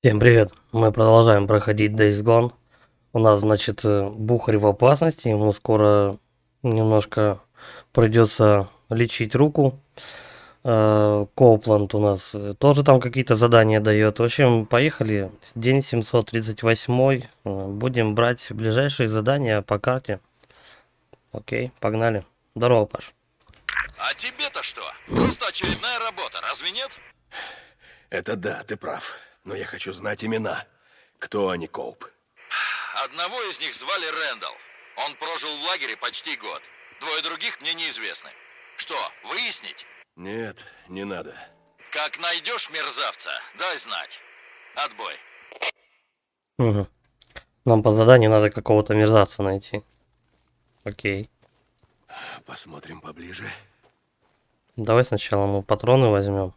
Всем привет! Мы продолжаем проходить Days Gone. У нас, значит, Бухарь в опасности. Ему скоро немножко придется лечить руку. Коупланд у нас тоже там какие-то задания дает. В общем, поехали. День 738. Будем брать ближайшие задания по карте. Окей, погнали. Здорово, Паш. А тебе-то что? Просто очередная работа, разве нет? Это да, ты прав. Но я хочу знать имена. Кто они, Коуп? Одного из них звали Рэндалл. Он прожил в лагере почти год. Двое других мне неизвестны. Что, выяснить? Нет, не надо. Как найдешь мерзавца, дай знать. Отбой. Угу. Нам по заданию надо какого-то мерзавца найти. Окей. Посмотрим поближе. Давай сначала мы патроны возьмем.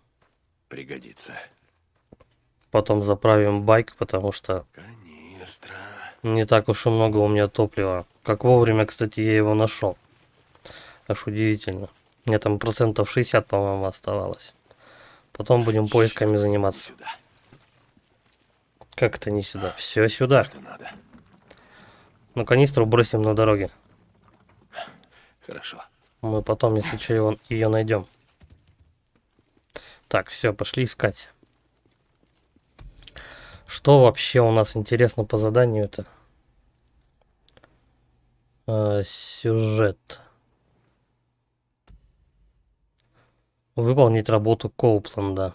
Пригодится. Потом заправим байк, потому что Канистра. не так уж и много у меня топлива. Как вовремя, кстати, я его нашел. Аж удивительно. Мне там процентов 60, по-моему, оставалось. Потом будем поисками заниматься. Сюда. Как это не сюда? Все сюда. Что надо? Ну, канистру бросим на дороге. Хорошо. Мы потом, если что, ее найдем. Так, все, пошли искать. Что вообще у нас интересно по заданию-то? Сюжет. Выполнить работу Коупленда.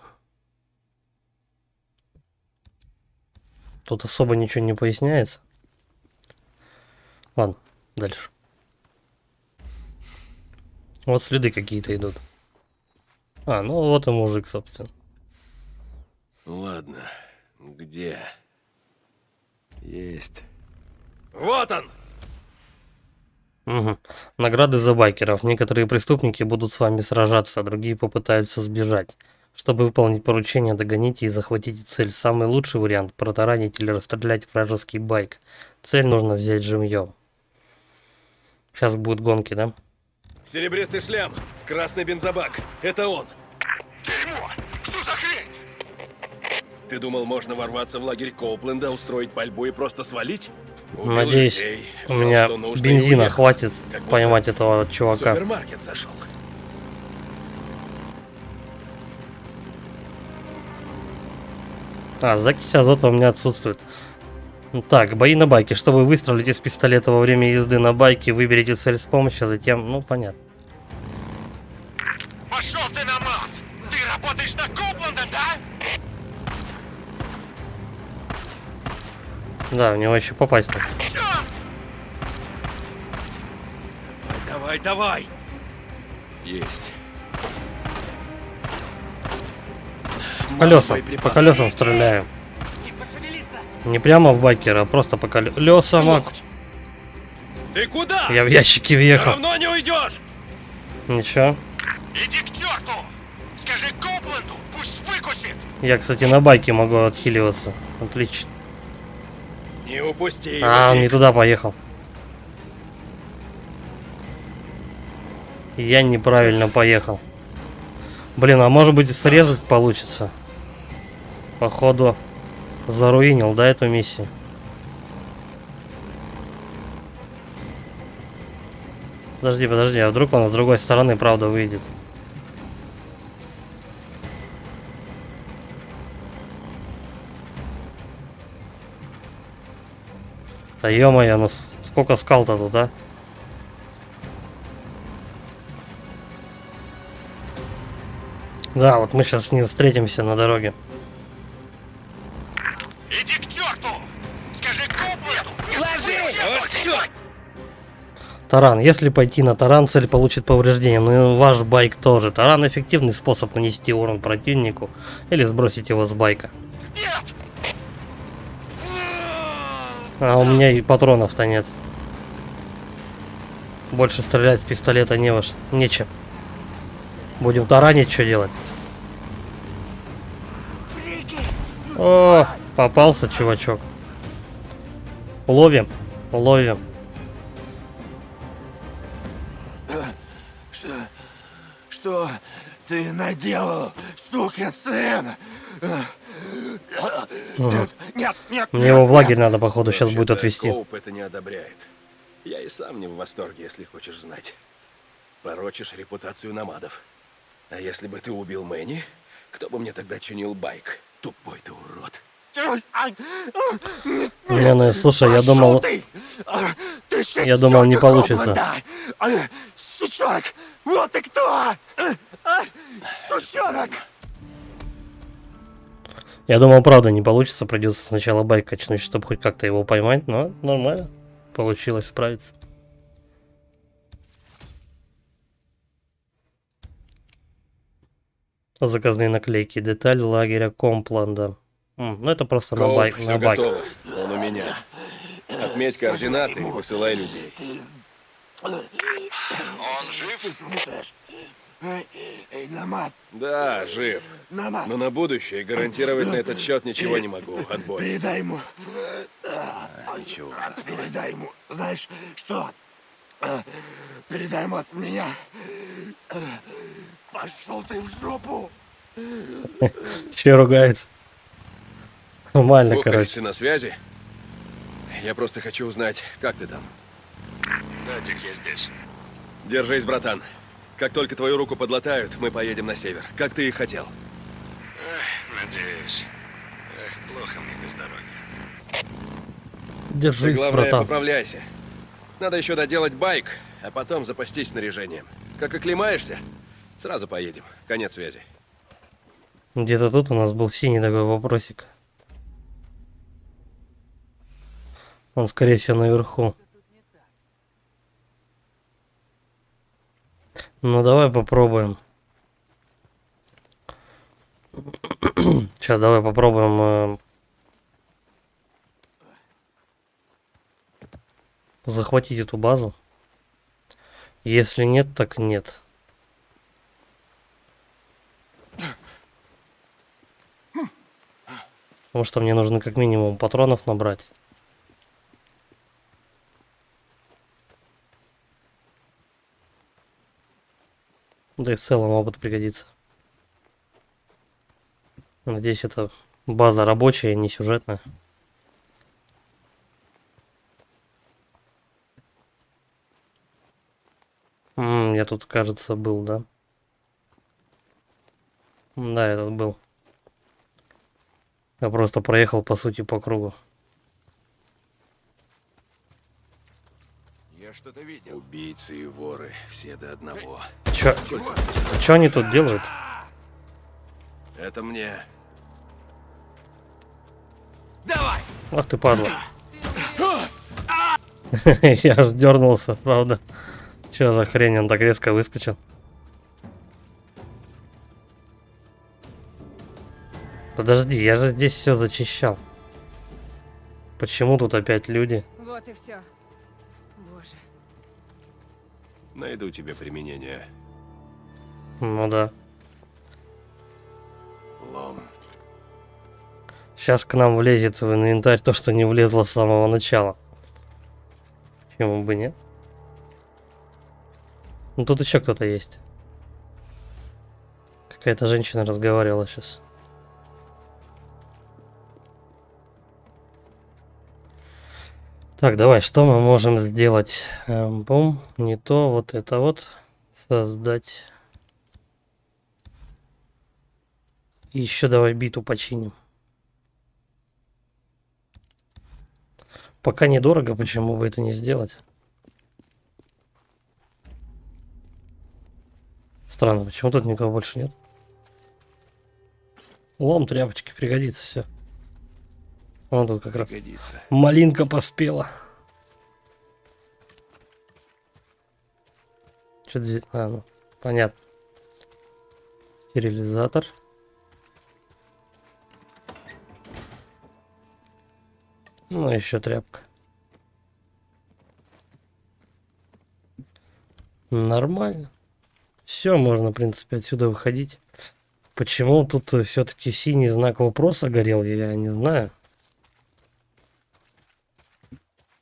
Тут особо ничего не поясняется. Ладно, дальше. Вот следы какие-то идут. Ну вот и мужик, собственно. Ладно. Где? Есть. Вот он! Угу. Награды за байкеров. Некоторые преступники будут с вами сражаться, а другие попытаются сбежать. Чтобы выполнить поручение, догоните и захватите цель. Самый лучший вариант – протаранить или расстрелять вражеский байк. Цель нужно взять живьем. Сейчас будут гонки, да? Серебристый шлем, красный бензобак. Это он. Дерьмо! Что за хрень? Ты думал, можно ворваться в лагерь Коупленда, устроить пальбу и просто свалить? Убил Надеюсь, людей, у взял, меня что нужно, и бензина уехал. хватит Как будто поймать этого В чувака. супермаркет зашел. Закись азота у меня отсутствует. Так, бои на байке. Чтобы выстрелить из пистолета во время езды на байке, выберите цель с помощью, а затем... Ну, понятно. Пошел ты на мат! Ты работаешь на Коупленда, да? Да, в него еще попасть надо. Черт! Давай, давай! Есть. Колесам, по Боеприпасы. колесам стреляем. Не прямо в байкера, а просто по колесам. Сволочь. Ты куда? Я в ящике Все въехал. равно не уйдешь! Ничего. Иди к черту! Скажи Коупленду, пусть выкусит! Я, кстати, на байке могу отхиливаться. Отлично. Не упусти его, Он Дик. не туда поехал. Я неправильно поехал. Блин, а может быть срезать получится? Походу заруинил, да, эту миссию? Подожди, а вдруг он с другой стороны, правда, выйдет? Да ё-моё, ну сколько скал-то тут, а? Да, вот мы сейчас с ним встретимся на дороге. Иди к черту! Скажи Коупленду, пусть выкусит! Таран. Если пойти на таран, цель получит повреждение, но и ваш байк тоже. Таран – эффективный способ нанести урон противнику или сбросить его с байка. Нет! А у меня и патронов-то нет. Больше стрелять с пистолета нечем. Будем таранить, что делать? О, попался чувачок. Ловим, ловим. Что ты наделал, сукин сын? Мгм. Нет, нет, Мне его в лагерь надо, походу, сейчас будет Вообще-то, отвезти. Коуп это не одобряет. Я и сам не в восторге, если хочешь знать. Порочишь репутацию номадов. А если бы ты убил Мэнни, кто бы мне тогда чинил байк? Тупой ты урод. Не, ну слушай, я думал, Ты я думал, не шестерка получится. Копланда. Сучонок, вот ты кто! Сучонок! Я думал, правда, не получится, придется сначала байк качнуть, чтобы хоть как-то его поймать, но нормально. Получилось справиться. Заказные наклейки. Деталь лагеря Компланда. Ну это просто на Коуп, байк. все На байк. готово. Он у меня. Отметь координаты и высылай людей. Он жив? Эй, Намат, Да, жив. Намат, Но на будущее гарантировать на этот счет ничего не могу. Отбой. передай ему, Ничего. передай ему, знаешь что? Передай ему от меня. Пошел ты в жопу! Че ругается? Нормально, Бухарь, короче. ты на связи? Я просто хочу узнать, как ты там. Да, Дик, я здесь. Держись, братан. Как только твою руку подлатают, мы поедем на север. Как ты и хотел. Надеюсь. Эх, плохо мне без дороги. Ты, Держись, главное, братан. поправляйся. Надо еще доделать байк, а потом запастись снаряжением. Как оклемаешься, сразу поедем. Конец связи. Где-то тут у нас был синий такой вопросик. Он, скорее всего, наверху. Ну, давай попробуем. Сейчас, давай попробуем захватить эту базу. Если нет, так нет. Потому что мне нужно как минимум патронов набрать. Да и в целом опыт пригодится. Надеюсь, это база рабочая, не сюжетная. Я тут, кажется, был, да? Да, этот был. Я просто проехал, по сути, по кругу. Я что-то видел. Убийцы и воры, все до одного. Чё они тут делают? Это мне. Давай! Ах ты падла. Я аж дернулся, правда. Чё за хрень, он так резко выскочил. Подожди, я же здесь все зачищал. Почему тут опять люди? Вот и все. Боже. Найду тебе применение. Ну да. Лом. Сейчас к нам влезет в инвентарь то, что не влезло с самого начала. Почему бы нет? Ну тут еще кто-то есть. Какая-то женщина разговаривала сейчас. Так, давай, что мы можем сделать? Бум, не то, вот это вот. Создать. И еще давай биту починим. Пока недорого, почему бы это не сделать? Странно, почему тут никого больше нет? Лом, тряпочки, пригодится все. Вон тут как раз Пригодится. малинка поспела. Что-то здесь... ну, понятно. Стерилизатор. Ну, еще тряпка. Нормально. Все, можно, в принципе, отсюда выходить. Почему тут все-таки синий знак вопроса горел, я не знаю.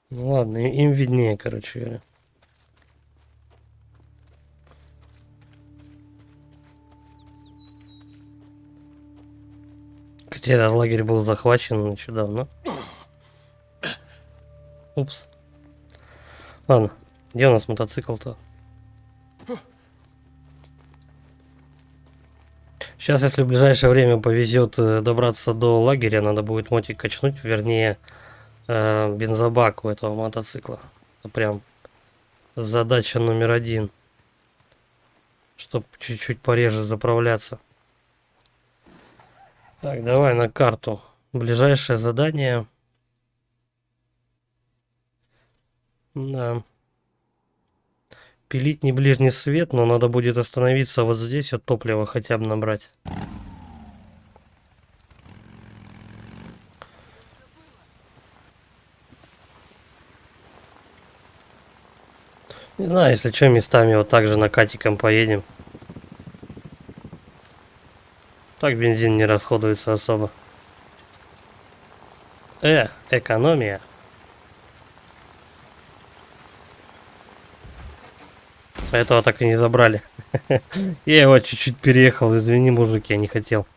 Ну ладно, им виднее, короче говоря. Хотя этот лагерь был захвачен еще давно. Упс. Ладно, где у нас мотоцикл-то? Сейчас, если в ближайшее время повезет добраться до лагеря, надо будет мотик качнуть, вернее, бензобак у этого мотоцикла. Это прям задача номер 1. Чтоб чуть-чуть пореже заправляться. Так, давай на карту. Ближайшее задание. Да. Пилить не ближний свет, но надо будет остановиться вот здесь, вот топливо хотя бы набрать. Не знаю, если что, местами вот так же накатиком поедем. Так бензин не расходуется особо. Экономия. Этого так и не забрали. Я его чуть-чуть переехал, извини, мужик, я не хотел.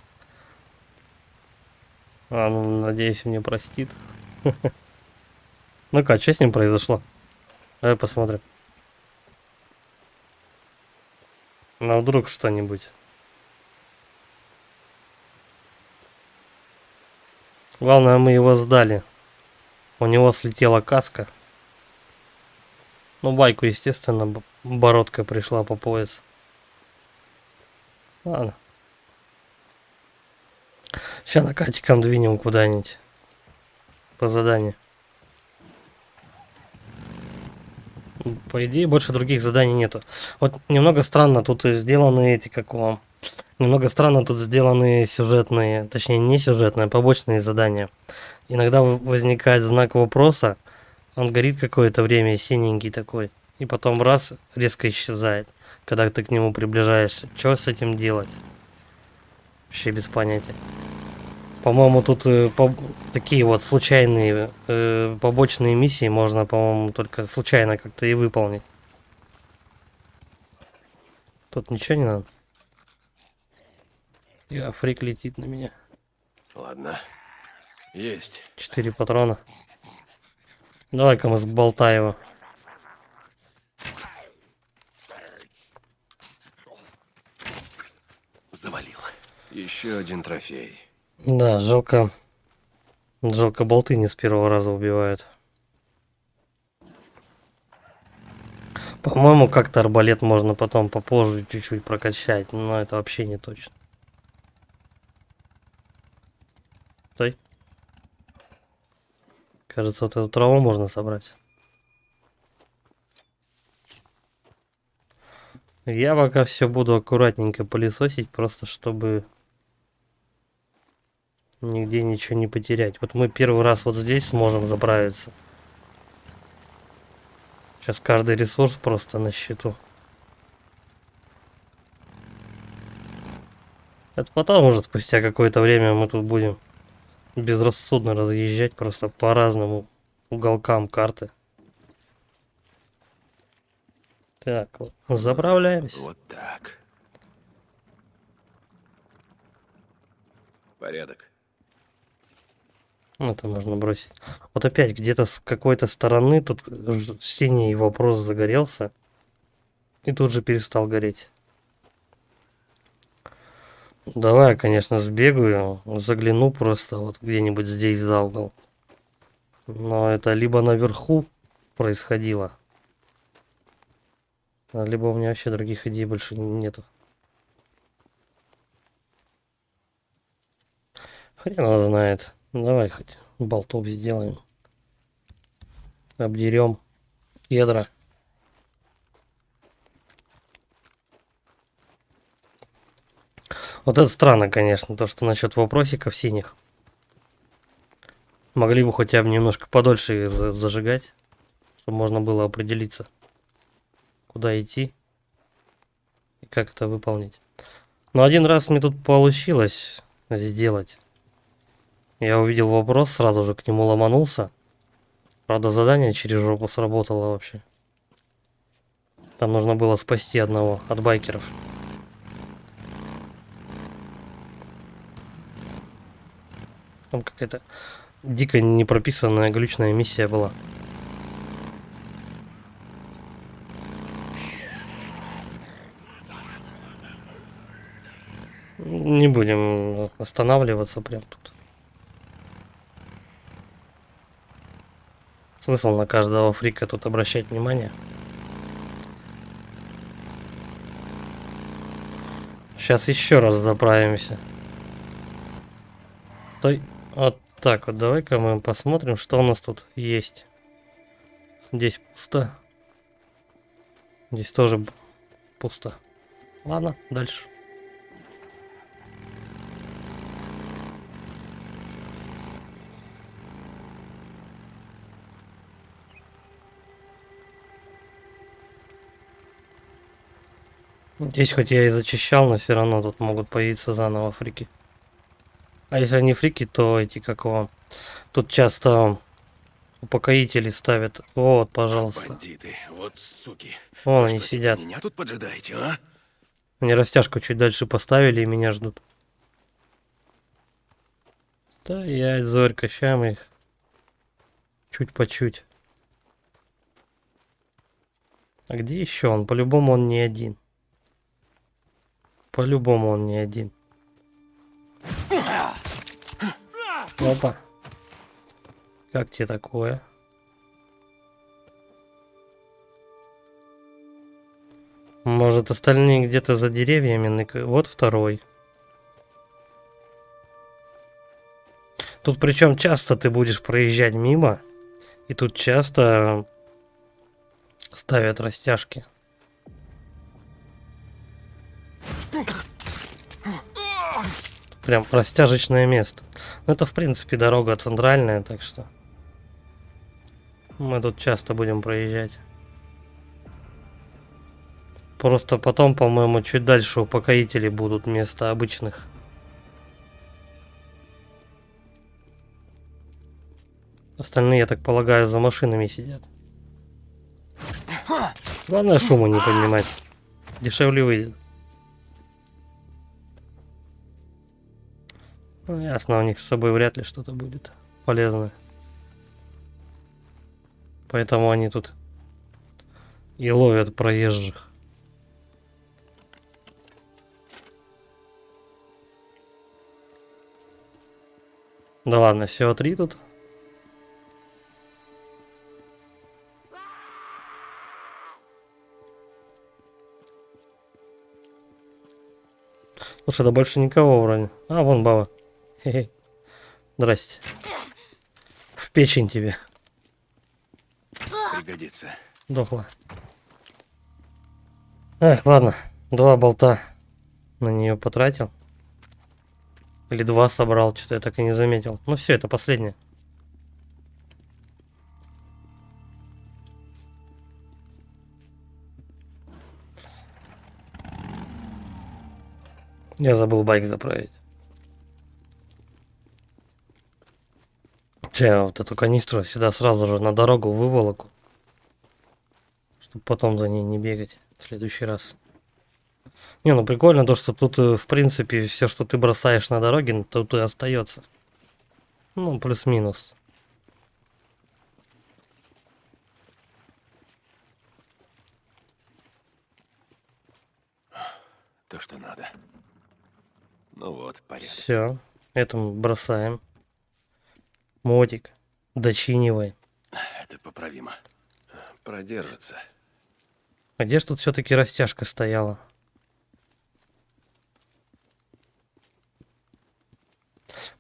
Ну, надеюсь, мне простит. Ну-ка, что с ним произошло? Давай посмотрим. Ну, вдруг что-нибудь. Главное, мы его сдали. У него слетела каска. Ну, байку, естественно, бородка пришла по пояс. Ладно. Сейчас накатиком двинем куда-нибудь. По заданию. По идее, больше других заданий нету. Вот немного странно тут сделаны эти, как вам... Немного странно тут сделаны сюжетные, точнее не сюжетные, а побочные задания. Иногда возникает знак вопроса, он горит какое-то время, синенький такой, и потом раз, резко исчезает, когда ты к нему приближаешься. Что с этим делать? Вообще без понятия. По-моему, тут такие вот случайные побочные миссии можно, по-моему, только случайно как-то и выполнить. Тут ничего не надо. Фрик летит на меня. Ладно. Есть. 4 патрона. Давай-ка мы сболтай его. Завалил. Еще один трофей. Да, жалко. Жалко, болты не с первого раза убивают. По-моему, как-то арбалет можно потом попозже чуть-чуть прокачать, но это вообще не точно. Стой. Кажется, вот эту траву можно собрать. Я пока все буду аккуратненько пылесосить, просто чтобы нигде ничего не потерять. Вот мы первый раз вот здесь сможем заправиться. Сейчас каждый ресурс просто на счету. Это потом уже спустя какое-то время мы тут будем безрассудно разъезжать просто по разным уголкам карты. Так, вот, заправляемся. Вот так. Порядок. Это нужно бросить. Вот опять где-то с какой-то стороны тут синий вопрос загорелся. И тут же перестал гореть. Давай я, конечно, сбегаю, загляну просто вот где-нибудь здесь за угол. Но это либо наверху происходило, либо у меня вообще других идей больше нету. Хрен его знает. Давай хоть болтов сделаем. Обдерем ядра. Вот это странно, конечно, то, что насчет вопросиков синих. Могли бы хотя бы немножко подольше их зажигать, чтобы можно было определиться, куда идти и как это выполнить. Но один раз мне тут получилось сделать. Я увидел вопрос, сразу же к нему ломанулся. Правда, задание через жопу сработало вообще. Там нужно было спасти одного от байкеров. Там какая-то дико непрописанная глючная миссия была. Не будем останавливаться прям тут. Смысл на каждого фрика тут обращать внимание. Сейчас еще раз заправимся. Стой. Вот так вот. Давай-ка мы посмотрим, что у нас тут есть. Здесь пусто. Здесь тоже пусто. Ладно, дальше. Здесь хоть я и зачищал, но все равно тут могут появиться заново фрики. А если они фрики, то эти как его... Тут часто упокоители ставят. Вот, пожалуйста. Бандиты, вот суки. Вон Вы они что, сидят. Меня тут поджидаете, а? Они растяжку чуть дальше поставили и меня ждут. Да я и Зорька, ща мы их чуть по чуть. А где еще он? По-любому он не один. По-любому он не один. Опа. Как тебе такое? Может, остальные где-то за деревьями? Вот второй. Тут причем часто ты будешь проезжать мимо, и тут часто ставят растяжки. Прям растяжечное место. Ну, это, в принципе, дорога центральная, так что мы тут часто будем проезжать. Просто потом, по-моему, чуть дальше упокоители будут вместо обычных. Остальные, я так полагаю, за машинами сидят. Главное, шума не поднимать. Дешевле выйдет. Ну, ясно, у них с собой вряд ли что-то будет полезное. Поэтому они тут и ловят проезжих. Да ладно, всего 3 тут. Слушай, да больше никого вроде. А, вон баба. Хе-хе. Здрасте. В печень тебе. Пригодится. Дохла. Эх, ладно. 2 болта на нее потратил. Или 2 собрал, что-то я так и не заметил. Ну все, это последнее. Я забыл байк заправить. Я вот эту канистру сюда сразу же на дорогу выволоку. Чтобы потом за ней не бегать в следующий раз. Не, ну прикольно то, что тут, в принципе, все, что ты бросаешь на дороге, тут и остается. Ну, плюс-минус. То, что надо. Ну вот, порядок. Все, этому бросаем. Мотик, дочинивай. Это поправимо. Продержится. А где ж тут все-таки растяжка стояла?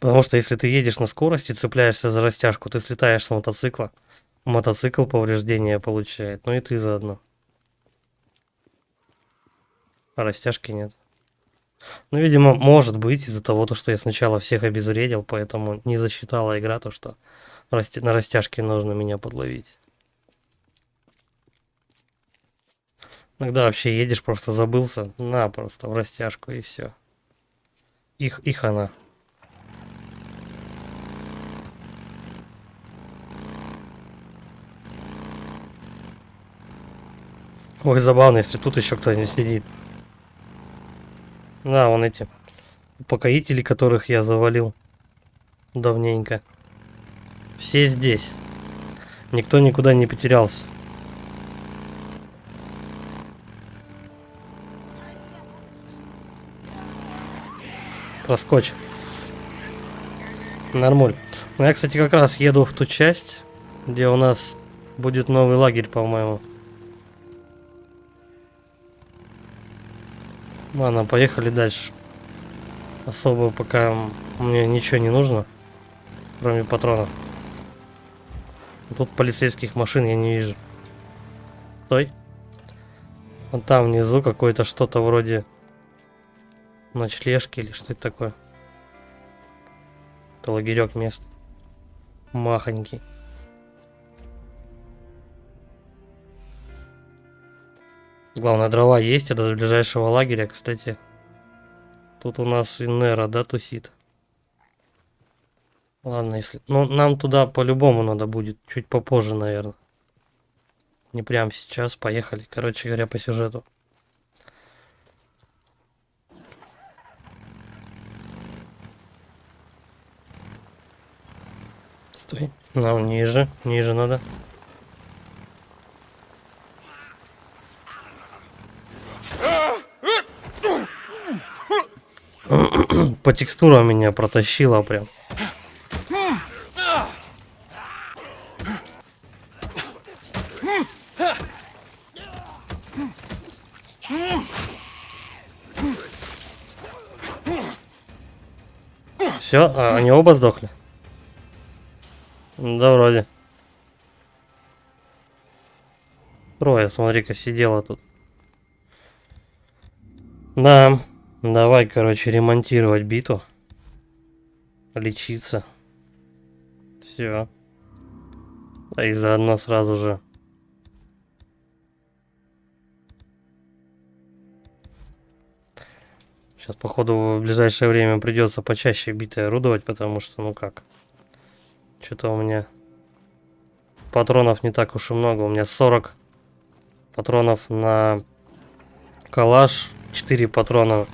Потому что если ты едешь на скорости, цепляешься за растяжку, ты слетаешь с мотоцикла. Мотоцикл повреждения получает. Ну и ты заодно. А растяжки нет. Ну, видимо, может быть из-за того, что я сначала всех обезвредил, поэтому не засчитала игра то, что на растяжке нужно меня подловить. Иногда вообще едешь, просто забылся, на, просто в растяжку и все. Их она. Ой, забавно, если тут еще кто-нибудь сидит. Да, вон эти упокоители, которых я завалил. давненько. Все здесь. Никто никуда не потерялся. Проскочь. Нормуль. Ну, я, кстати, как раз еду в ту часть, где у нас будет новый лагерь, по-моему. Ладно, поехали дальше. Особо пока мне ничего не нужно, кроме патронов. Тут полицейских машин я не вижу. Стой. Вон там внизу какое-то что-то вроде ночлежки или что это такое. Это лагерек мест. Махонький. Главное, дрова есть, это до ближайшего лагеря, кстати. Тут у нас Инера, да, тусит. Ладно, если... Ну, нам туда по-любому надо будет. Чуть попозже, наверное. Не прямо сейчас. Поехали. Короче говоря, по сюжету. Стой. Нам ниже. Ниже надо. По текстурам меня протащило прям. Все, они оба сдохли? Да, вроде. Трое, смотри-ка, сидела тут. Да, давай, короче, ремонтировать биту. Лечиться. Все. Да и заодно сразу же. Сейчас, походу, в ближайшее время придется почаще битой орудовать, потому что, ну как. Что-то у меня патронов не так уж и много. У меня 40 патронов на калаш, 4 патрона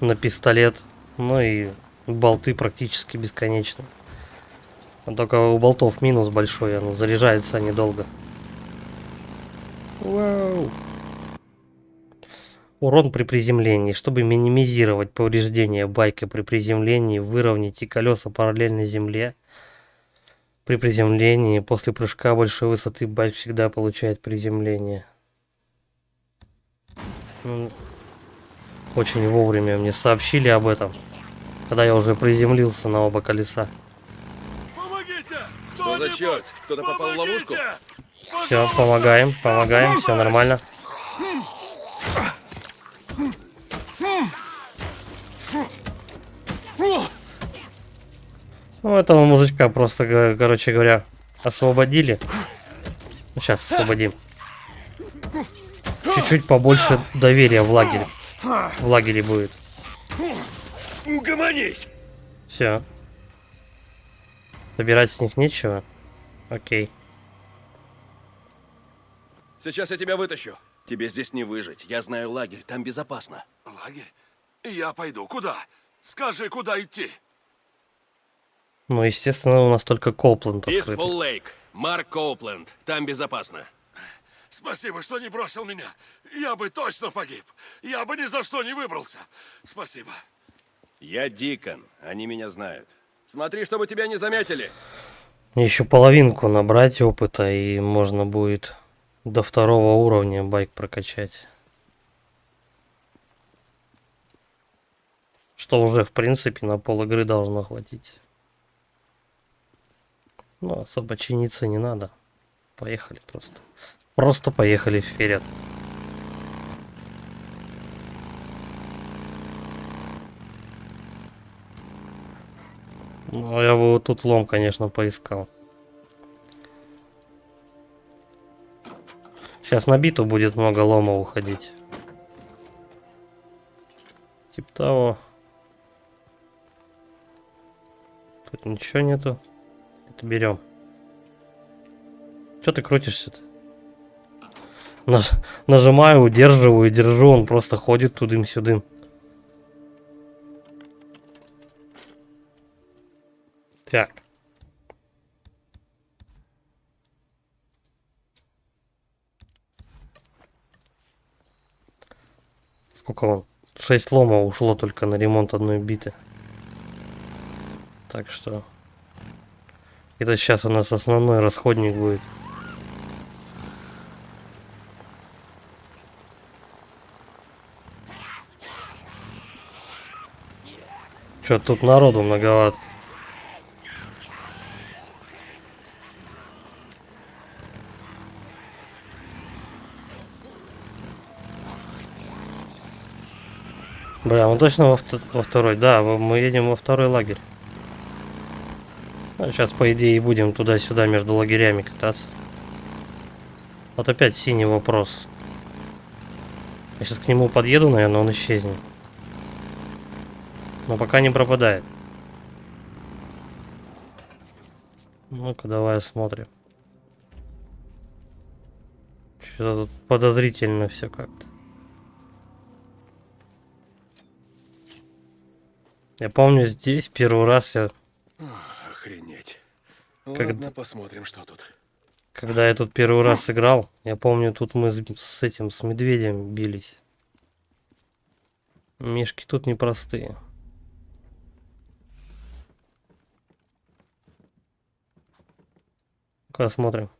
на пистолет. Ну и болты практически бесконечны. Только у болтов минус большой, ну, заряжаются они долго. Вау. Урон при приземлении. Чтобы минимизировать повреждения байка при приземлении, выровняйте колеса параллельно земле. При приземлении, после прыжка большой высоты, байк всегда получает приземление. Очень вовремя мне сообщили об этом, когда я уже приземлился на оба колеса. Помогите! Что за черт? Кто-то попал в ловушку? Все, помогаем, все нормально. Ну, этого мужичка просто, короче говоря, освободили. Сейчас освободим. Чуть-чуть побольше доверия в лагере. В лагере будет. Угомонись! Все. Собирать с них нечего. Окей. Сейчас я тебя вытащу. Тебе здесь не выжить. Я знаю лагерь, там безопасно. Лагерь? Я пойду. Куда? Скажи, куда идти? Ну, естественно, у нас только Коупленд Писфул открытый. Лейк. Марк Коупленд. Там безопасно. Спасибо, что не бросил меня. Я бы точно погиб. Я бы ни за что не выбрался. Спасибо. Я Дикон. Они меня знают. Смотри, чтобы тебя не заметили. Еще половинку набрать опыта, и можно будет до 2-го уровня байк прокачать. Что уже, в принципе, на пол игры должно хватить. Ну, особо чиниться не надо. Поехали просто. Просто поехали вперед. Ну, я бы вот тут лом, конечно, поискал. Сейчас на биту будет много лома уходить. Типа того. Тут ничего нету. Это берем. Че ты крутишься-то? Нажимаю, удерживаю, держу, он просто ходит тудым-сюдым. Так. Сколько вон? 6 лома ушло только на ремонт одной биты. Так что... Это сейчас у нас основной расходник будет. Чё, тут народу многовато. Бля, мы точно во второй? Да, мы едем во второй лагерь. Сейчас, по идее, и будем туда-сюда между лагерями кататься. Вот опять синий вопрос. Я сейчас к нему подъеду, наверное, он исчезнет. Но пока не пропадает. Ну-ка, давай осмотрим. Что-то тут подозрительно все как-то. Я помню, здесь первый раз я... Охренеть. Как- Ладно, посмотрим, что тут. Когда я тут первый раз играл, я помню, тут мы с этим, с медведем бились. Мишки тут непростые. Ну-ка, смотрим.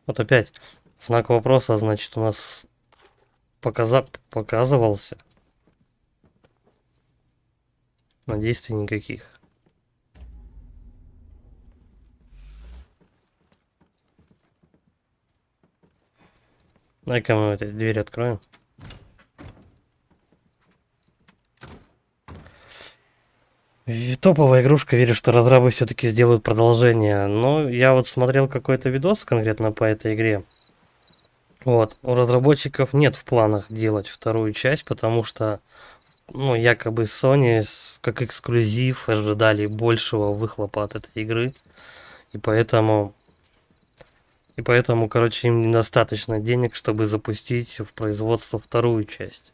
Вот опять знак вопроса, значит, у нас показывался. На действий никаких. Дай-ка мы эту дверь откроем. Топовая игрушка, верю, что разрабы все-таки сделают продолжение. Но я вот смотрел какой-то видос конкретно по этой игре. Вот, у разработчиков нет в планах делать вторую часть, потому что, ну, якобы Sony как эксклюзив ожидали большего выхлопа от этой игры. И поэтому, короче, им недостаточно денег, чтобы запустить в производство вторую часть.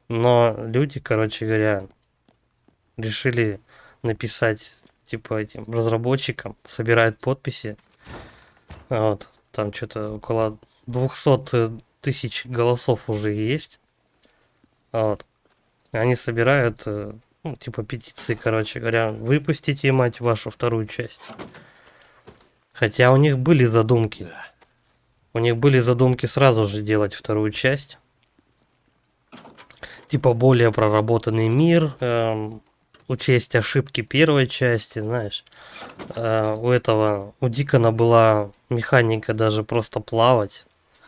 Но люди, короче говоря, решили написать, типа, этим разработчикам, собирают подписи. Вот, там что-то около 200 тысяч голосов уже есть. Вот. И они собирают, ну, типа, петиции, короче говоря, выпустите, мать вашу, вторую часть. Хотя у них были задумки. Да. У них были задумки сразу же делать вторую часть. Типа, более проработанный мир, учесть ошибки первой части, знаешь. У Дикона была механика даже просто плавать.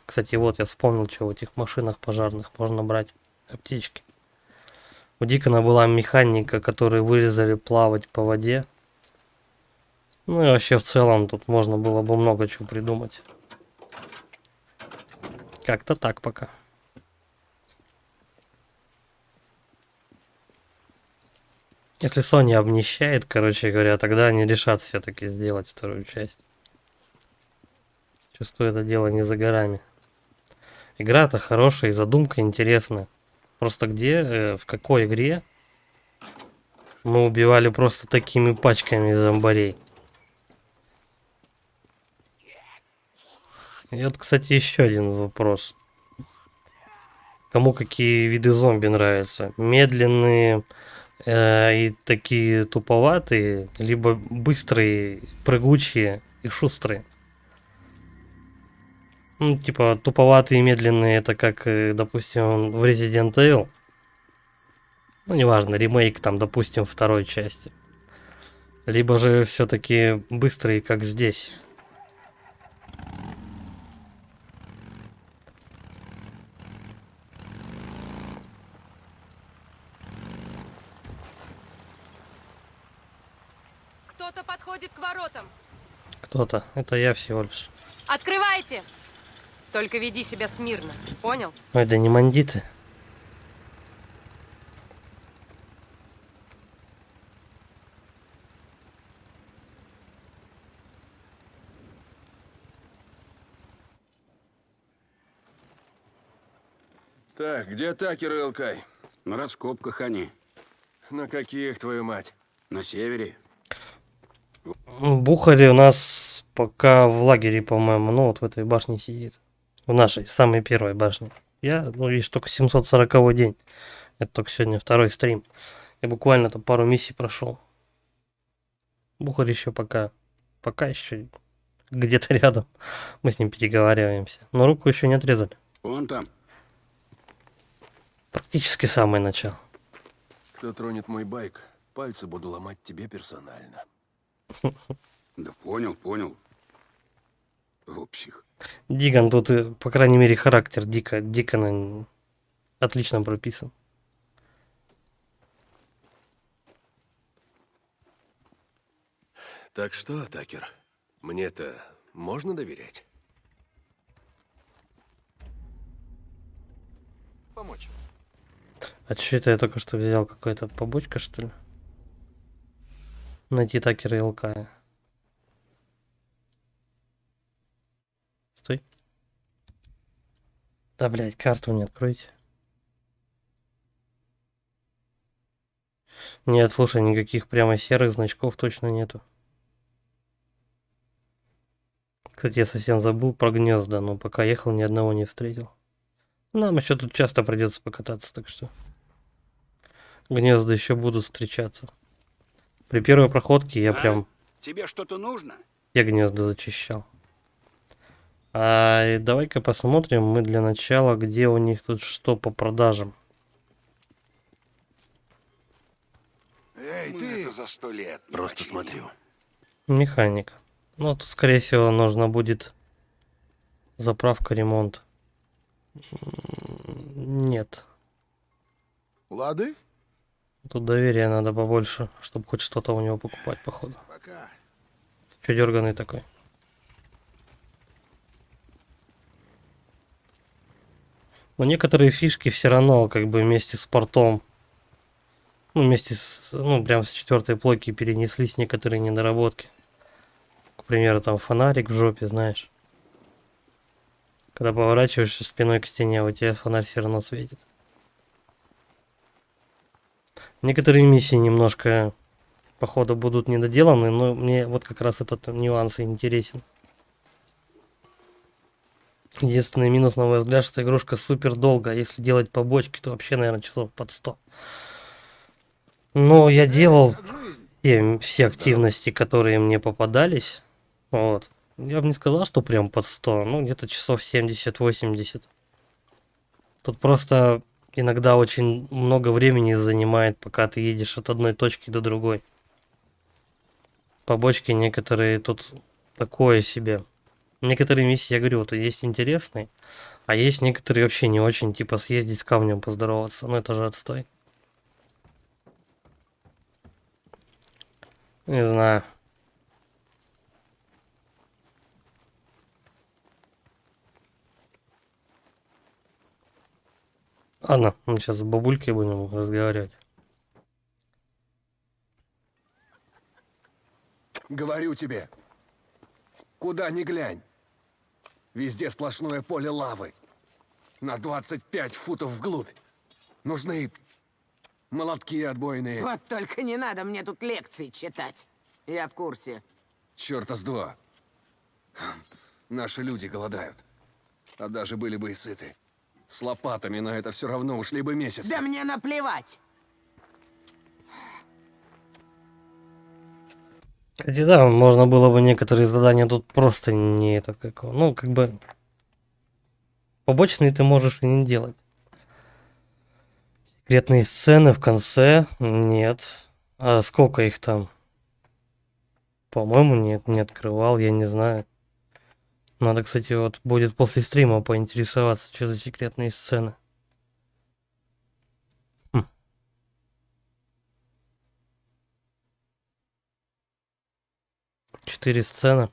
Кстати, вот я вспомнил, что в этих машинах пожарных можно брать аптечки. У Дикона была механика, которую вырезали плавать по воде. Ну и вообще в целом тут можно было бы много чего придумать. Как-то так пока. Если Sony обнищает, короче говоря, тогда они решат все-таки сделать вторую часть. Чувствую, это дело не за горами. Игра-то хорошая, и задумка интересная. Просто где, в какой игре мы убивали просто такими пачками зомбарей? И вот, кстати, еще один вопрос. Кому какие виды зомби нравятся? Медленные и такие туповатые, либо быстрые, прыгучие и шустрые? Ну, типа, туповатые и медленные, это как, допустим, в Resident Evil. Ну, неважно, ремейк там, допустим, второй части. Либо же все-таки быстрые, как здесь. Кто-то подходит к воротам. Кто-то. Это я всего лишь. Открывайте! Только веди себя смирно, понял? Ой, да не мандиты. Так, где Такер и Элкай? На раскопках они. На каких, твою мать? На севере. Бухари у нас пока в лагере, по-моему, ну вот в этой башне сидит. В нашей, в самой первой башне. Я, ну, видишь, только 740 день. Это только сегодня второй стрим. Я буквально там пару миссий прошел. Бухарь еще пока еще где-то рядом. Мы с ним переговариваемся. Но руку еще не отрезали. Вон там. Практически самое начало. Кто тронет мой байк, пальцы буду ломать тебе персонально. Да понял. Во, псих. Диган тут, по крайней мере, характер Дикона отлично прописан. Так что, Такер, мне-то можно доверять? Помочь. А что это я только что взял? Какая-то побочка, что ли? Найти Такера и Элкая. Стой. Да, блядь, карту не откройте. Нет, слушай, никаких прямо серых значков точно нету. Кстати, я совсем забыл про гнезда, но пока ехал, ни одного не встретил. Нам еще тут часто придется покататься, так что гнезда еще будут встречаться. При первой проходке я прям Тебе что-то нужно? все гнезда зачищал. А давай-ка посмотрим мы для начала, где у них тут что по продажам. Эй, ты! Это за 100 лет. не Просто починим. смотрю. Механик. Ну, тут, скорее всего, нужно будет заправка, ремонт. Нет. Лады? Тут доверия надо побольше, чтобы хоть что-то у него покупать, походу. Пока. Че дерганый такой? Но некоторые фишки все равно как бы вместе с портом, ну вместе с, ну прям с 4-й плойки перенеслись некоторые недоработки. К примеру, там фонарик в жопе, знаешь. Когда поворачиваешься спиной к стене, у тебя фонарь все равно светит. Некоторые миссии немножко, походу, будут недоделаны, но мне вот как раз этот нюанс и интересен. Единственный минус, на мой взгляд, что игрушка супер долго. Если делать побочки, то вообще, наверное, часов под 100. Но я делал все активности, которые мне попадались. Вот. Я бы не сказал, что прям под 100. Ну, где-то часов 70-80. Тут просто иногда очень много времени занимает, пока ты едешь от одной точки до другой. Побочки некоторые тут такое себе. Некоторые миссии, я говорю, вот есть интересные, а есть некоторые вообще не очень, типа съездить с камнем поздороваться. Ну это же отстой. Не знаю. Ладно, мы сейчас с бабулькой будем разговаривать. Говорю тебе, куда ни глянь, везде сплошное поле лавы. На 25 футов вглубь. Нужны молотки отбойные. Вот только не надо мне тут лекции читать. Я в курсе. Чёрта с два. Наши люди голодают. А даже были бы и сыты. С лопатами на это все равно ушли бы месяцы. Да мне наплевать. Кстати, да, можно было бы некоторые задания тут просто не это как, ну, как бы побочные ты можешь и не делать. Секретные сцены в конце нет. А сколько их там? По-моему, нет, не открывал, я не знаю. Надо, кстати, вот будет после стрима поинтересоваться, что за секретные сцены. 4 сцены.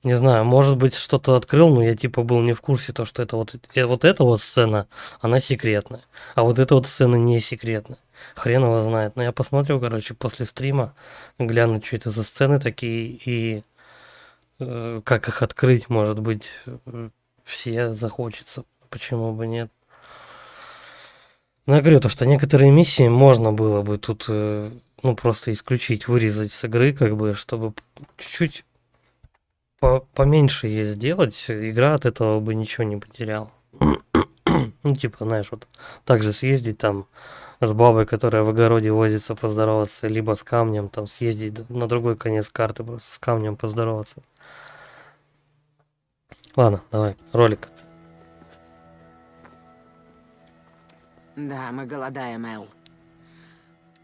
Не знаю, может быть, что-то открыл, но я типа был не в курсе, то, что это вот эта вот сцена, она секретная. А вот эта вот сцена не секретная. Хрен его знает. Но я посмотрю, короче, после стрима, гляну, что это за сцены такие, и как их открыть, может быть, все захочется почему бы нет. Но я говорю, то, что некоторые миссии можно было бы тут, ну, просто исключить, вырезать с игры, как бы, чтобы чуть-чуть поменьше ей сделать, игра от этого бы ничего не потеряла. Ну, типа, знаешь, вот так же съездить там с бабой, которая в огороде возится, поздороваться, либо с камнем, там, съездить на другой конец карты, просто с камнем поздороваться. Ладно, давай, ролик. Да, мы голодаем, Эл.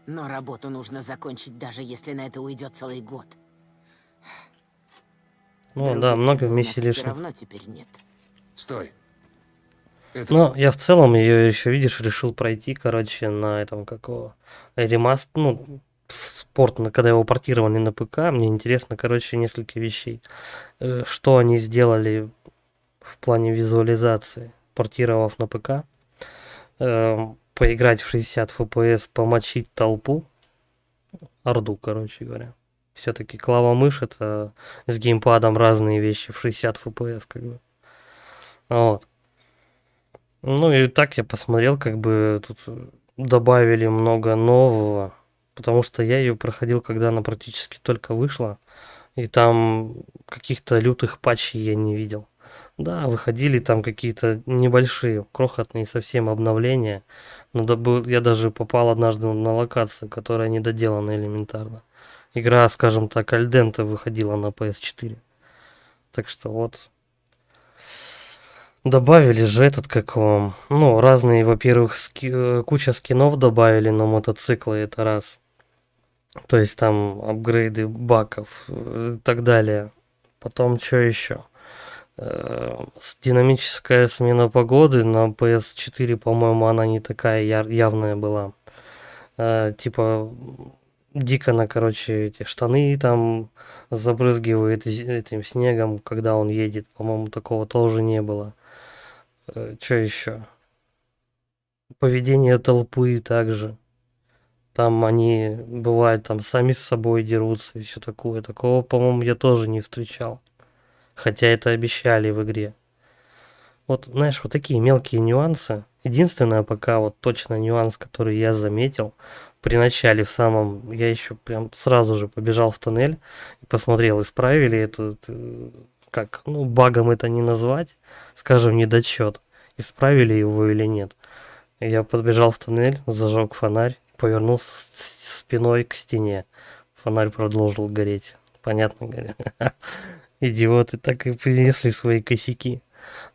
Но работу нужно закончить, даже если на это уйдет целый год. Ну Других да, много дел у нас миссий все лишних. равно теперь нет. Стой. Это... Но я в целом ее еще, видишь, решил пройти, короче, на этом какого ремастер, ну, спорт, когда его портировали на ПК, мне интересно, короче, несколько вещей. Что они сделали в плане визуализации, портировав на ПК, поиграть в 60 FPS, помочить толпу, орду, короче говоря. Все-таки клава-мышь это с геймпадом разные вещи в 60 FPS, как бы. Вот. Ну и так я посмотрел, как бы тут добавили много нового, потому что я ее проходил, когда она практически только вышла, и там каких-то лютых патчей я не видел. Да, выходили там какие-то небольшие, крохотные совсем обновления, но я даже попал однажды на локацию, которая недоделана элементарно. Игра, скажем так, альденте выходила на PS4. Так что вот. Добавили же этот, как его, ну, разные, во-первых, куча скинов добавили на мотоциклы, это раз. То есть там апгрейды баков и так далее. Потом что еще? Динамическая смена погоды на PS4, по-моему, она не такая явная была. Типа Дикона, короче, эти штаны там забрызгивает этим снегом, когда он едет. По-моему, такого тоже не было. Что еще? Поведение толпы также. Там они, бывает, там сами с собой дерутся и все такое. Такого, по-моему, я тоже не встречал. Хотя это обещали в игре. Вот, знаешь, вот такие мелкие нюансы. Единственное, пока вот точно нюанс, который я заметил, при начале в самом, я еще прям сразу же побежал в туннель и посмотрел, исправили этот, как, ну, багом это не назвать, скажем, недочет, исправили его или нет. Я подбежал в туннель, зажег фонарь, повернулся спиной к стене. Фонарь продолжил гореть. Понятно, говорят. Идиоты так и принесли свои косяки.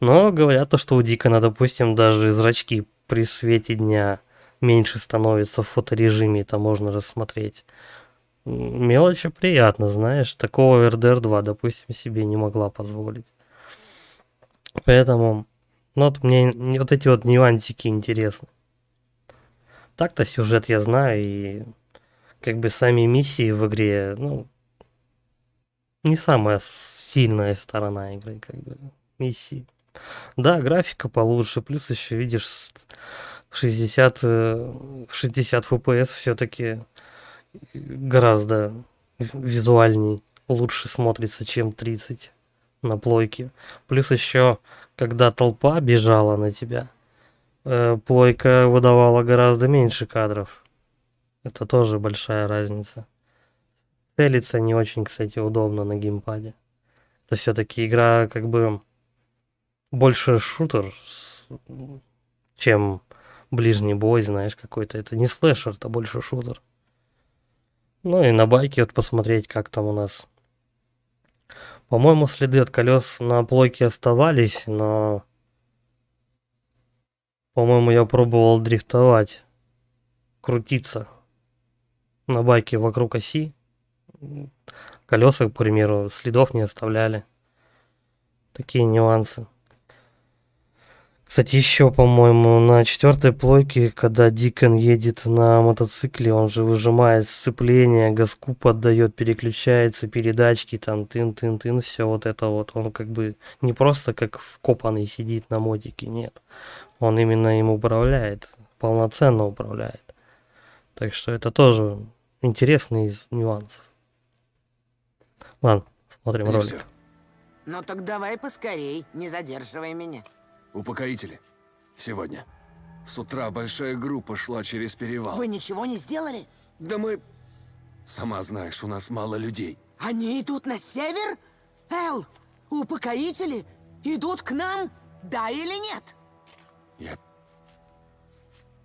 Но говорят то, что у Дикона, допустим, даже зрачки при свете дня меньше становятся в фоторежиме, это можно рассмотреть. Мелочи приятно, знаешь. Такого в RDR 2, допустим, себе не могла позволить. Поэтому, ну, вот мне вот эти вот нюансики интересны. Так-то сюжет я знаю, и как бы сами миссии в игре, ну, не самая сильная сторона игры, как бы, миссии. Да, графика получше, плюс еще, видишь, 60 FPS все-таки гораздо визуальней, лучше смотрится, чем 30 на плойке. Плюс еще, когда толпа бежала на тебя, плойка выдавала гораздо меньше кадров. Это тоже большая разница. Целиться не очень, кстати, удобно на геймпаде. Это все-таки игра как бы больше шутер, чем ближний бой, знаешь, какой-то. Это не слэшер, это больше шутер. Ну и на байке вот посмотреть, как там у нас. По-моему, следы от колес на плойке оставались, но... По-моему, я пробовал дрифтовать, крутиться на байке вокруг оси. Колеса, к примеру, следов не оставляли. Такие нюансы. Кстати, еще, по-моему, на 4-й плойке, когда Дикон едет на мотоцикле, он же выжимает сцепление, газку поддает, переключается, передачки, там, тын-тын-тын, все вот это вот. Он как бы не просто как вкопанный сидит на мотике, нет. Он именно им управляет, полноценно управляет. Так что это тоже интересный из нюансов. Ладно, смотрим И ролик. всё. Ну так давай поскорей, не задерживай меня. Упокоители. Сегодня. С утра большая группа шла через перевал. Вы ничего не сделали? Да мы... Сама знаешь, у нас мало людей. Они идут на север? Эл, упокоители идут к нам? Да или нет?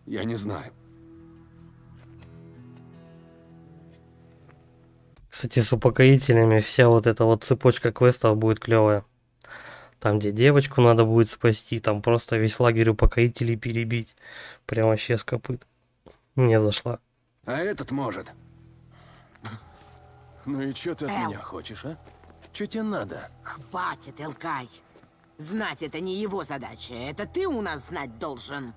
Я не знаю. Кстати, с упокоителями вся вот эта вот цепочка квестов будет клевая. Там, где девочку надо будет спасти, там просто весь лагерь упокоителей перебить. Прям вообще с копыт. Мне зашла. А этот может. Ну и что ты от Эл. меня хочешь, а? Что тебе надо? Хватит, Элкай. Знать это не его задача. Это ты у нас знать должен.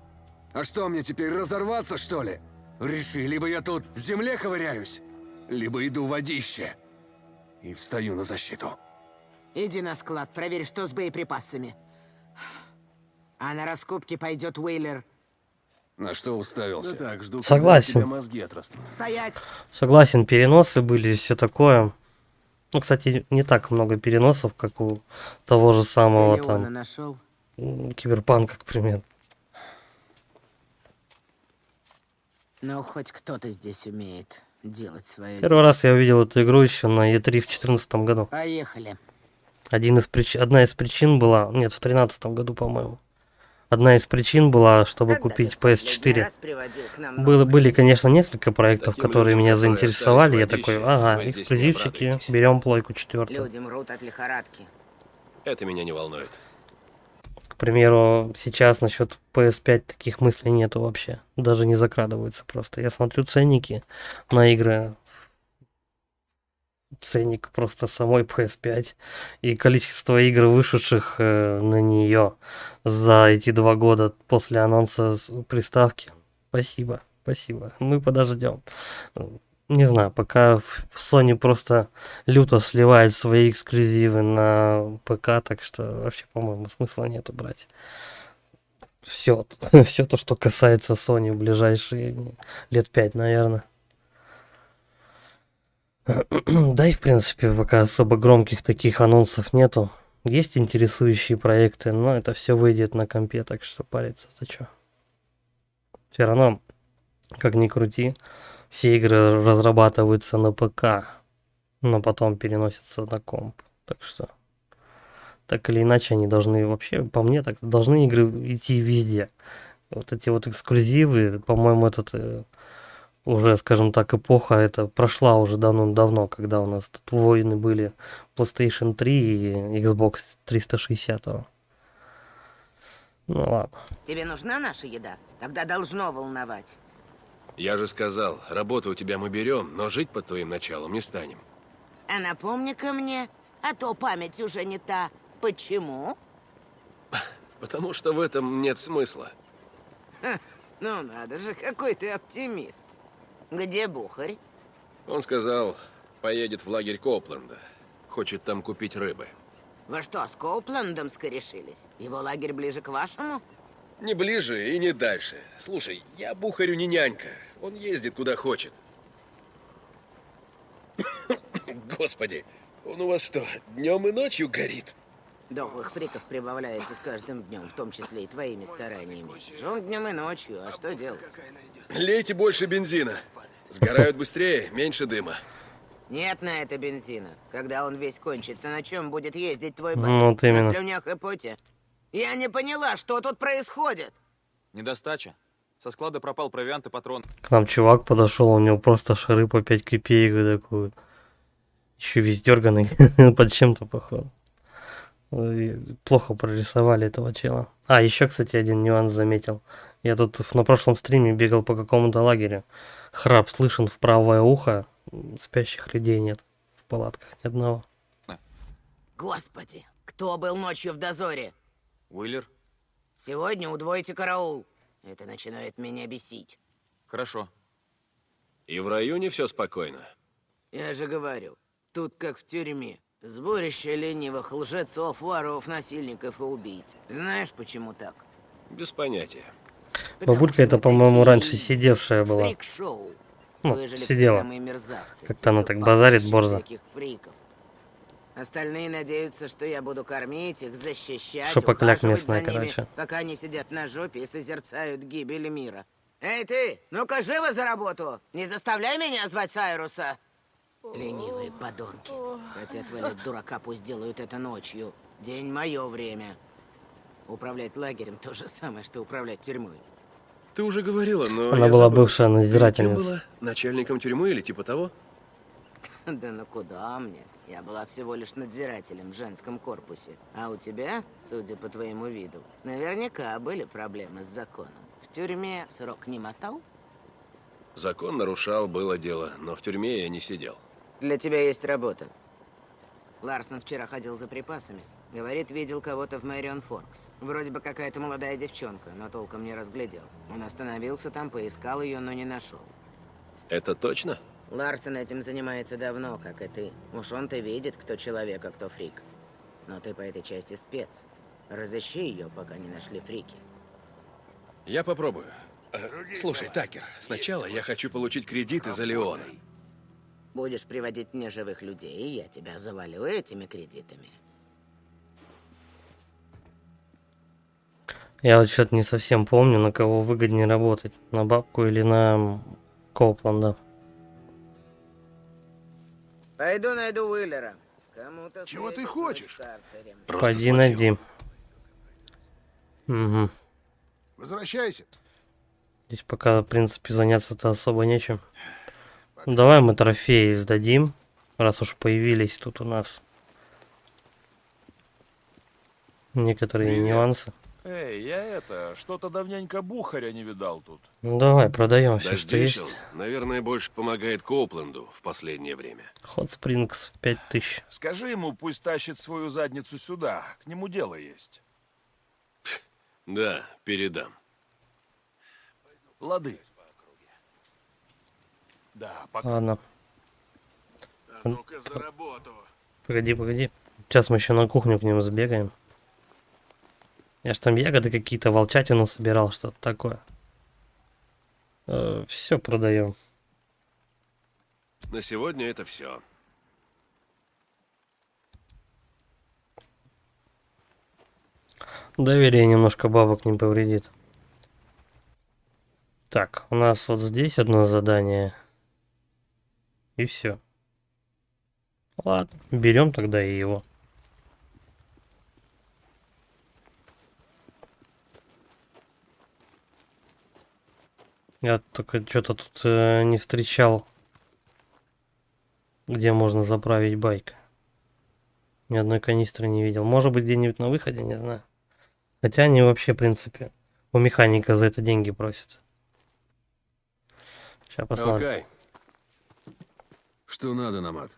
А что, мне теперь разорваться, что ли? Реши, либо я тут в земле ковыряюсь, либо иду в водище и встаю на защиту. Иди на склад, проверь, что с боеприпасами. А на раскопки пойдет Уэйлер. На что уставился? Да так, жду, Согласен. когда у тебя мозги отрастут. Стоять! Согласен, переносы были и все такое. Ну, кстати, не так много переносов, как у того же самого Ты Леона там нашел? Киберпанка, к примеру. Ну, хоть кто-то здесь умеет делать свое Первый дело. раз я увидел эту игру еще на E3 в 2014 году. Поехали. Одна из причин была... Нет, в 2013 году, по-моему. Одна из причин была, чтобы Когда купить ты в последний PS4. раз приводил к нам новых Были, людей? конечно, несколько проектов, Таким которые людям, меня которые заинтересовали. Я остались в такой, водище, ага, вы здесь не эксклюзивчики, обрадуетесь. берем плойку 4. Люди мрут от лихорадки. Это меня не волнует. К примеру, сейчас насчет PS5 таких мыслей нету вообще. Даже не закрадывается просто. Я смотрю ценники на игры. Ценник просто самой PS5 и количество игр, вышедших на нее за эти 2 года после анонса приставки. Спасибо, спасибо. Мы подождем. Не знаю, пока Sony просто люто сливает свои эксклюзивы на ПК, так что вообще, по-моему, смысла нету брать. Все, все то, что касается Sony в ближайшие лет 5, наверное. Да и в принципе пока особо громких таких анонсов нету. Есть интересующие проекты, но это все выйдет на компе, так что париться-то чё. Все равно, как ни крути, все игры разрабатываются на ПК, но потом переносятся на комп. Так что, так или иначе, они должны вообще, по мне, так должны игры идти везде. Вот эти вот эксклюзивы, по-моему, этот уже, скажем так, эпоха это прошла уже давно, когда у нас тут войны были PlayStation 3 и Xbox 360. Ну ладно. Тебе нужна наша еда? Тогда должно волновать. Я же сказал, работу у тебя мы берем, но жить под твоим началом не станем. А напомни-ка мне, а то память уже не та. Почему? Потому что в этом нет смысла. Ну надо же, какой ты оптимист. Где Бухарь? Он сказал, поедет в лагерь Копленда. Хочет там купить рыбы. Вы что, с Коупландом скорешились? Его лагерь ближе к вашему? Не ближе и не дальше. Слушай, я Бухарю не нянька. Он ездит куда хочет. Господи, он у вас что, днем и ночью горит? Дохлых фриков прибавляется с каждым днем, в том числе и твоими стараниями. Жжем днем и ночью, а что делать? Лейте больше бензина. Сгорают быстрее, меньше дыма. Нет на это бензина. Когда он весь кончится, на чем будет ездить твой байк? Ну, вот именно. На слюнях и поте? Я не поняла, что тут происходит. Недостача. Со склада пропал провиант и патрон. К нам чувак подошел, у него просто шары по 5 копеек и такой. Еще весь дерганый, под чем-то походу. Плохо прорисовали этого чела. А, еще, кстати, один нюанс заметил. Я тут на прошлом стриме бегал по какому-то лагерю. Храп слышен в правое ухо. Спящих людей нет. В палатках ни одного. Господи, кто был ночью в дозоре? Уиллер? Сегодня удвойте караул. Это начинает меня бесить. Хорошо. И в районе все спокойно. Я же говорю, тут как в тюрьме. Сборище ленивых лжецов, воров, насильников и убийц. Знаешь, почему так? Без понятия. Потому Бабулька что это, мы по-моему, такие раньше сидевшая была. Фрик-шоу. Ну, Выжили все сидела. самые мерзавцы. Как-то те, она кто так базарит, похлеще борзо. всяких фриков. Остальные надеются, что я буду кормить их, защищать, Шопокляк ухаживать местная, за ними, короче. пока они сидят на жопе и созерцают гибель мира. Эй ты, ну-ка живо за работу! Не заставляй меня звать Сайруса! Ленивые подонки. Хотят валять дурака, пусть делают это ночью. День — мое время. Управлять лагерем — то же самое, что управлять тюрьмой. Ты уже говорила, но Она я была забыл. бывшая Ты кем надзирательница. была? Начальником тюрьмы или типа того? Да ну куда мне? Я была всего лишь надзирателем в женском корпусе. А у тебя, судя по твоему виду, наверняка были проблемы с законом. В тюрьме срок не мотал? Закон нарушал, было дело, но в тюрьме я не сидел. Для тебя есть работа. Ларсон вчера ходил за припасами. Говорит, видел кого-то в Мэрион Форкс. Вроде бы какая-то молодая девчонка, но толком не разглядел. Он остановился там, поискал ее, но не нашел. Это точно? Ларсон этим занимается давно, как и ты. Уж он-то видит, кто человек, а кто фрик. Но ты по этой части спец. Разыщи ее, пока не нашли фрики. Я попробую. Слушай, Такер, сначала я хочу получить кредиты за Леона. Будешь приводить мне живых людей, и я тебя завалю этими кредитами. Я вот что-то не совсем помню, на кого выгоднее работать. На бабку или на Копланда. Пойду найду Уиллера. Кому-то Чего ты светит хочешь? быть карцерем. Просто Пойди смотрю. найди. Угу. Возвращайся. Здесь пока, в принципе, заняться-то особо нечем. Ну, давай мы трофеи сдадим, раз уж появились тут у нас некоторые нюансы. Эй, я что-то давненько бухаря не видал тут. Ну давай, продаем все, что Дождичил? есть. Наверное, больше помогает Коупленду в последнее время. Hot Springs 5000. Скажи ему, пусть тащит свою задницу сюда, к нему дело есть. Да, передам. Лады. Да, пока. Ладно, Ну-ка за работу. погоди. Сейчас мы еще на кухню к ним сбегаем. Я ж там ягоды какие-то, волчатину собирал, что-то такое. Все продаем. На сегодня это все. Доверие немножко бабок не повредит. Так, у нас вот здесь одно задание. И все. Ладно, берем тогда и его. Я только что-то тут не встречал, где можно заправить байк. Ни одной канистры не видел. Может быть, где-нибудь на выходе, не знаю. Хотя они вообще, в принципе, у механика за это деньги просят. Сейчас посмотрим. Окей. Что надо, Намат?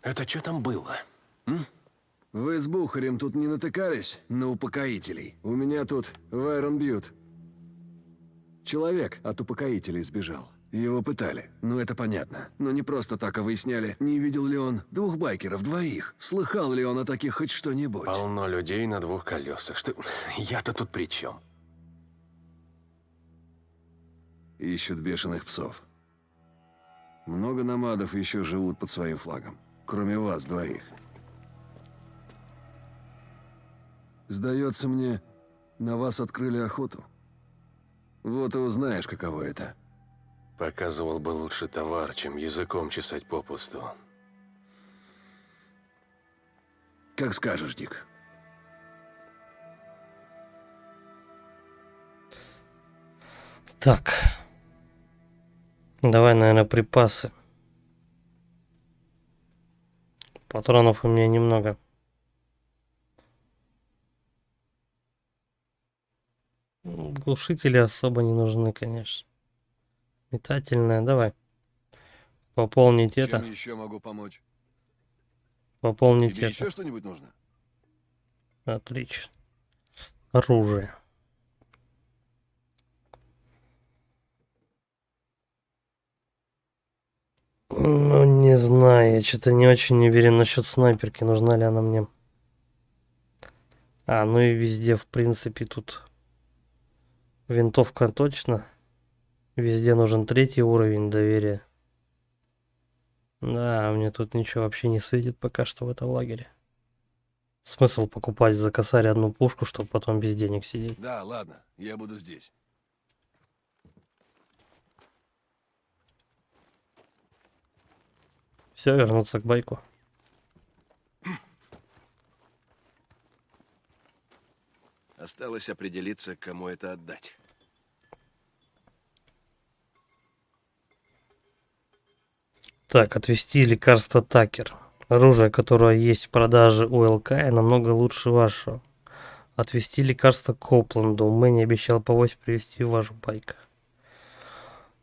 Это что там было? Вы с Бухарем тут не натыкались на упокоителей? У меня тут в Айрон бьют. Человек от упокоителей сбежал. Его пытали. Ну, это понятно. Но не просто так, а выясняли, не видел ли он двух байкеров, двоих. Слыхал ли он о таких хоть что-нибудь? Полно людей на двух колесах. Что... Я-то тут при чем? Ищут бешеных псов. Много намадов еще живут под своим флагом. Кроме вас двоих. Сдается мне, на вас открыли охоту. Вот и узнаешь, каково это. Показывал бы лучше товар, чем языком чесать попусту. Как скажешь, Дик. Так. Давай, наверное, припасы. Патронов у меня немного. Глушители особо не нужны, конечно. Метательная, давай. Пополнить Чем это. еще могу помочь? Пополнить Тебе это. еще что-нибудь нужно? Отлично. Оружие. Ну, не знаю, я что-то не очень уверен насчет снайперки, нужна ли она мне. А, ну и везде, в принципе, тут винтовка точно. Везде нужен 3-й уровень доверия. Да, мне тут ничего вообще не светит пока что в этом лагере. Смысл покупать за косарь одну пушку, чтобы потом без денег сидеть. Да, ладно, я буду здесь. Все, вернуться к байку. Осталось определиться, кому это отдать. Так, отвести лекарство Такер. Оружие, которое есть в продаже у ЛК, намного лучше вашего. Отвести лекарство Копланду. Мэнни обещал по 8 привезти в ваш байк.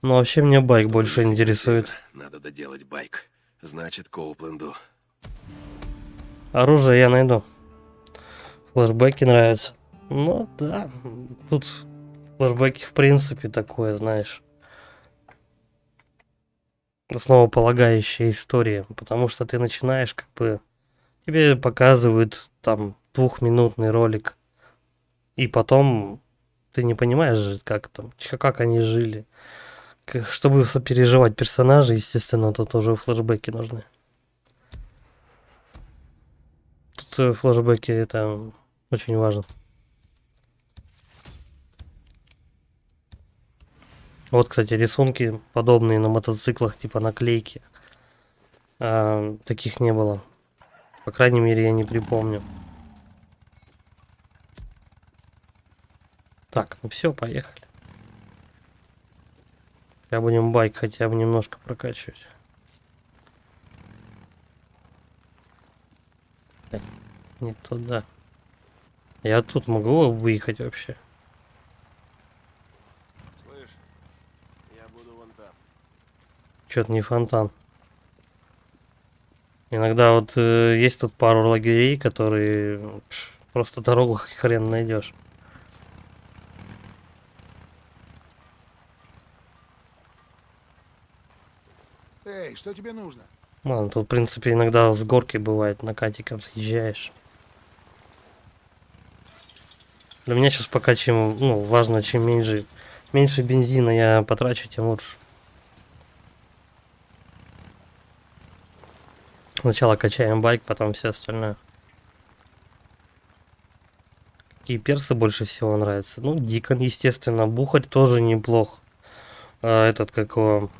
Но вообще мне байк Чтобы больше ехать на интересует. север, надо доделать байк. Значит, Коупленду. Оружие я найду. Флэшбэки нравятся. Ну да, тут флэшбэки в принципе такое, знаешь. Основополагающая история. Потому что ты начинаешь как бы... Тебе показывают там 2-минутный ролик. И потом ты не понимаешь же, как там, как они жили. Чтобы сопереживать персонажей, естественно, тут уже флешбеки нужны. Тут флешбеки это очень важно. Вот, кстати, рисунки подобные на мотоциклах, типа наклейки. Таких не было. По крайней мере, я не припомню. Так, ну все, поехали. Я будем байк хотя бы немножко прокачивать. Не туда. Я тут могу выехать вообще? Слышь, я буду вон там. Что-то не фонтан. Иногда вот есть тут пару лагерей, которые просто дорогу хрен найдешь. Эй, что тебе нужно? Ладно, тут в принципе иногда с горки бывает, накатиком съезжаешь. Для меня сейчас пока чем, ну, важно, чем меньше бензина я потрачу, тем лучше. Сначала качаем байк, потом все остальное. Какие персы больше всего нравятся? Ну, Дикон, естественно. Бухарь тоже неплох. Этот, как его...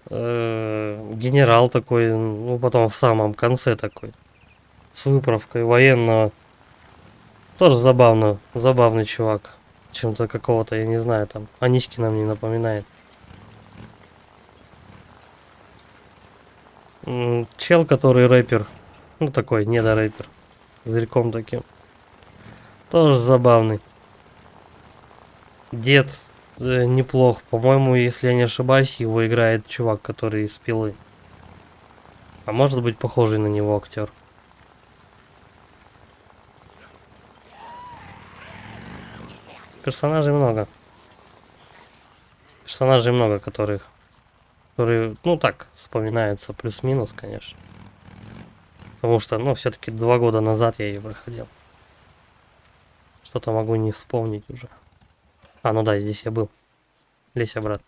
генерал такой, ну, потом в самом конце такой. С выправкой военного. Тоже забавно. Забавный чувак. Чем-то какого-то, я не знаю, там. Аничкина мне напоминает. Чел, который рэпер. Ну, такой, недорэпер. С зырьком таким. Тоже забавный. Дед неплох. По-моему, если я не ошибаюсь, его играет чувак, который из Пилы. А может быть, похожий на него актер. Персонажей много. Персонажей много, которые, ну так, вспоминаются плюс-минус, конечно. Потому что, ну, все-таки 2 года назад я ее проходил. Что-то могу не вспомнить уже. А, ну да, здесь я был. Лезь обратно.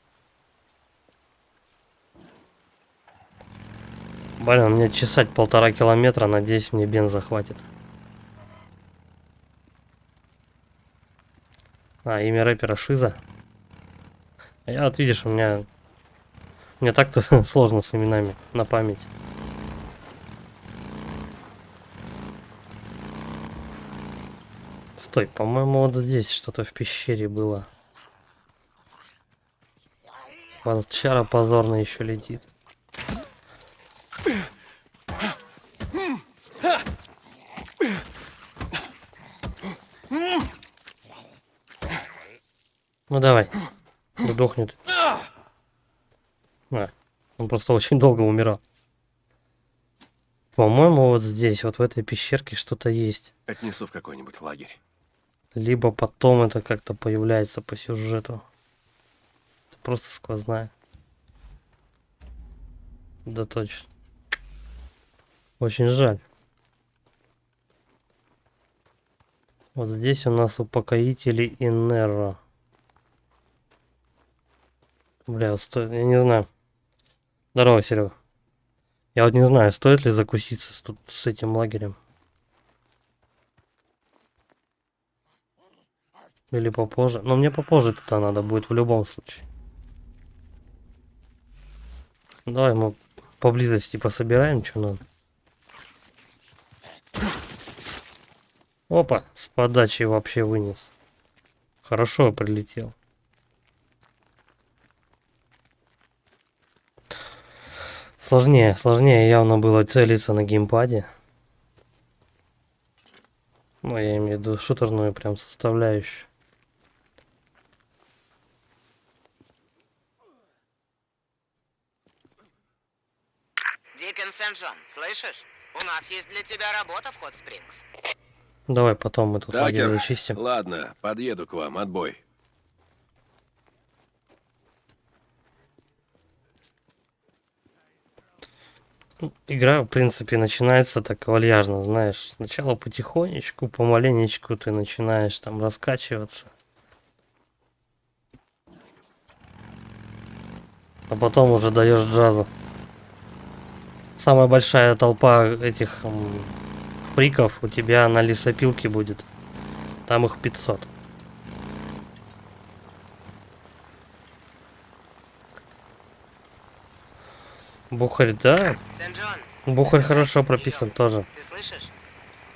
Блин, мне чесать 1,5 километра, надеюсь, мне бенза хватит. А, имя рэпера Шиза. А я вот видишь, мне так-то сложно с именами на память. Стой, по-моему, вот здесь что-то в пещере было. Волчара позорно еще летит. Ну давай, дохнет. А, он просто очень долго умирал. По-моему, вот здесь, вот в этой пещерке что-то есть. Отнесу в какой-нибудь лагерь. Либо потом это как-то появляется по сюжету. Это просто сквозная. Да точно. Очень жаль. Вот здесь у нас упокоители Иннерро. Бля, вот я не знаю. Здорово, Серега. Я вот не знаю, стоит ли закуситься с этим лагерем. Или попозже. Но мне попозже туда надо будет в любом случае. Давай мы поблизости пособираем, что надо. Опа, с подачей вообще вынес. Хорошо прилетел. Сложнее явно было целиться на геймпаде. Ну, я имею в виду шутерную прям составляющую. Дикон Сент-Джон, слышишь? У нас есть для тебя работа в Хот Спрингс. Давай потом мы тут лагерь Такер, зачистим. ладно, подъеду к вам, отбой. Игра, в принципе, начинается так вальяжно, знаешь. Сначала потихонечку, помаленечку ты начинаешь там раскачиваться. А потом уже даешь джазу. Самая большая толпа этих фриков у тебя на лесопилке будет. Там их 500. Бухарь, да? Сент-Джон, Бухарь хорошо прописан тоже. ты слышишь?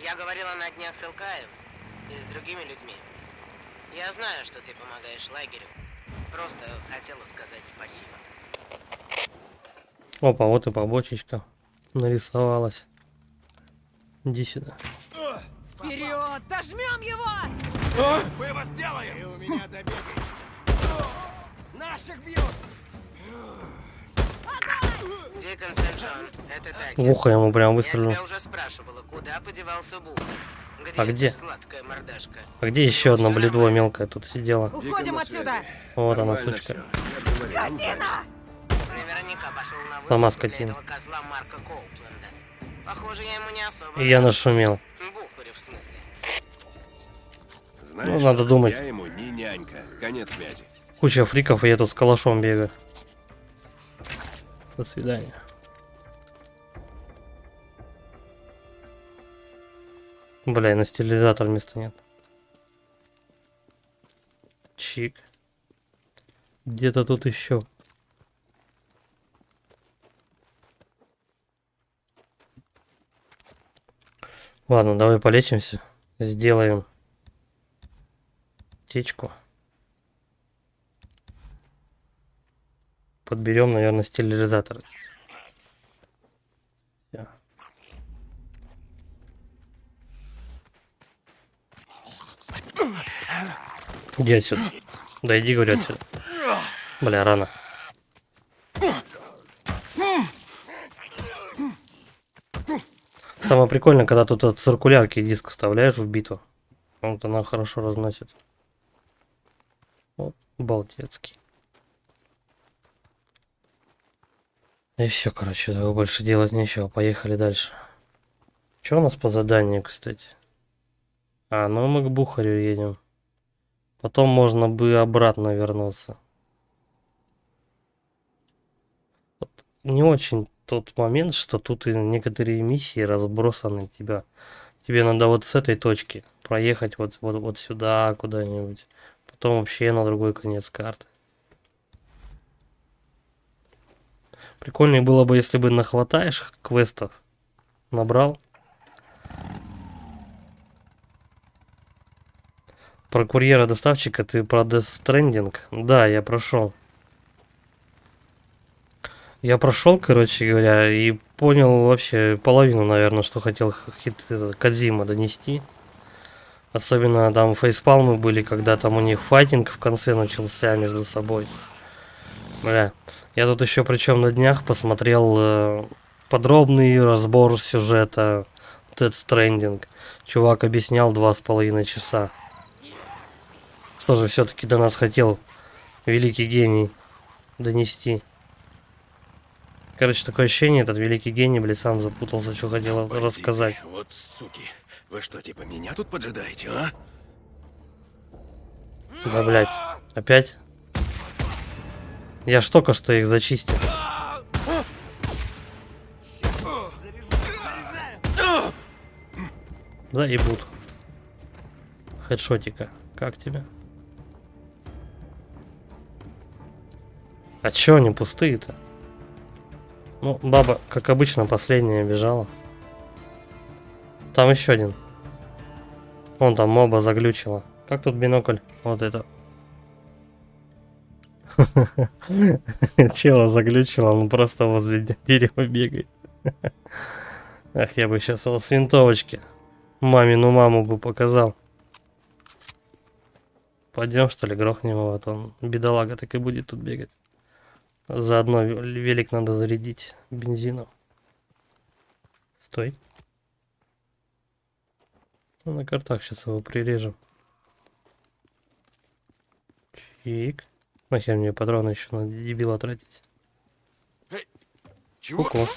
Я говорила на днях с Илкаем и с другими людьми. Я знаю, что ты помогаешь лагерю. Просто хотела сказать спасибо. Опа, вот и побочечка нарисовалась. Иди сюда. Вперед! Дожмем его! Мы его сделаем! Ты у меня добегаешься. Наших бьют! Дикон Сент-Джон, это так. В ухо ему прям Я выстрелил. тебя уже спрашивала, куда подевался Бухарь? А где? эта сладкая мордашка? А где еще одна бледво мелкая тут сидела? Уходим отсюда! Вот она, Нормально сучка. всё. Скотина! Наверняка пошел на Сама вылазку для скотина. этого козла Марка Коупленда. Похоже, я ему не особо И я нравлюсь. нашумел. Бухарю, в смысле. Знаешь, Ну, надо думать. я ему не нянька. Конец связи. Куча фриков, и я тут с калашом бегаю. До свидания. Бля, и на стилизатор места нет. Чик. Где-то тут еще. Ладно, давай полечимся. Сделаем течку. Подберем, наверное, стилизатор. Всё. Иди отсюда. Да иди, говорю, отсюда. Бля, рано. Самое прикольное, когда тут от циркулярки диск вставляешь в биту. Вот она хорошо разносит. Вот, балдецкий. И все, короче, давай больше делать нечего. Поехали дальше. Что у нас по заданию, кстати? А, ну мы к Бухарю едем. Потом можно бы обратно вернуться. Вот не очень тот момент, что тут и некоторые миссии разбросаны тебя. Тебе надо вот с этой точки проехать вот сюда куда-нибудь. Потом вообще на другой конец карты. Прикольнее было бы, если бы нахватаешь квестов, набрал. Про курьера-доставщика ты про Death Stranding? Да, я прошел. Я прошел, короче говоря, и понял вообще половину, наверное, что хотел Кодзима донести. Особенно там фейспалмы были, когда там у них файтинг в конце начался между собой. Бля. Я тут еще причем на днях посмотрел подробный разбор сюжета Death Stranding. Чувак объяснял 2,5 часа. Что же все-таки до нас хотел великий гений донести. Короче, такое ощущение, этот великий гений, блядь, сам запутался, что хотел рассказать. Вот суки. Вы что, типа меня тут поджидаете, а? Да, блядь. Опять? Я ж только что их зачистил. Заебут. Хедшотика. Как тебе? А чё они пустые-то? Ну, баба, как обычно, последняя бежала. Там еще один. Вон там моба заглючила. Как тут бинокль? Вот это. Чела заглючила, он просто возле дерева бегает. Ах, я бы сейчас с винтовочки мамину маму бы показал. Пойдем, что ли, грохнем его, а то он, бедолага, так и будет тут бегать. Заодно велик надо зарядить бензином. Стой. Ну, на картах сейчас его прирежем. Чик. Нахер мне патроны еще на дебила тратить. Чего? Ку-ку.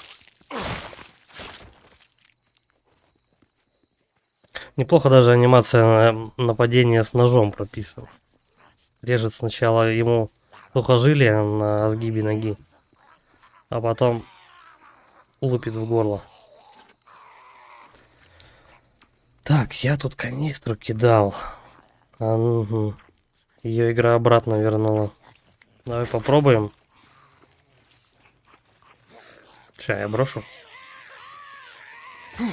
Неплохо даже анимация нападения с ножом прописана. Режет сначала ему сухожилие на сгибе ноги, а потом лупит в горло. Так, я тут канистру кидал. Ее игра обратно вернула. Давай попробуем. Сейчас я брошу.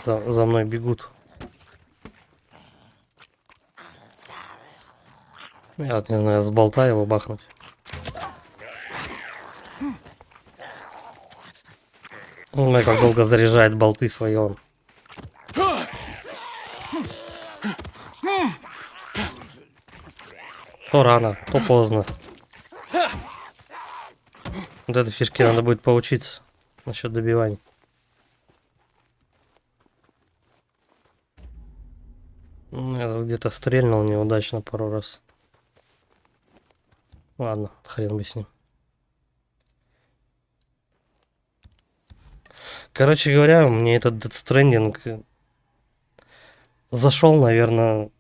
За мной бегут. Я вот не знаю, с болта его бахнуть. Ой, как долго заряжает болты свои он. То рано, то поздно. Вот этой фишке надо будет поучиться насчет добивания. Я где-то стрельнул неудачно пару раз. Ладно, хрен бы с ним. Короче говоря, мне этот Death Stranding зашел, наверное,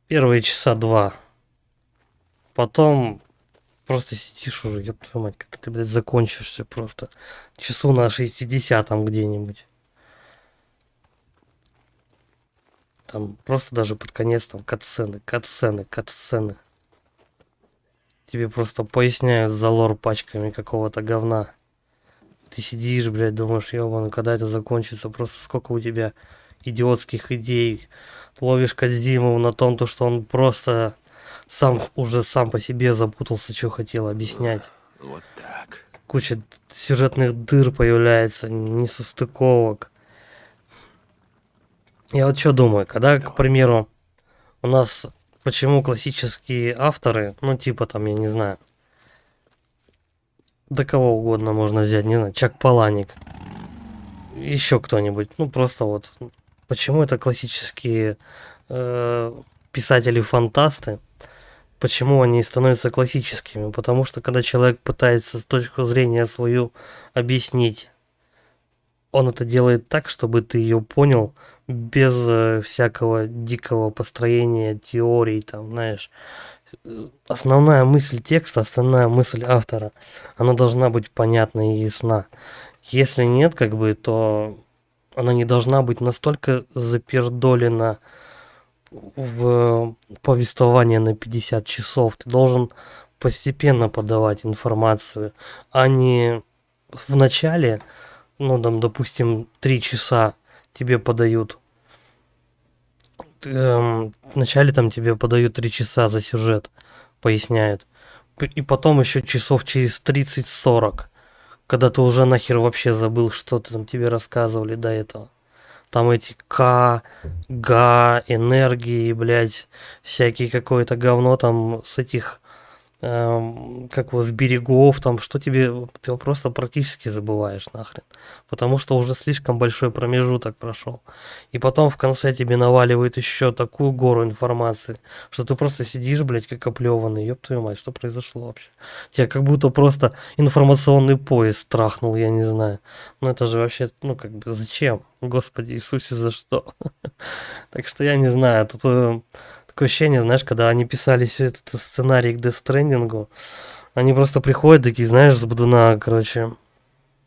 первые часа 2. Потом просто сидишь уже, ёб твою мать, когда ты, блядь, закончишься просто часу на 60-м где-нибудь. Там просто даже под конец там катсцены. Тебе просто поясняют за лор пачками какого-то говна. Ты сидишь, блядь, думаешь, ёбаный, когда это закончится, просто сколько у тебя идиотских идей. Ловишь Кодзиму на том, то, что он просто сам по себе запутался, что хотел объяснять. Вот так. Куча сюжетных дыр появляется, несостыковок. Я вот что думаю, когда, к примеру, у нас почему классические авторы, ну типа там, я не знаю, да кого угодно можно взять, не знаю, Чак Паланик, еще кто-нибудь, ну просто вот, почему это классические писатели-фантасты, почему они становятся классическими? Потому что когда человек пытается с точки зрения свою объяснить, он это делает так, чтобы ты ее понял без всякого дикого построения теорий, там, знаешь. Основная мысль текста, основная мысль автора, она должна быть понятна и ясна. Если нет, как бы, то она не должна быть настолько запердолена в повествование на 50 часов. Ты должен постепенно подавать информацию, а не в начале, ну, там, допустим, 3 часа тебе подают. Вначале там тебе подают 3 часа за сюжет, поясняют. И потом еще часов через 30-40, когда ты уже нахер вообще забыл, что там тебе рассказывали до этого. Там эти энергии, блядь, всякие какое-то говно там с этих, как вот с берегов, там, что тебе, ты просто практически забываешь нахрен. Потому что уже слишком большой промежуток прошел. И потом в конце тебе наваливают еще такую гору информации, что ты просто сидишь, блядь, как оплеванный. Ёб твою мать, что произошло вообще? Тебя как будто просто информационный поезд трахнул, я не знаю. Ну это же вообще, ну как бы, зачем? Господи Иисусе, за что? Так что я не знаю, тут такое ощущение, знаешь, когда они писали все этот сценарий к Death Stranding, они просто приходят такие, знаешь, с бодуна, короче,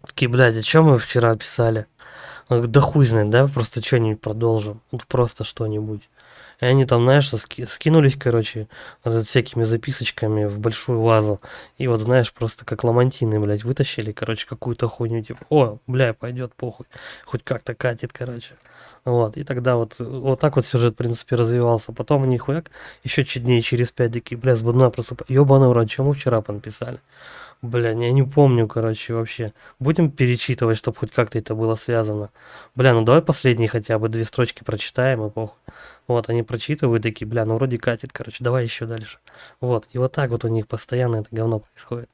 такие, блядь, о чем мы вчера писали? Он говорит, да хуй знает, да, просто что-нибудь продолжим. Вот просто что-нибудь. И они там, знаешь, скинулись, короче, вот всякими записочками в большую вазу. И вот, знаешь, просто как ламантины, блядь, вытащили, короче, какую-то хуйню, типа, о, бля, пойдет, похуй. Хоть как-то катит, короче. Вот, и тогда вот так вот сюжет, в принципе, развивался. Потом они хуяк, еще чуть дней через 5 такие, бля, с бодуна просто, ёбаный в рот, что мы вчера написали? Бля, я не помню, короче, вообще. Будем перечитывать, чтобы хоть как-то это было связано. Бля, ну давай последние хотя бы 2 строчки прочитаем и похуй. Вот, они прочитывают такие, бля, ну вроде катит, короче, давай еще дальше. Вот, и вот так вот у них постоянно это говно происходит.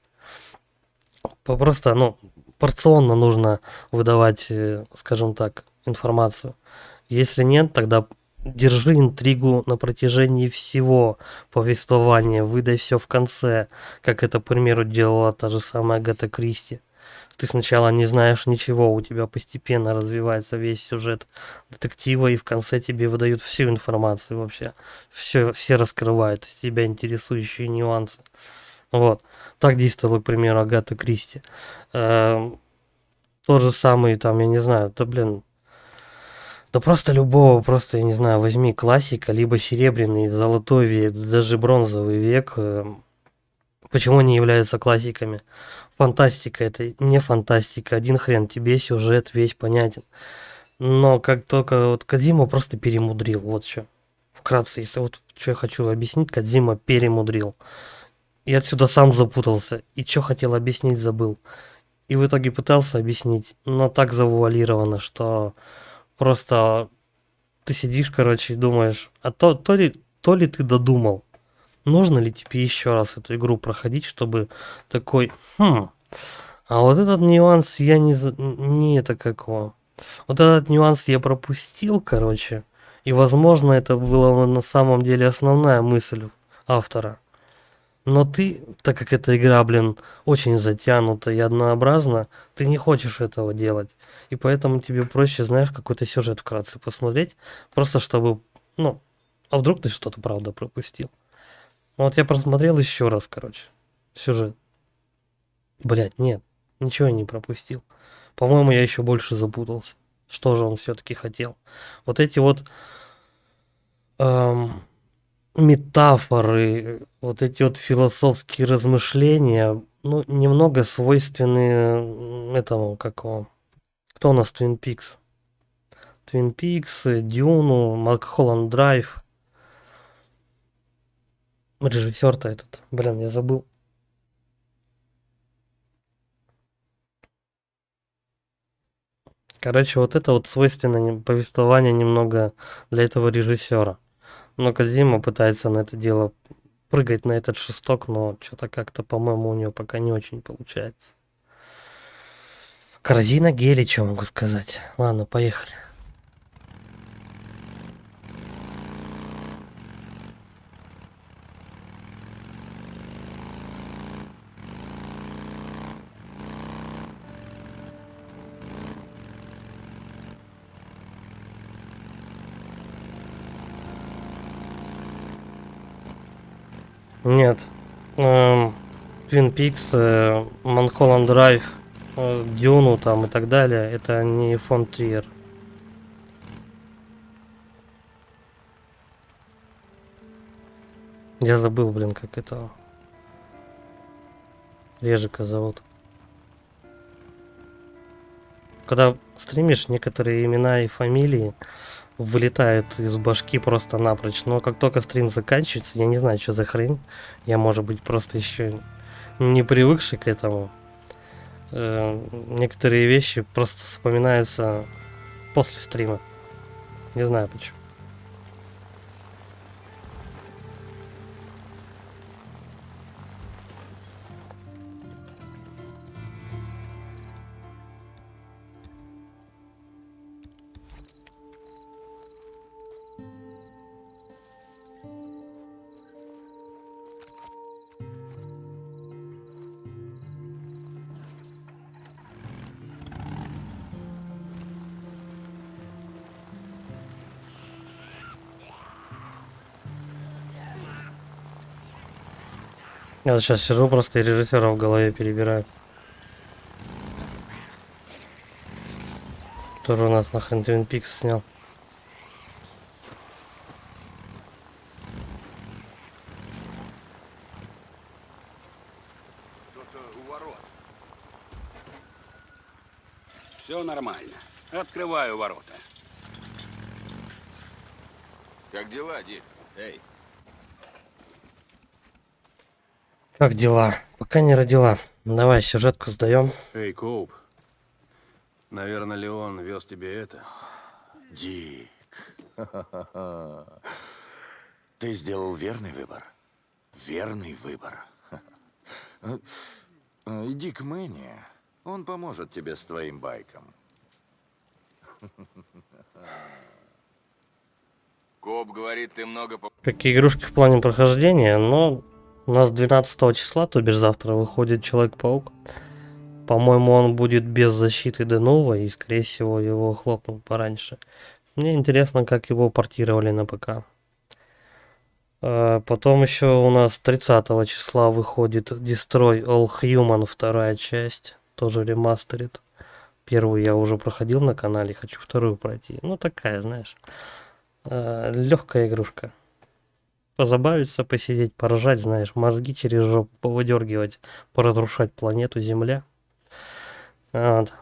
Просто, ну, порционно нужно выдавать, скажем так, информацию. Если нет, тогда держи интригу на протяжении всего повествования, выдай все в конце, как это, к примеру, делала та же самая Агата Кристи. Ты сначала не знаешь ничего, у тебя постепенно развивается весь сюжет детектива, и в конце тебе выдают всю информацию вообще. Все раскрывают тебя интересующие нюансы. Вот. Так действовала, к примеру, Агата Кристи. Тот же самый, там, я не знаю, да, блин, да просто любого, просто, я не знаю, возьми классика, либо серебряный, золотой век, даже бронзовый век. Почему они являются классиками? Фантастика — это не фантастика, один хрен, тебе сюжет весь понятен. Но как только вот Кодзима просто перемудрил, вот что. Вкратце, если вот что я хочу объяснить, Кодзима перемудрил. И отсюда сам запутался, и что хотел объяснить, забыл. И в итоге пытался объяснить, но так завуалировано, что просто ты сидишь, короче, и думаешь, а то ли ты додумал, нужно ли тебе еще раз эту игру проходить, чтобы такой, а вот этот нюанс я не это какого. Вот этот нюанс я пропустил, короче, и, возможно, это была на самом деле основная мысль автора. Но ты, так как эта игра, блин, очень затянута и однообразна, ты не хочешь этого делать. И поэтому тебе проще, знаешь, какой-то сюжет вкратце посмотреть, просто чтобы, ну, а вдруг ты что-то, правда, пропустил. Вот я просмотрел еще раз, короче, сюжет. Блять, нет, ничего я не пропустил. По-моему, я еще больше запутался. Что же он все-таки хотел? Вот эти вот метафоры, вот эти вот философские размышления, ну, немного свойственны этому, какого. Кто у нас Twin Peaks? Twin Peaks, Дюну, Малхолланд Драйв. Режиссер-то этот, блин, я забыл. Короче, вот это вот свойственно повествование немного для этого режиссера. Но Кодзима пытается на это дело прыгать на этот шесток, но что-то как-то, по-моему, у него пока не очень получается. Корзина гели, что могу сказать. Ладно, поехали. Нет. Twin Peaks, Малхолланд Драйв, Дюну там и так далее, это не фон Триер. Я забыл, блин, как это Режика зовут. Когда стримишь, некоторые имена и фамилии вылетают из башки просто напрочь. Но как только стрим заканчивается, я не знаю, что за хрень. Я, может быть, просто еще не привыкший к этому. Некоторые вещи просто вспоминаются после стрима. Не знаю почему. Я вот сейчас сижу просто и режиссера в голове перебираю. Который у нас нахрен Twin Peaks снял. Кто-то у ворот. Все нормально. Открываю ворота. Как дела, Дик? Эй, Как дела? Пока не родила. Давай сюжетку сдаем. Эй, Коуп. Наверное, Леон вез тебе это. Дик. Ты сделал верный выбор. Верный выбор. Иди к Мэнни. Он поможет тебе с твоим байком. Коп говорит, ты много Какие игрушки в плане прохождения, но у нас 12 числа, то бишь завтра, выходит Человек-паук. По-моему, он будет без защиты Денова, и, скорее всего, его хлопнут пораньше. Мне интересно, как его портировали на ПК. Потом еще у нас 30 числа выходит Destroy All Human, вторая часть, тоже ремастерит. Первую я уже проходил на канале, хочу вторую пройти. Ну, такая, знаешь, легкая игрушка. Позабавиться, посидеть, поржать, знаешь, мозги через жопу повыдергивать, поразрушать планету Земля. Вот.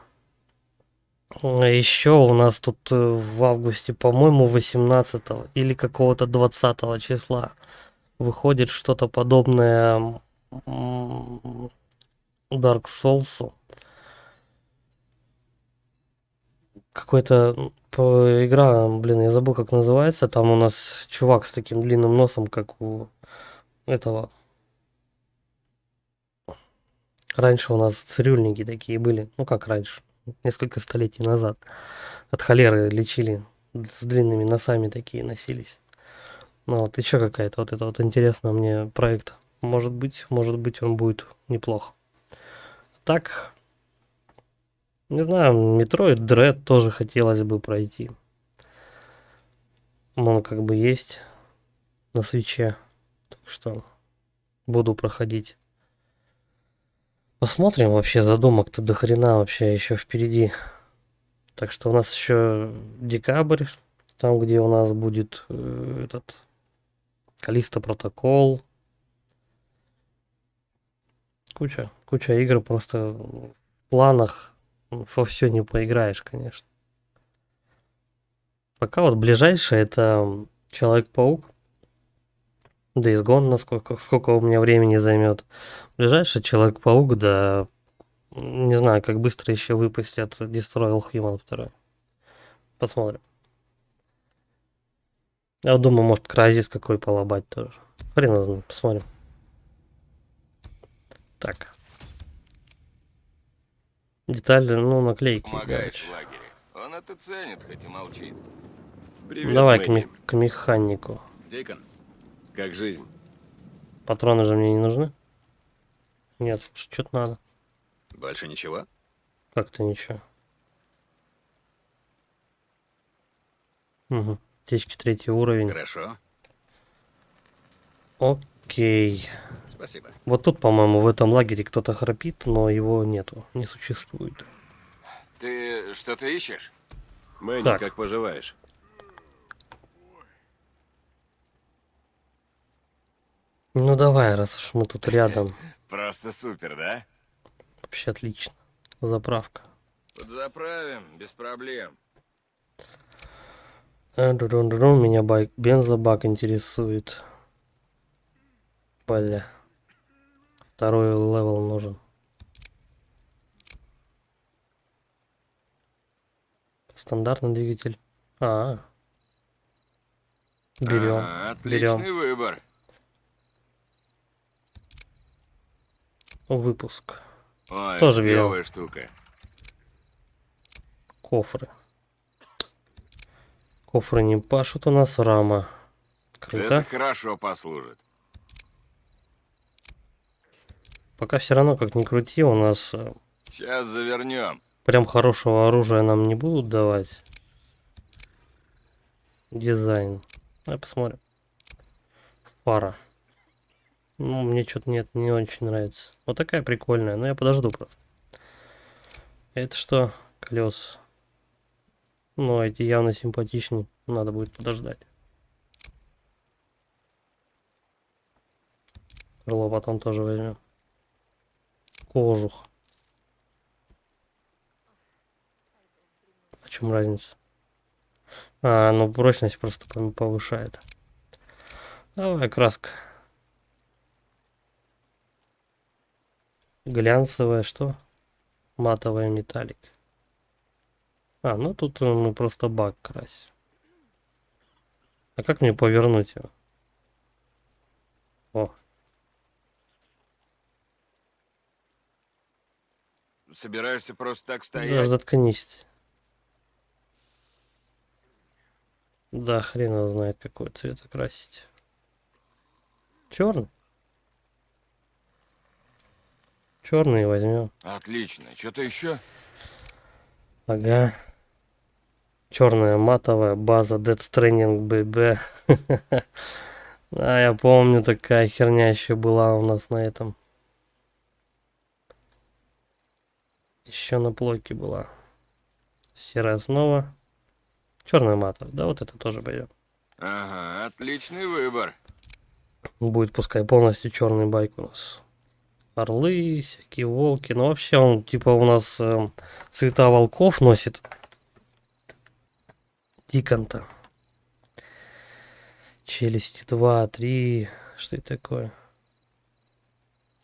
Еще у нас тут в августе, по-моему, 18 или какого-то 20 числа выходит что-то подобное Dark Souls. Какой-то игра, блин, я забыл, как называется. Там у нас чувак с таким длинным носом, как у этого. Раньше у нас цирюльники такие были. Ну, как раньше. Несколько столетий назад. От холеры лечили. С длинными носами такие носились. Ну, вот еще какая-то вот это вот интересно мне проект. Может быть, он будет неплох. Так, не знаю, Metroid Dread тоже хотелось бы пройти. Он как бы есть на свитче. Так что буду проходить. Посмотрим, вообще задумок-то до хрена вообще еще впереди. Так что у нас еще декабрь, там где у нас будет этот Callisto Protocol. Куча игр просто в планах. Во все не поиграешь, конечно. Пока вот ближайшее это Человек-паук. Days Gone, сколько у меня времени займет. Ближайший Человек-паук, да, не знаю, как быстро еще выпустят Destroy All Human 2. Посмотрим. Я думаю, может, Crysis какой полобать тоже. Хрен знает, посмотрим. Так. Детали, ну, наклейки. помогаешь в лагере. Он это ценит, хоть и молчит. Привет, Давай Мэнни. к механику. Дикон, Как жизнь? Патроны же мне не нужны? Нет, что-то надо. больше ничего? Как-то ничего. Угу. Течки 3 уровень. Хорошо. Окей. Спасибо. Вот тут, по-моему, в этом лагере кто-то храпит, но его нету, не существует. Ты что-то ищешь? Мэнни, Так. как поживаешь? Ну давай, раз уж мы тут рядом. Просто супер, да? Вообще отлично. Заправка. Подзаправим, без проблем. Меня бензобак интересует. Бля. Второй левел нужен. Стандартный двигатель. Берем. Ага, отличный Берем. выбор. Выпуск. Ой, Тоже берем. клевая штука. Кофры. Кофры не пашут у нас, рама. Круто. Это хорошо послужит. Пока все равно, как ни крути, у нас Сейчас завернем. прям хорошего оружия нам не будут давать. Дизайн. Давай посмотрим. Фара. Ну, мне что-то нет, не очень нравится. Вот такая прикольная, но я подожду просто. Это что? Колес. Но эти явно симпатичнее. Надо будет подождать. Крыло потом тоже возьмем. Кожух. В чем разница? А, ну прочность просто повышает. Давай, краска. Глянцевая что? Матовая металлик. А, ну тут мы просто бак красим. А как мне повернуть его? О, Собираешься просто так да, стоять? заткнись. Да, хрен его знает, какой цвет окрасить. Черный? Черный возьмем. Отлично. Что-то еще? Ага. Черная матовая база Death Stranding BB. А, я помню, такая херня еще была у нас на этом. Еще на плойке была. Серая основа. Черная матовая. Да, вот это тоже пойдет. Ага, отличный выбор. Будет пускай полностью черный байк у нас. Орлы, всякие волки. Ну вообще он типа у нас цвета волков носит. Диконта. Челюсти 2, 3. Что это такое?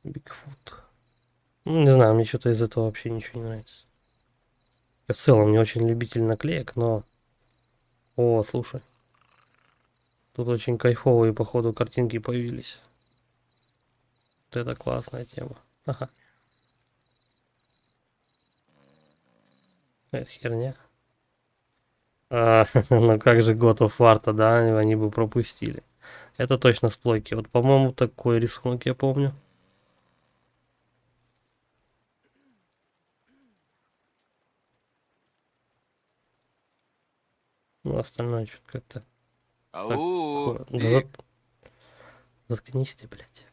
Бигфут. Ну, не знаю, мне что-то из этого вообще ничего не нравится. Я в целом не очень любитель наклеек, но... О, слушай. Тут очень кайфовые, походу, картинки появились. Вот это классная тема. Ага. Это херня. Ну как же God of War, да, они бы пропустили. Это точно с плойки. Вот, по-моему, такой рисунок я помню. Ну, остальное что-то как-то... Ау, Да Пик. заткнись ты, блядь.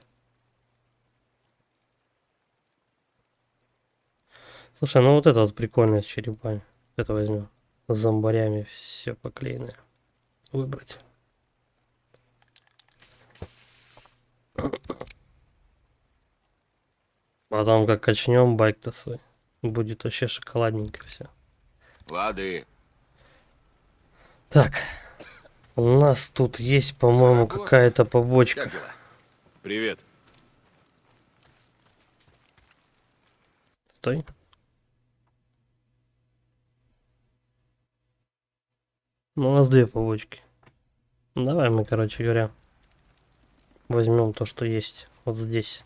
Слушай, ну вот это вот прикольное с черепами. Это возьмем. С зомбарями все поклеенное. Выбрать. Потом как качнем байк-то свой. Будет вообще шоколадненько все. Лады. Так. У нас тут есть, по-моему, Заработал. какая-то побочка. Как дела? Привет. Стой. Ну, у нас две побочки. Давай мы, короче говоря, возьмем то, что есть вот здесь.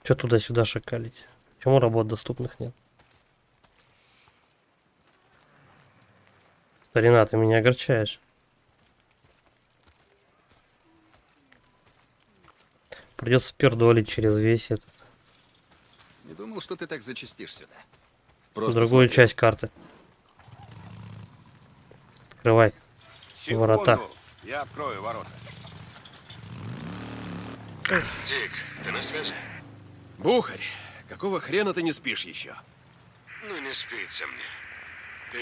Че туда-сюда шакалить? Почему работ доступных нет? Старина, ты меня огорчаешь. Придется пердолить через весь этот. Не думал, что ты так зачастишь сюда. Другую часть карты. Открывай. Ворота. Я открою ворота. Дик, ты на связи? Бухарь, какого хрена ты не спишь еще? Ну, не спится мне.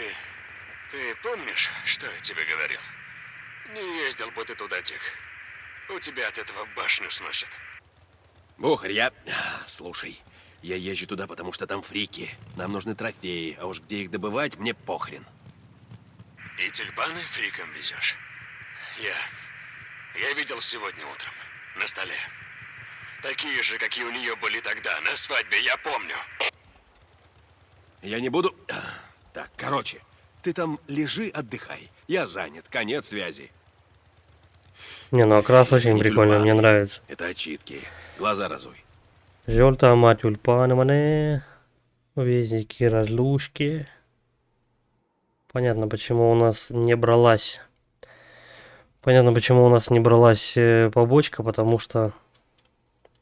Ты помнишь, что я тебе говорил? Не ездил бы ты туда, Дик. У тебя от этого башню сносит. Бухарь, Слушай, я езжу туда, потому что там фрики. Нам нужны трофеи, а уж где их добывать, мне похрен. И тюльпаны фрикам везешь? Я видел сегодня утром на столе. Такие же, какие у нее были тогда, на свадьбе, я помню. Я не буду... Так, короче, ты там лежи, отдыхай. Я занят, конец связи. Не, ну окрас очень Не прикольный, тюльпаны. мне нравится. Это отчитки. Глаза разуй. Желтая тюльпаны мене. Вездики, разлушки. Понятно, почему у нас не бралась. Понятно, почему у нас не бралась побочка, потому что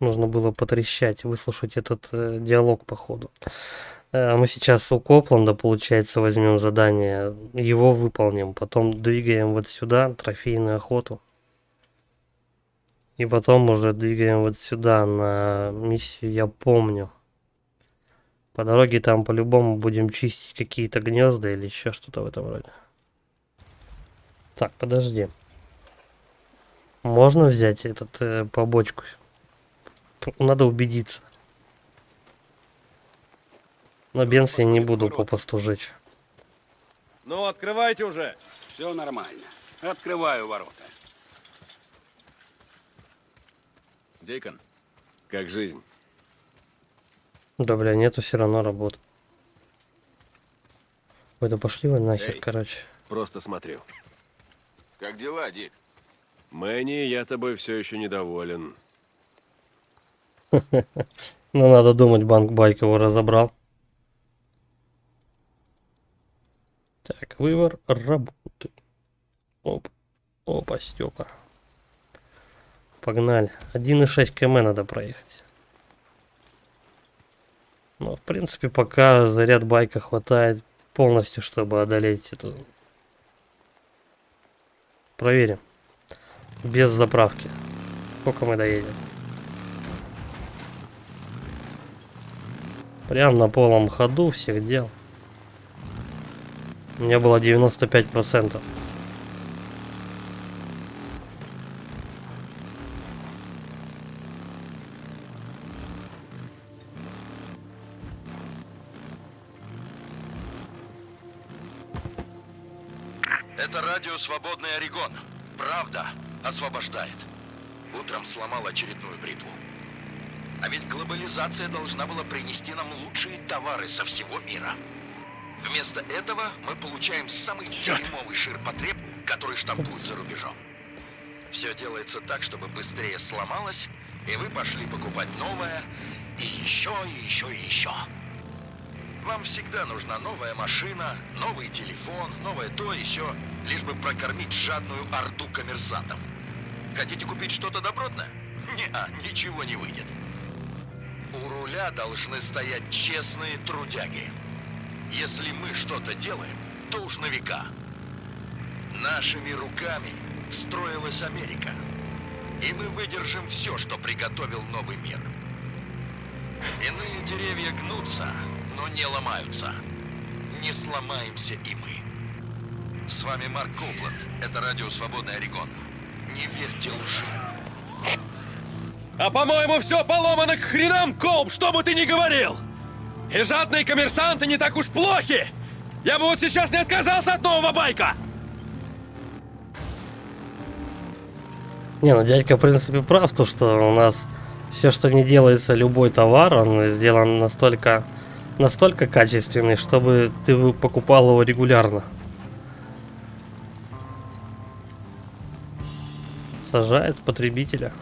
нужно было потрещать, выслушать этот диалог по ходу. Мы сейчас у Копланда, получается, возьмем задание, его выполним, потом двигаем вот сюда, трофейную охоту. И потом уже двигаем вот сюда на миссию, я помню. По дороге там по-любому будем чистить какие-то гнезда или еще что-то в этом роде. Так, подожди. Можно взять этот побочку? Надо убедиться. Но бенз я не буду попусту жечь. Ну, открывайте уже. Все нормально. Открываю ворота. Дикон, как жизнь? Да, бля, нету все равно работы. Ой, да пошли вы нахер, Эй. короче. Просто смотрю. Как дела, Дик? Мэнни, я тобой все еще недоволен. Ну, надо думать, банк байк его разобрал. Так, выбор работы. Оп. Опа, Степа. Погнали. 1,6 км надо проехать. Ну, в принципе, пока заряд байка хватает полностью, чтобы одолеть эту. Проверим. Без заправки. Сколько мы доедем? Прям на полном ходу всех дел. У меня было 95%. Это радио «Свободный Орегон». Правда освобождает. Утром сломал очередную бритву. А ведь глобализация должна была принести нам лучшие товары со всего мира. Вместо этого мы получаем самый дерьмовый ширпотреб, который штампуют за рубежом. Все делается так, чтобы быстрее сломалось, и вы пошли покупать новое, и еще, и еще, и еще. Вам всегда нужна новая машина, новый телефон, новое то и сё, лишь бы прокормить жадную орду коммерсантов. Хотите купить что-то добротное? Не-а, ничего не выйдет. У руля должны стоять честные трудяги. Если мы что-то делаем, то уж на века. Нашими руками строилась Америка. И мы выдержим все, что приготовил новый мир. Иные деревья гнутся, но не ломаются. Не сломаемся и мы. С вами Марк Копланд. Это радио «Свободный Орегон». Не верьте лжи. А по-моему, все поломано к хренам, Колб, что бы ты ни говорил! И жадные коммерсанты не так уж плохи! Я бы вот сейчас не отказался от нового байка! Не, ну дядька в принципе прав, то что у нас все, что не делается, любой товар, он сделан настолько качественный, чтобы ты покупал его регулярно. Сажает потребителя.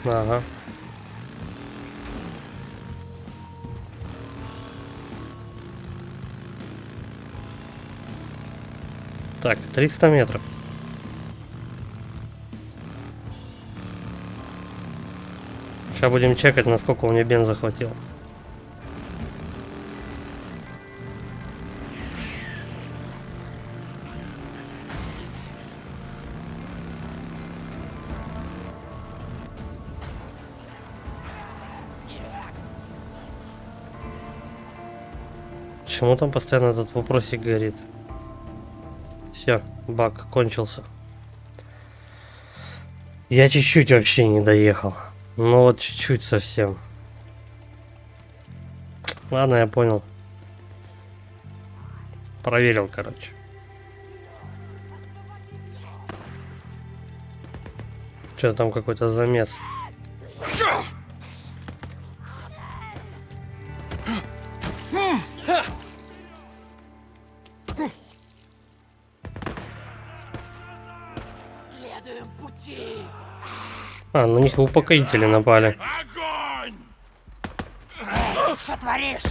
Ага. Так, 300 метров. Сейчас будем чекать, насколько у меня бенза хватило. Почему там постоянно этот вопросик горит? Все, бак кончился. Я чуть-чуть вообще не доехал. Ну вот чуть-чуть совсем. Ладно, я понял. Проверил, короче. Что там какой-то замес? А, на них упокоители напали. Огонь! Что творишь?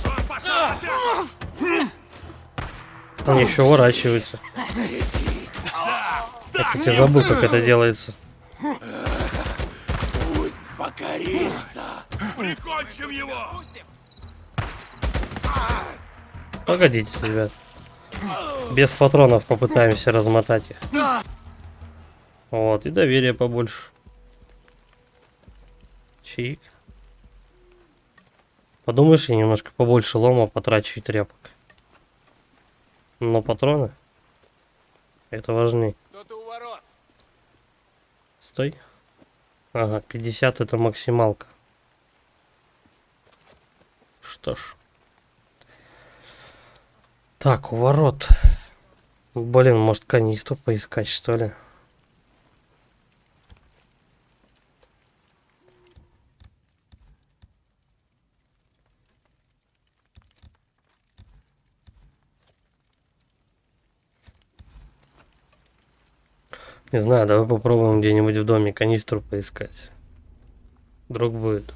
Они еще уворачиваются. Я, кстати, забыл, как это делается. Пусть покорится! Прикончим его! Погодите, ребят. Без патронов попытаемся размотать их. Вот, и доверия побольше. Чик. Подумаешь, я немножко побольше лома потрачу и тряпок. Но патроны? Это важнее. Кто-то у ворот. Стой. Ага, 50 это максималка. Что ж. Так, у ворот. Блин, может канистру поискать, что ли? Не знаю, давай попробуем где-нибудь в доме канистру поискать. Вдруг будет.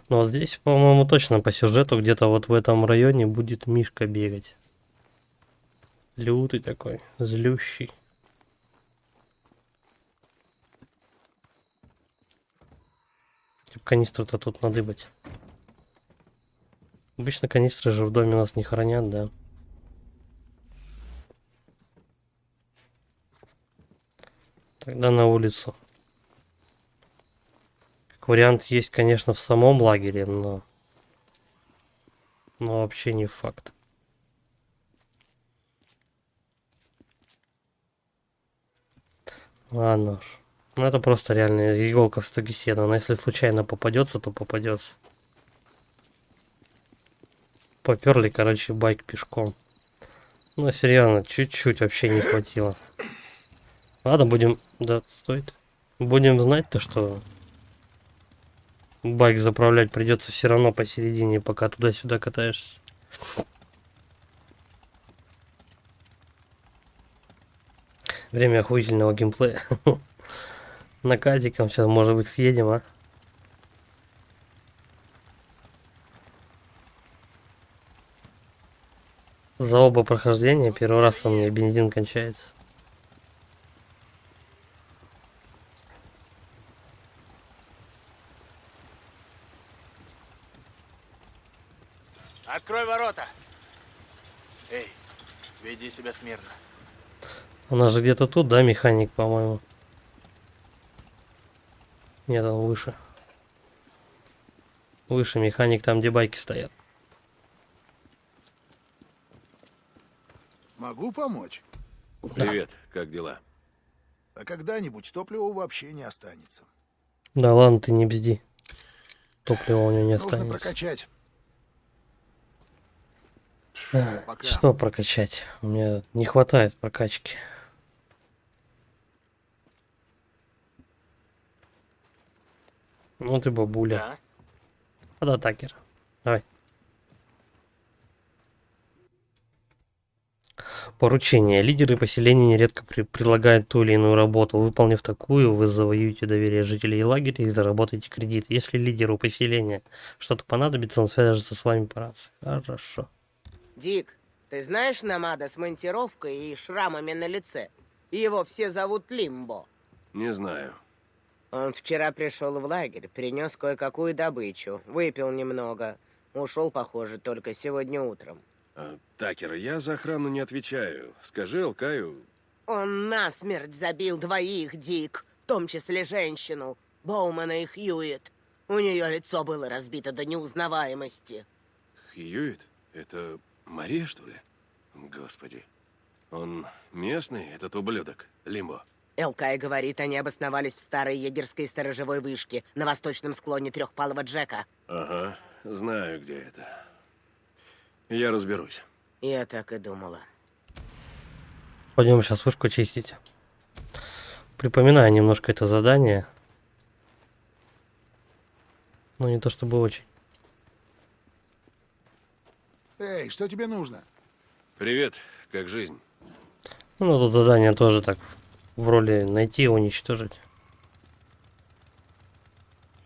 Но вот здесь, по-моему, точно по сюжету где-то вот в этом районе будет Мишка бегать. Лютый такой, злющий. Канистру-то тут надыбать. Обычно канистры же в доме у нас не хранят, да. Тогда на улицу. Как вариант есть, конечно, в самом лагере, но вообще не факт. Ладно уж. Ну это просто реально иголка в стоге сена. Но если случайно попадется, то попадется. Поперли, короче, байк пешком. Ну серьезно, чуть-чуть вообще не хватило. Ладно, будем... Да, стоит. Будем знать то, что байк заправлять придется все равно посередине, пока туда-сюда катаешься. Время охуительного геймплея. Накатиком сейчас, может быть, съедем, а? За оба прохождения первый раз у меня бензин кончается. Открой ворота. Эй, веди себя смирно. Она же где-то тут, да, механик, по-моему? Нет, он выше. Выше механик, там, где байки стоят. Могу помочь? Привет, как дела? А когда-нибудь топлива вообще не останется. Да ладно, ты не бзди. Топлива у него не Нужно останется. прокачать. Пока. Что прокачать? У меня не хватает прокачки. Ну ты бабуля. Да. Да, Такер. Давай. Поручение. Лидеры поселений нередко предлагают ту или иную работу. Выполнив такую, вы завоюете доверие жителей лагеря и заработаете кредит. Если лидеру поселения что-то понадобится, он свяжется с вами по рации. Хорошо. Дик, ты знаешь Намада с монтировкой и шрамами на лице? Его все зовут Лимбо. Не знаю. Он вчера пришел в лагерь, принес кое-какую добычу, выпил немного. Ушел, похоже, только сегодня утром. Такер, я за охрану не отвечаю. Скажи Алкаю... Он насмерть забил двоих, Дик, в том числе женщину, Боумана и Хьюит. У нее лицо было разбито до неузнаваемости. Хьюит? Это Мария, что ли? Господи. Он местный, этот ублюдок, Лимбо? Элкай говорит, они обосновались в старой егерской сторожевой вышке на восточном склоне Трехпалого Джека. Ага, знаю, где это. Я разберусь. Я так и думала. Пойдем сейчас вышку чистить. Припоминаю немножко это задание. Но не то чтобы очень. Эй, что тебе нужно? Привет, как жизнь? Ну, тут задание тоже так в роли найти и уничтожить.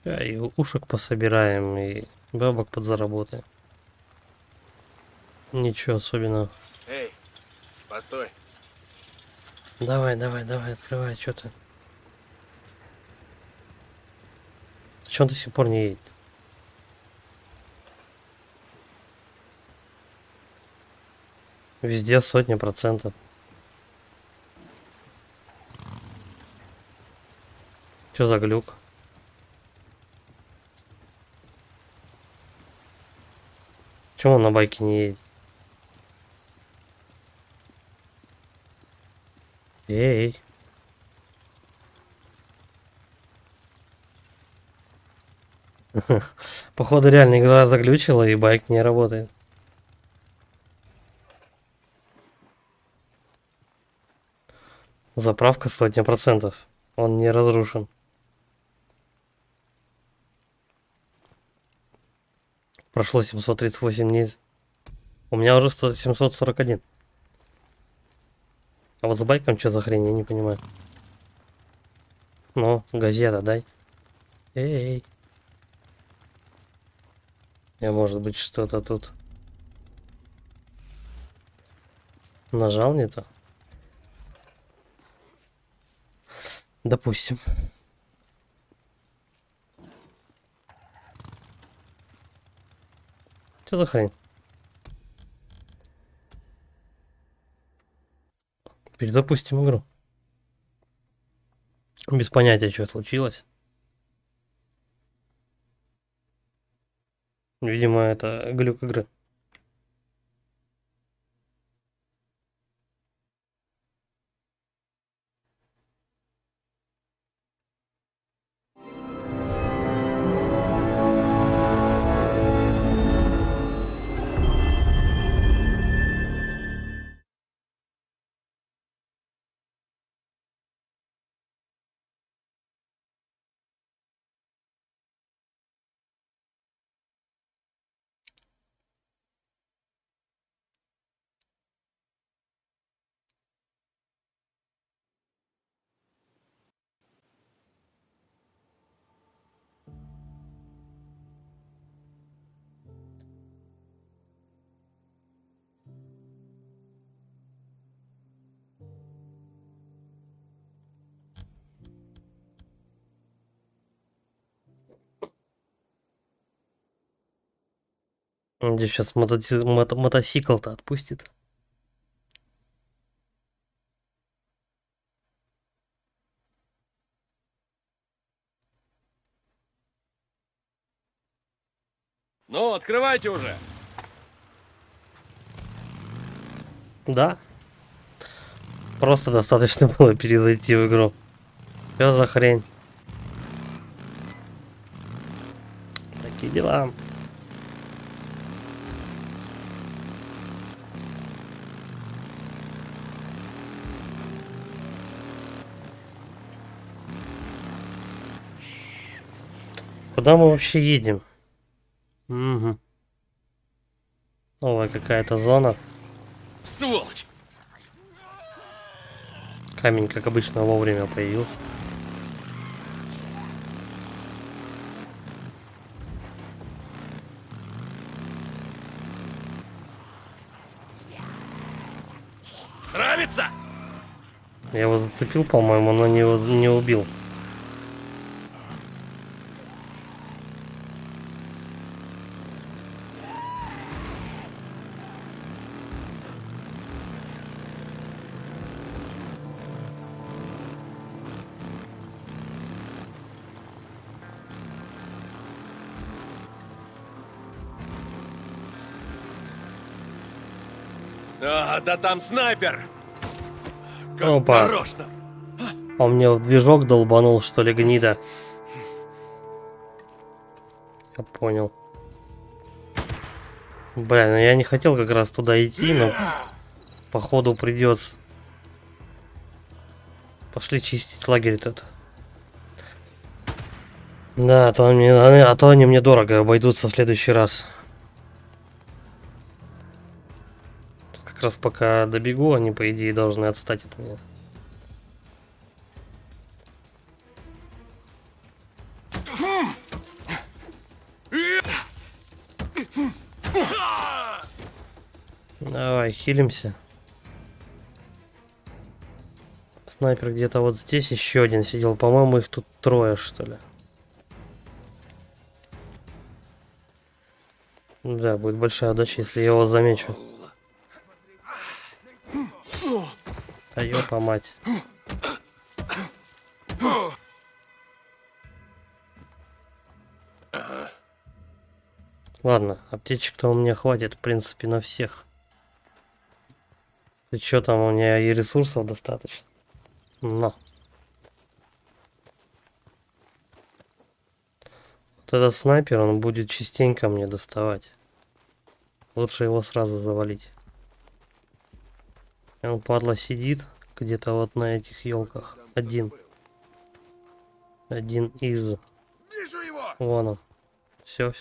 И ушек пособираем, и бабок подзаработаем. Ничего особенного. Эй, постой. Давай, открывай, что ты. Че он до сих пор не едет? Везде 100%. Что за глюк? Чему он на байке не едет? Эй. Походу реально игра заглючила и байк не работает. Заправка 100%. Он не разрушен. Прошло 738 дней. У меня уже 741. А вот с байком что за хрень, я не понимаю. Ну, газета дай. Эй. Я, может быть, что-то тут нажал не то. Допустим. Что за хрень? Перезапустим игру. Без понятия, что случилось. Видимо, это глюк игры. Где сейчас мотоцикл-то отпустит? Ну, открывайте уже. Да. Просто достаточно было перезайти в игру. Что за хрень? Такие дела. Куда мы вообще едем? Угу. Новая какая-то зона. Сволочь! Камень, как обычно, вовремя появился. Нравится? Я его зацепил, по-моему, но не убил. А, да там снайпер! Как Опа. нарочно! Он мне в движок долбанул, что ли, гнида. Я понял. Бля, ну я не хотел как раз туда идти, но походу придется. Пошли чистить лагерь тут. Да, а то они мне дорого обойдутся в следующий раз. Как раз пока добегу, они по идее должны отстать от меня. Давай, хилимся. Снайпер где-то вот здесь еще один сидел. По-моему, их тут трое, что ли. Да, будет большая удача, если я его замечу. А ёпа мать. Ладно, аптечек-то у меня хватит, в принципе, на всех. И чё там, у меня и ресурсов достаточно. Но. Вот этот снайпер, он будет частенько мне доставать. Лучше его сразу завалить. И он, падла, сидит где-то вот на этих елках. Один из. Вижу его! Вон он. Все.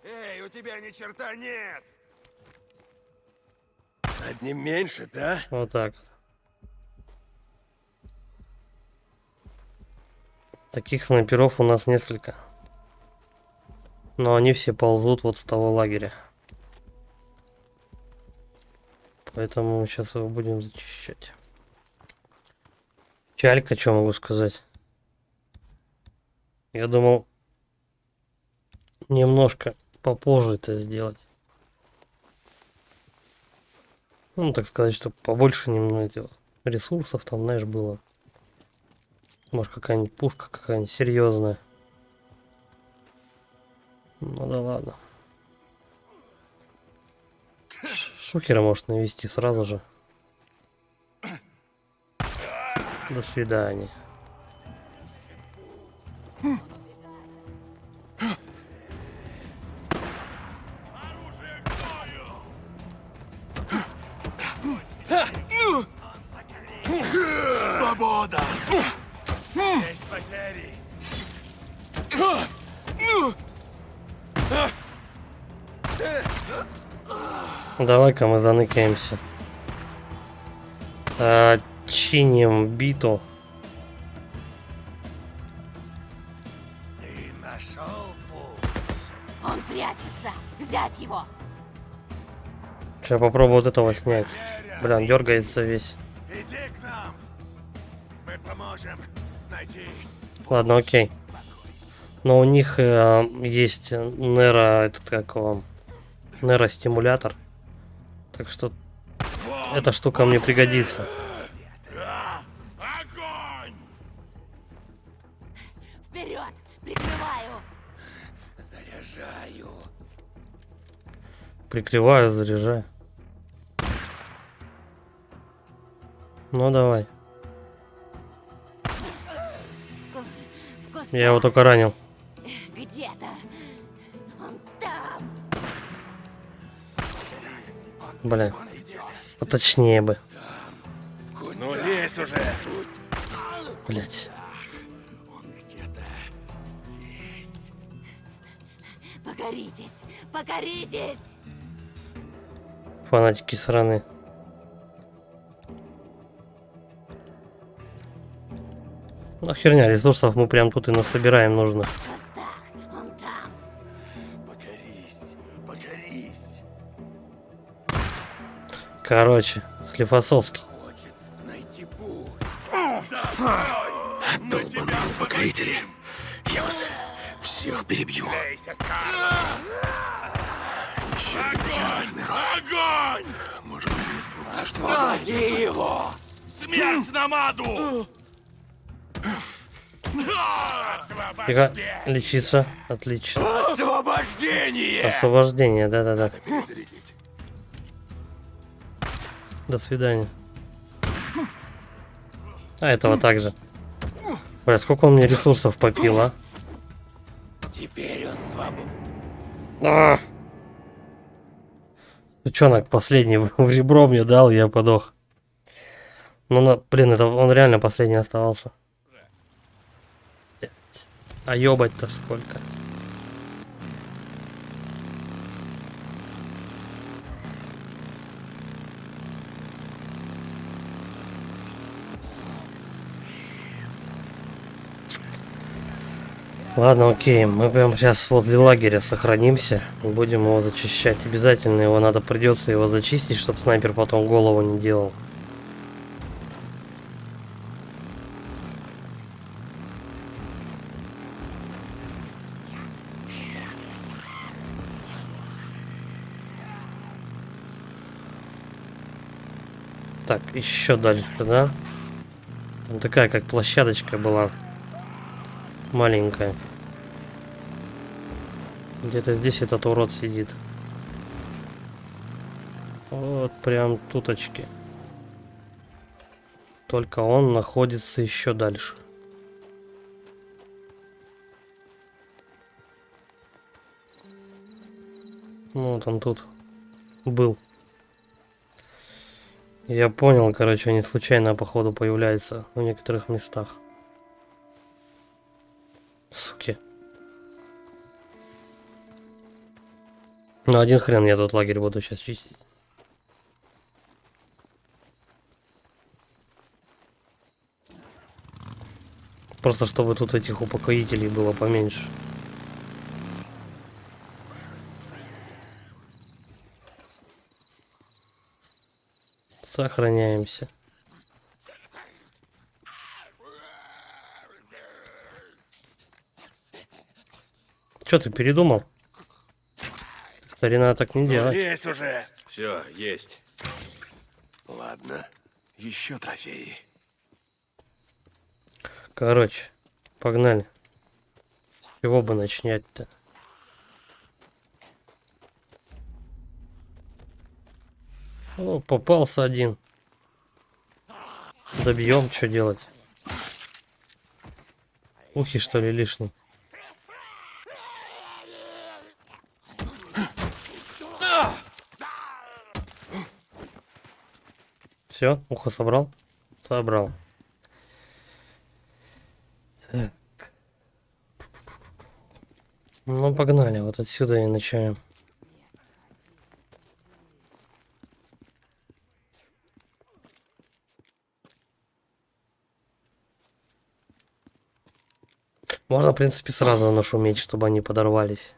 Эй, у тебя ни черта нет! Одним меньше, да? Вот так. Таких снайперов у нас несколько. Но они все ползут вот с того лагеря. Поэтому мы сейчас его будем зачищать. Чалька, что могу сказать? Я думал немножко попозже это сделать. Ну, так сказать, чтобы побольше немного ресурсов там, знаешь, было. Может, какая-нибудь пушка какая-нибудь серьезная. Ну да ладно. Шукера может навести сразу же. До свидания. Свобода! Есть потери! Давай-ка мы заныкаемся. Чиним биту. Ты нашел путь! Он прячется. Взять его. Сейчас попробую вот этого снять. Бля, он дергается весь. Иди к нам! Мы поможем найти... Ладно, окей. Но у них есть нейростимулятор. Так что эта штука мне пригодится. Огонь! Вперед! Прикрываю. Заряжаю. Прикрываю, заряжаю. Ну давай. Вкусно. Я его только ранил. Где-то. Он там. Бля. Поточнее бы. Ну лезь уже! Блять. Покоритесь. Покоритесь. Фанатики сраные. Ну херня, ресурсов мы прям тут и насобираем нужно. Костах. Он там. Покорись! Покорись! Короче, Склифосовский. Найти путь. Долбаные упокоители. Я вас всех перебью. Лейся, Скарлетт! Огонь! Может быть, Останови его! Смерть Намаду! Тихо, лечиться. Отлично. Освобождение! Освобождение, да-да-да. перезарядить. До свидания. А этого также. Бля, сколько он мне ресурсов попил, а? Теперь он свободен. Сучонок последний в ребро мне дал, я подох. Ну, блин, это он реально последний оставался. Блядь. А ёбать-то сколько? Ладно, окей, мы прямо сейчас возле лагеря сохранимся, будем его зачищать. Обязательно его придется его зачистить, чтобы снайпер потом голову не делал. Так, еще дальше, да? Там такая, как площадочка была. Маленькая. Где-то здесь этот урод сидит. Вот прям туточки. Только он находится еще дальше. Ну, вот он тут был. Я понял, короче, они случайно, походу, появляются в некоторых местах. Суки. Ну, один хрен я тут лагерь буду сейчас чистить. Просто чтобы тут этих упокоителей было поменьше. Сохраняемся. Чё ты передумал? Старина так не делает. Есть уже. Все, есть. Ладно. Еще трофеи. Короче, погнали. С чего бы начать-то? О, попался один. Добьем, что делать? Ухи, что ли, лишний? Все, ухо собрал? Собрал. Так. Ну, погнали, вот отсюда и начинаем. Можно, в принципе, сразу нашуметь, чтобы они подорвались.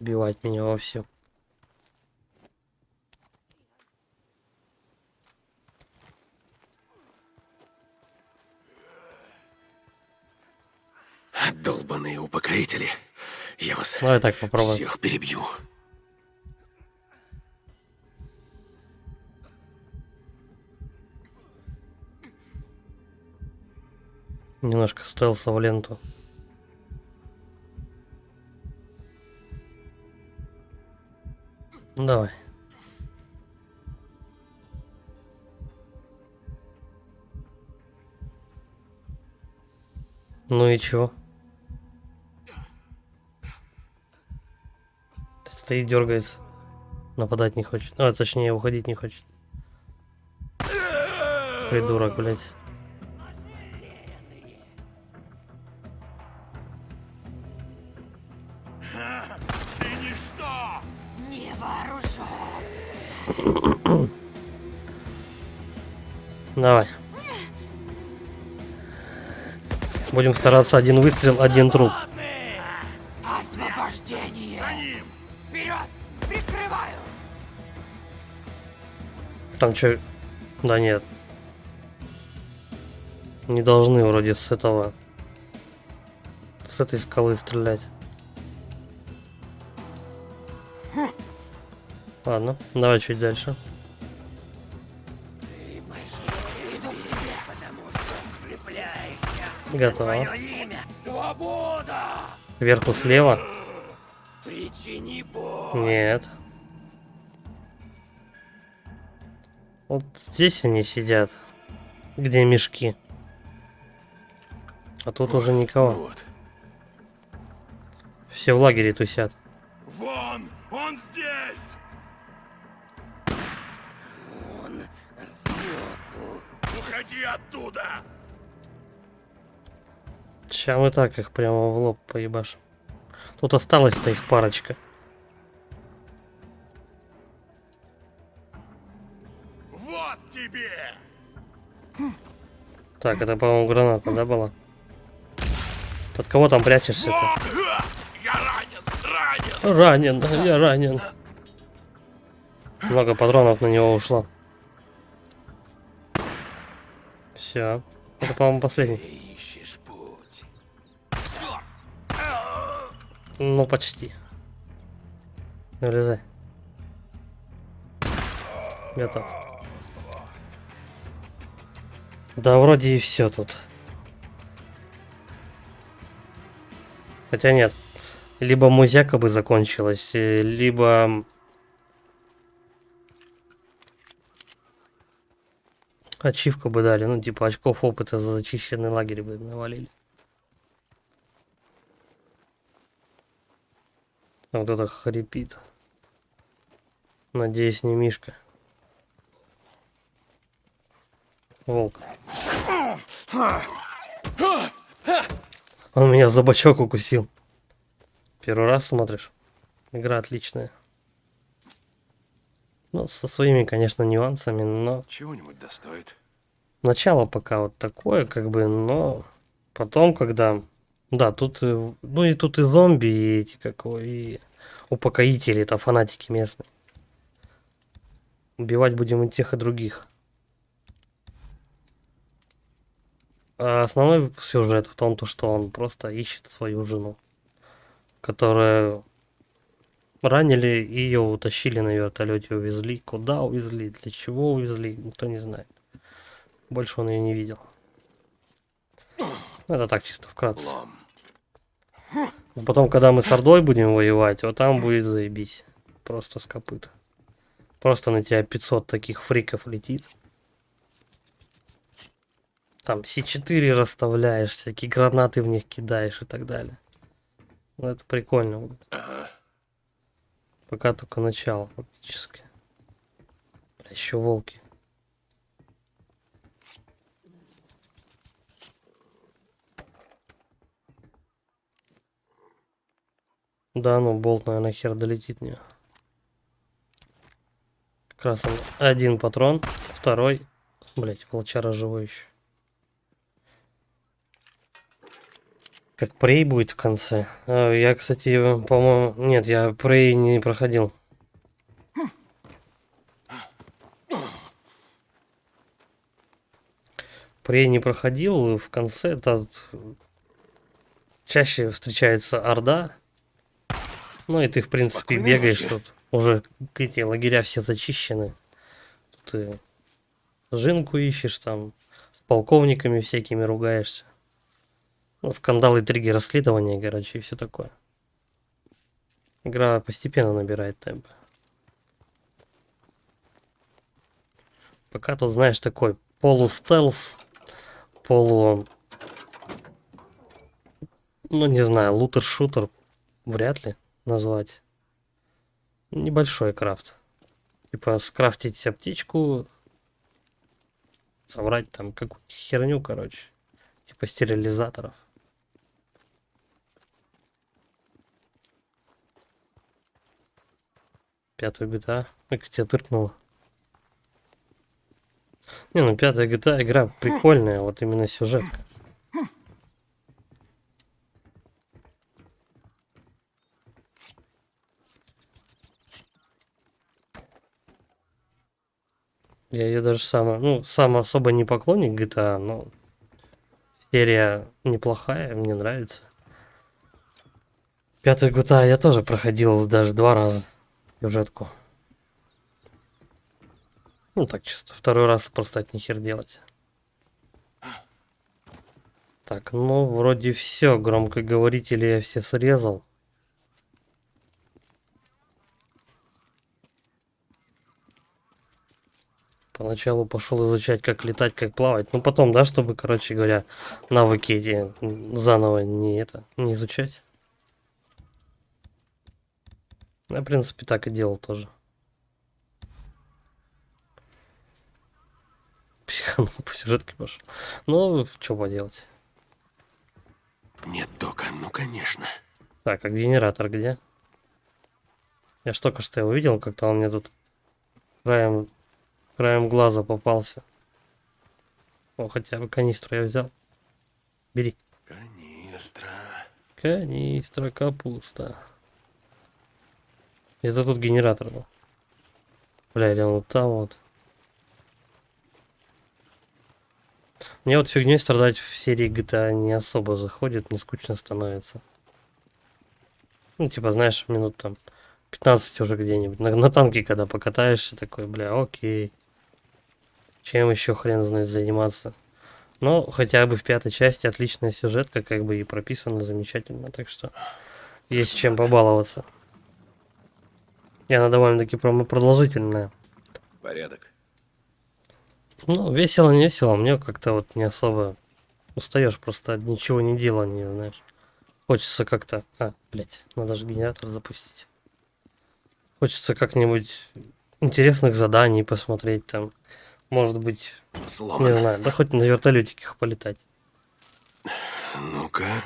Убивать меня вовсю. Долбаные упокоители. Я вас Давай так попробуем. всех перебью. Немножко стелса в ленту. Давай. Ну и чего? Стоит, дергается. Нападать не хочет. А, точнее, уходить не хочет. Придурок, блядь. Ты ничто! Не вооружен. Давай. Будем стараться один выстрел, один труп. Освобождение. Вперед! Прикрываю! Там что? Да нет. Не должны вроде с этого. С этой скалы стрелять. Ладно, давай чуть дальше. Готово. Свобода! Сверху слева? Причини боль! Нет. Вот здесь они сидят. Где мешки. А тут уже никого. Вот. Все в лагере тусят. Вон! Он здесь! Он сбоку! Уходи оттуда! Сейчас мы так их прямо в лоб поебашим. Тут осталось-то их парочка. Вот тебе! Так, это, по-моему, граната, да, была? От кого там прячешься-то? Я ранен! Ранен, я ранен. Много патронов на него ушло. Все. Это, по-моему, последний. Ищешь путь. Ну, почти. Вылезай. Готов. Да, вроде и все тут. Хотя нет. Либо музяка бы закончилась, либо ачивку бы дали. Ну, типа очков опыта за зачищенный лагерь бы навалили. Там кто-то хрипит. Надеюсь, не Мишка. Волк. Он меня за бочок укусил. Первый раз смотришь? Игра отличная. Ну, со своими, конечно, нюансами, но Чего-нибудь достоит. начало пока вот такое, как бы, но потом, когда... Да, тут, ну и тут и зомби, и эти, как его, и упокоители, это фанатики местные. Убивать будем и тех, и других. А основной сюжет в том, то, что он просто ищет свою жену, которая ранили, и ее утащили на вертолете, увезли. Куда увезли, для чего увезли, никто не знает. Больше он ее не видел. Это так, чисто вкратце. А потом, когда мы с Ордой будем воевать, вот там будет заебись. Просто с копыта. Просто на тебя 500 таких фриков летит. Там С4 расставляешь, всякие гранаты в них кидаешь и так далее. Ну, это прикольно будет. Ага. Пока только начало, фактически. Бля, еще волки. Да, ну болт, наверное, хер долетит мне. Как раз он один патрон, второй. Блять, волчара живой еще. Как прей будет в конце. Я, кстати, по-моему... Нет, я прей не проходил. Прей не проходил. В конце этот... Чаще встречается Орда. Ну и ты, в принципе, Спокойной бегаешь ночи. тут. Уже эти лагеря все зачищены. Тут ты жинку ищешь там. С полковниками всякими ругаешься. Ну, скандалы, интриги, расследования, короче, и все такое. Игра постепенно набирает темпы. Пока тут, знаешь, такой полустелс, полу... Ну, не знаю, лутер-шутер вряд ли назвать. Небольшой крафт. Типа скрафтить аптечку, собрать там какую-то херню, короче. Типа стерилизаторов. Пятую GTA. Как тебя тыркнуло. Не, ну пятая GTA игра прикольная, вот именно сюжетка. Я ее даже сам особо не поклонник GTA, но серия неплохая, мне нравится. Пятую GTA я тоже проходил даже 2 раза сюжетку. Ну так чисто. Второй раз просто от нихер делать. Так, ну вроде все. Громкоговорители я все срезал. Поначалу пошел изучать, как летать, как плавать. Ну потом, да, чтобы, короче говоря, навыки эти заново не изучать. Я, в принципе, так и делал тоже. Психанул, по сюжетке пошел. Ну, что поделать. Нет тока, ну конечно. Так, а генератор где? Я ж только что его видел, как-то он мне тут краем глаза попался. О, хотя бы канистру я взял. Бери. Канистра. Канистра, капуста. Это тут генератор был. Бля, или он вот там вот. Мне вот фигней страдать в серии GTA не особо заходит, не скучно становится. Ну, типа, знаешь, минут там 15 уже где-нибудь. На танке, когда покатаешься, такой, бля, окей. Чем еще хрен знает заниматься? Но хотя бы в 5-й части отличная сюжетка, как бы и прописана замечательно, так что есть чем побаловаться. И она довольно-таки продолжительная. Порядок. Ну, весело, не весело, мне как-то вот не особо устаешь просто от ничего не делания, знаешь. Хочется как-то... блять, надо же генератор запустить. Хочется как-нибудь интересных заданий посмотреть там. Может быть, Сломан. не знаю, да хоть на вертолетиках полетать. Ну-ка.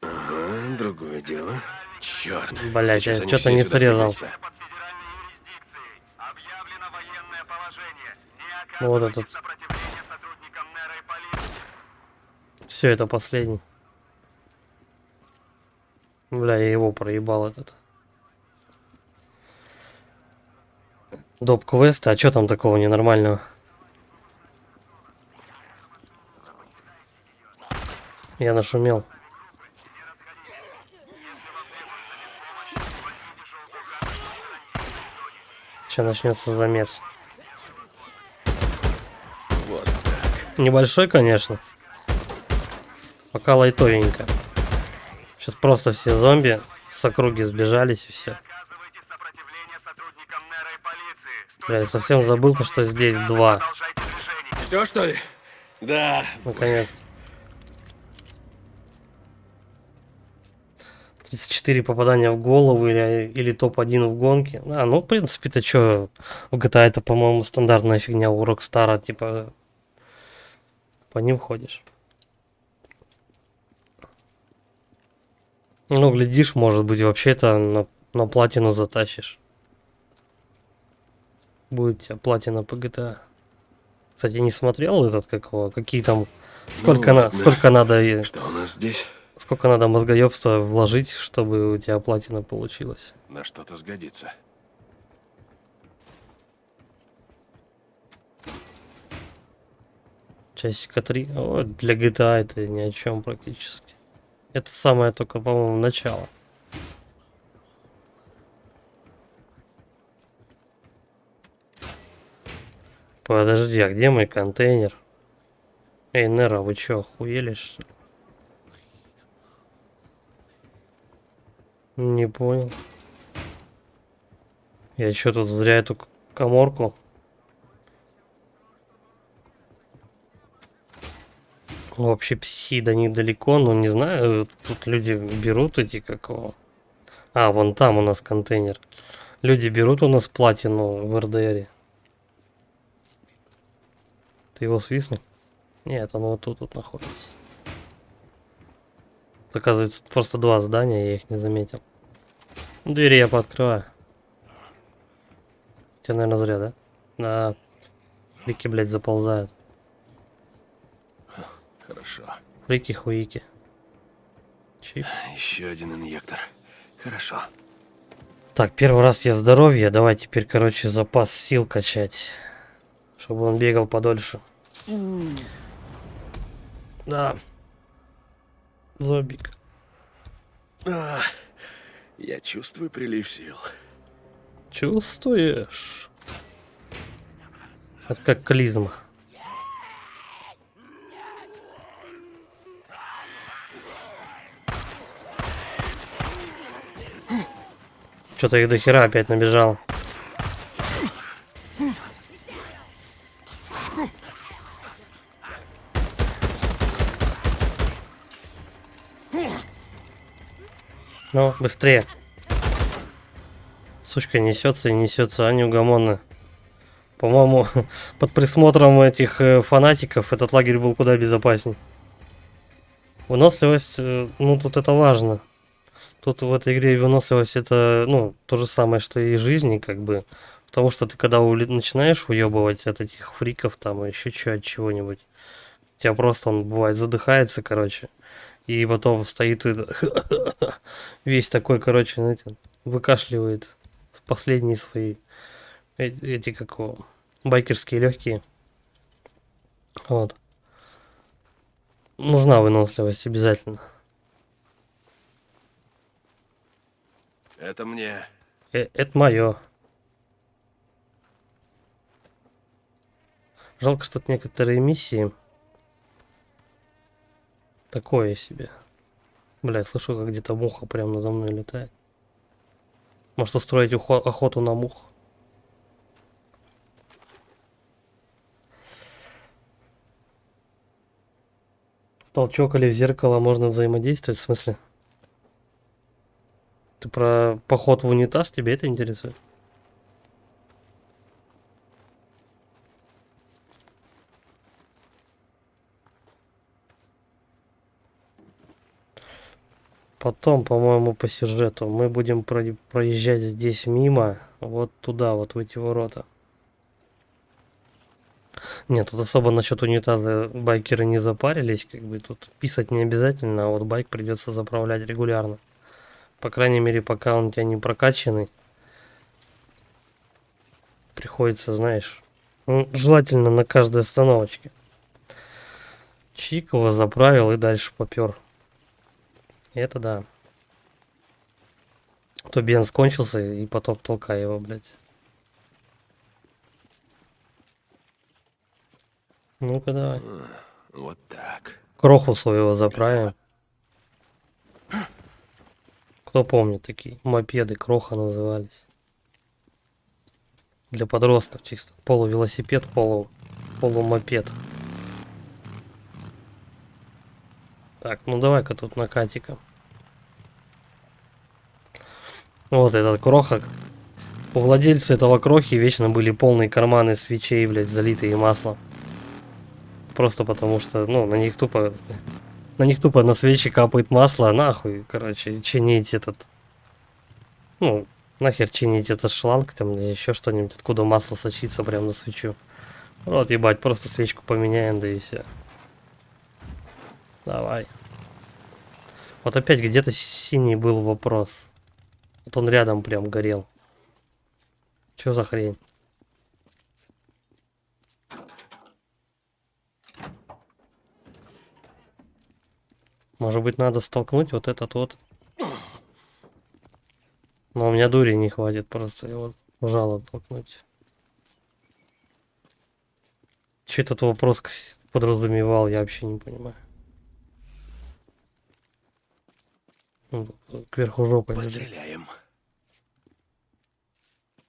Ага, другое дело. Черт. Блять, Сейчас я они что-то все не сюда срезал. сбегутся. Ну, вот этот. Все, это последний. Бля, я его проебал этот. Доп квест, а что там такого ненормального? Я нашумел. Сейчас начнется замес. Вот так. Небольшой, конечно. Пока лайтовенько. Сейчас просто все зомби с округи сбежались и все. Бля, я совсем забыл то, что здесь 2. Все, что ли? Да. Наконец. 34 попадания в голову или топ-1 в гонке. Ну, в принципе-то что, в GTA это, по-моему, стандартная фигня у Rockstar, типа, по ним ходишь. Ну, глядишь, может быть, вообще-то на платину затащишь. Будет у тебя платина по GTA. Кстати, не смотрел этот, какие там, сколько, Ну, ладно. сколько надо... Что у нас здесь? Сколько надо мозгоебства вложить, чтобы у тебя платина получилась? На что-то сгодится. Часика 3. О, для GTA это ни о чем практически. Это самое только, по-моему, начало. Подожди, а где мой контейнер? Эй, Нера, вы чё, охуели, что ли? Не понял. Я чё тут зря эту каморку? Вообще психи до них далеко, но не знаю, тут люди берут эти какого. Вон там у нас контейнер. Люди берут у нас платину в РДРе. Ты его свистнул? Нет, оно вот тут находится. Оказывается, просто 2 здания, я их не заметил. Двери я пооткрываю. Тебя, наверное, зря, да? Да. Фрики, блядь, заползают. Хорошо. Фрики-хуики. Чип. Еще один инъектор. Хорошо. Так, первый раз я здоровье. Давай теперь, короче, запас сил качать. Чтобы он бегал подольше. Да. Зомбик. Я чувствую прилив сил. Чувствуешь? Это как клизма. Что-то их до хера опять набежало. Ну, быстрее. Сучка несется и несется, а неугомонно. По-моему, под присмотром этих фанатиков этот лагерь был куда безопасней. Выносливость, ну тут это важно. Тут в этой игре выносливость это, ну, то же самое, что и жизни, как бы. Потому что ты когда начинаешь уебывать от этих фриков там, еще от чего-нибудь, у тебя просто он бывает задыхается, короче. И потом стоит и весь такой, короче, знаете, выкашливает последние свои эти как его, байкерские легкие. Вот. Нужна выносливость обязательно. Это мне. Это мое. Жалко, что некоторые миссии такое себе. Бля, я слышу, как где-то муха прям надо мной летает. Может устроить охоту на мух? Толчок или в зеркало можно взаимодействовать, в смысле? Ты про поход в унитаз, тебе это интересует? Потом, по-моему, по сюжету мы будем проезжать здесь мимо, вот туда, вот в эти ворота. Нет, тут особо насчет унитаза байкеры не запарились, как бы тут писать не обязательно, а вот байк придется заправлять регулярно. По крайней мере, пока он у тебя не прокачанный, приходится, знаешь, желательно на каждой остановочке. Чик его заправил и дальше попер. Это да. То бенз кончился и потом толкай его, блядь. Ну-ка давай. Вот так. Кроху своего заправим. Кто помнит такие мопеды, кроха назывались. Для подростков чисто. Полувелосипед, полумопед. Так, ну давай-ка тут накатика. Вот этот кроха. У владельца этого крохи вечно были полные карманы свечей, блядь, залитые маслом. Просто потому что, ну, на них тупо на свечи капает масло, нахуй, короче, чинить этот, ну, нахер чинить этот шланг там или еще что-нибудь, откуда масло сочится прямо на свечу. Вот, ебать, просто свечку поменяем, да и все. Давай. Вот опять где-то синий был вопрос. Вот он рядом прям горел. Чё за хрень? Может быть, надо столкнуть вот этот вот. Но у меня дури не хватит просто его жало толкнуть. Че этот вопрос подразумевал, я вообще не понимаю. Ну, кверху жопой. Постреляем.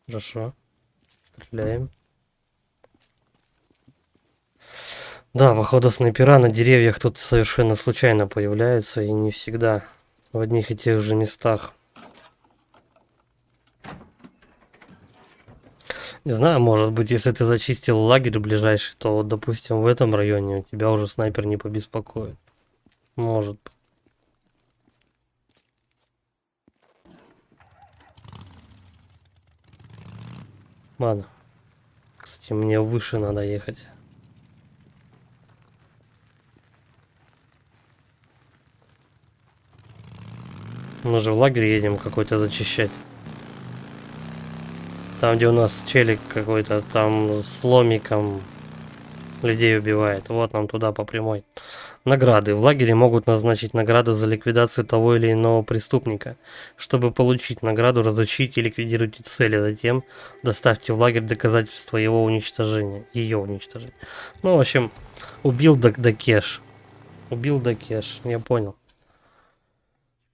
Хорошо. Стреляем. Да, походу снайпера на деревьях тут совершенно случайно появляются и не всегда в одних и тех же местах. Не знаю, может быть, если ты зачистил лагерь ближайший, то вот, допустим, в этом районе у тебя уже снайпер не побеспокоит. Может быть. Ладно. Кстати, мне выше надо ехать. Мы же в лагерь едем какой-то зачищать. Там, где у нас челик какой-то, там с ломиком людей убивает. Вот нам туда по прямой. Награды. В лагере могут назначить награду за ликвидацию того или иного преступника. Чтобы получить награду, разучите и ликвидируйте цели. Затем доставьте в лагерь доказательства его уничтожения. Ее уничтожения. Ну, в общем, убил Дакеш. Убил Дакеш. Я понял.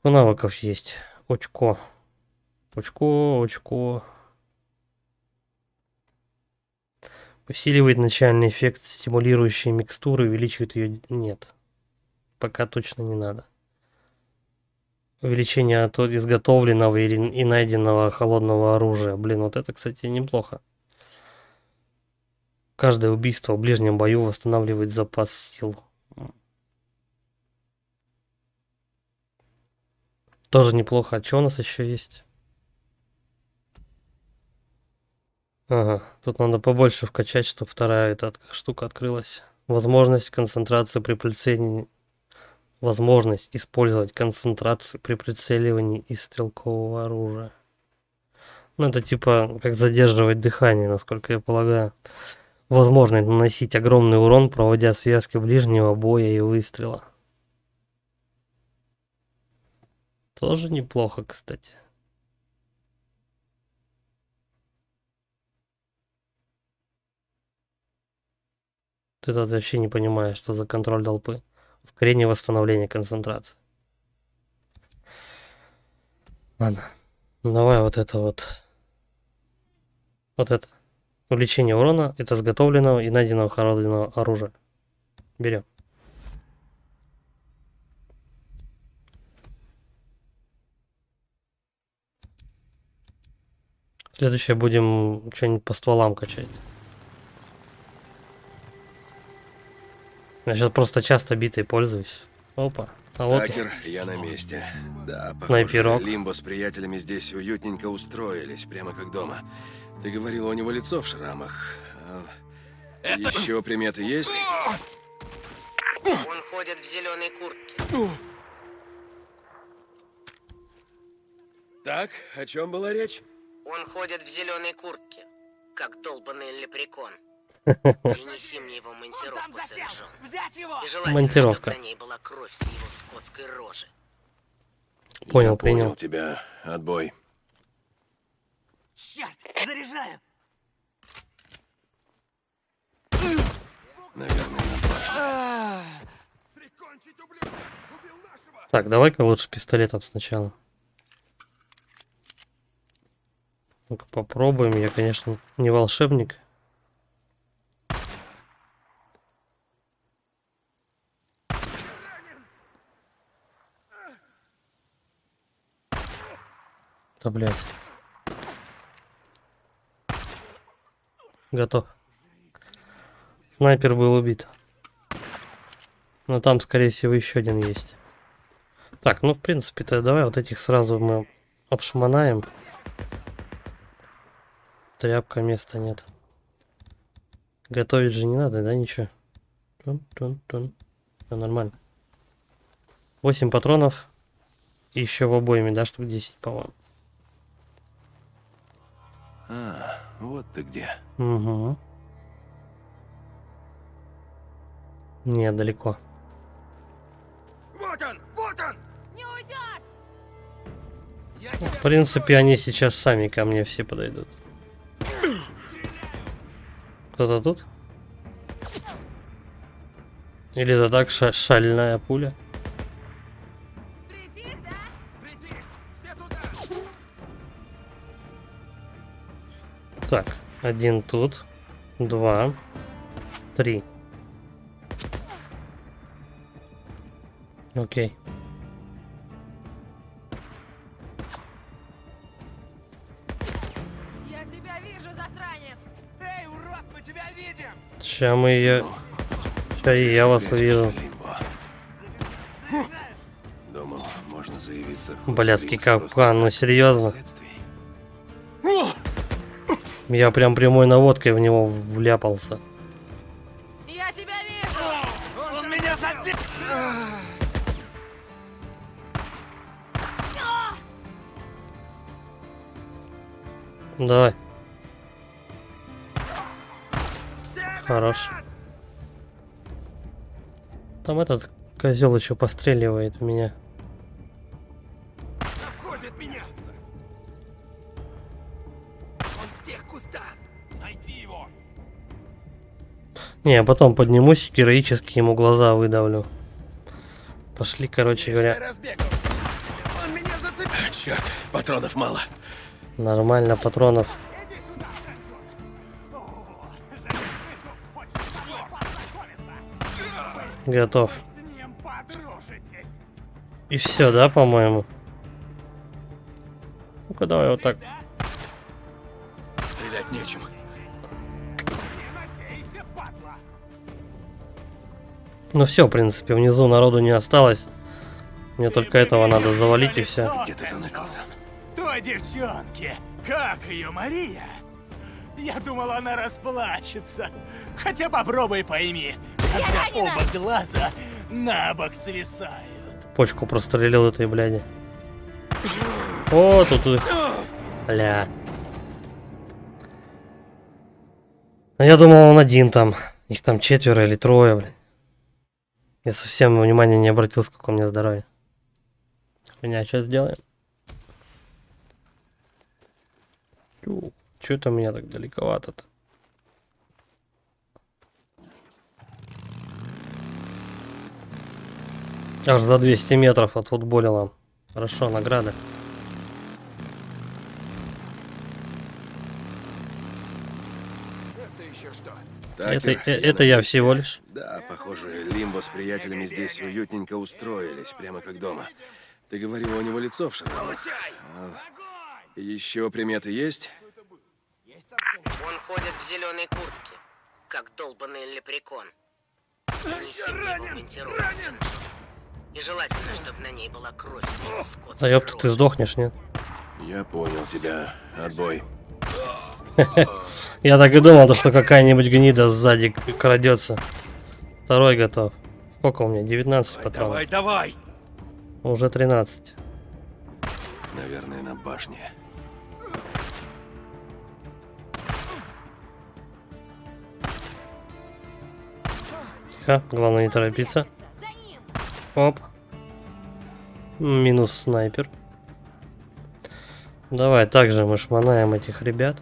У навыков есть. Очко. Очко. Усиливает начальный эффект стимулирующей микстуры, увеличивает ее... Нет. Пока точно не надо. Увеличение от изготовленного и найденного холодного оружия. Блин, вот это, кстати, неплохо. Каждое убийство в ближнем бою восстанавливает запас сил. Тоже неплохо. А что у нас еще есть? Ага, тут надо побольше вкачать, чтобы вторая эта штука открылась. Возможность концентрации при прицеливании. Возможность использовать концентрацию при прицеливании из стрелкового оружия. Ну, это типа как задерживать дыхание, насколько я полагаю. Возможность наносить огромный урон, проводя связки ближнего боя и выстрела. Тоже неплохо, кстати. Ты тут вообще не понимаешь, что за контроль толпы. Ускорение восстановления концентрации. Ладно. Давай вот это вот. Вот это. Увеличение урона от изготовленного и найденного холодного оружия. Берем. Следующее будем что-нибудь по стволам качать. Я сейчас просто часто битой пользуюсь. Опа. А вот Такер, я на месте. Да, Снайперок. похоже, Лимбо с приятелями здесь уютненько устроились, прямо как дома. Ты говорила, у него лицо в шрамах. Еще приметы есть? Он ходит в зеленой куртке. Так, о чем была речь? Он ходит в зеленой куртке, как долбанный лепрекон. Принеси мне его монтировку, Сент-Джон. И желательно, Монтировка. чтобы на ней была кровь с его скотской рожи. Понял, Я принял. понял тебя. Отбой. Черт, заряжаю! Наверное, напрасно. Так, давай-ка лучше пистолетом сначала. Ну-ка попробуем. Я, конечно, не волшебник. Да, блядь. Готов. Снайпер был убит. Но там, скорее всего, еще один есть. Так, ну, в принципе-то, давай вот этих сразу мы обшмонаем. Тряпка, места нет. Готовить же не надо, да, ничего? Тун-тун-тун. Все нормально. 8 патронов. И еще в обойме, да, штук 10, по-моему. Вот ты где. Угу. Нет, далеко. Вот он! Вот он! Не уйдет! В принципе, они сейчас сами ко мне все подойдут. Кто-то тут? Или это так шальная пуля? Притих, да? Притих! Все туда! Так, один тут, 2, 3. Окей. Я тебя вижу, засранец! Эй, урод, мы тебя видим! Сейчас мы ее... Сейчас и я вас увижу. Лимбо. Думал, можно заявиться. Блядский капкан, ну серьезно? Я прям прямой наводкой в него вляпался. Я тебя вижу! Он меня задел! Давай. Хорош. Там этот козел еще постреливает в меня. Входит меня! Он в тех кустах! Найди его! Не, я потом поднимусь, героически ему глаза выдавлю. Пошли, короче говоря. Разбегался! Он меня зацепил! Черт, патронов мало. Нормально, патронов. Готов. И все, да, по-моему? Ну-ка, давай вот так. Стрелять нечем. Ну все, в принципе, внизу народу не осталось. Мне только этого надо завалить и все. Где ты заныкался? Той девчонке. Как ее, Мария? Я думал, она расплачется. Хотя попробуй пойми, когда оба глаза на бок свисают. Почку прострелил этой бляди. О, тут их. Бля. А я думал, он один там. Их там 4 или 3, блядь. Я совсем внимания не обратил, сколько у меня здоровья. Меня сейчас сделаем. Что это у меня так далековато-то? Аж до 200 метров отфутболила. Хорошо, награды. Это я всего лишь. Да, похоже, Лимбо с приятелями здесь уютненько устроились, прямо как дома. Ты говорил, у него лицо в шрамах. Еще приметы есть? Он ходит в зеленой куртке, как долбанный лепрекон. Нанеси мне его монтировку, Сэнджо. И желательно, чтобы на ней была кровь с его скотской А ёпта, рожи. ты сдохнешь, нет? Я понял тебя. Отбой. Я так и думал, что какая-нибудь гнида сзади крадется. Второй готов. Сколько у меня? 19 патронов. Давай! Уже 13. Наверное, на башне. Тихо, главное не торопиться. Оп. Минус снайпер. Давай, также мы шманаем этих ребят.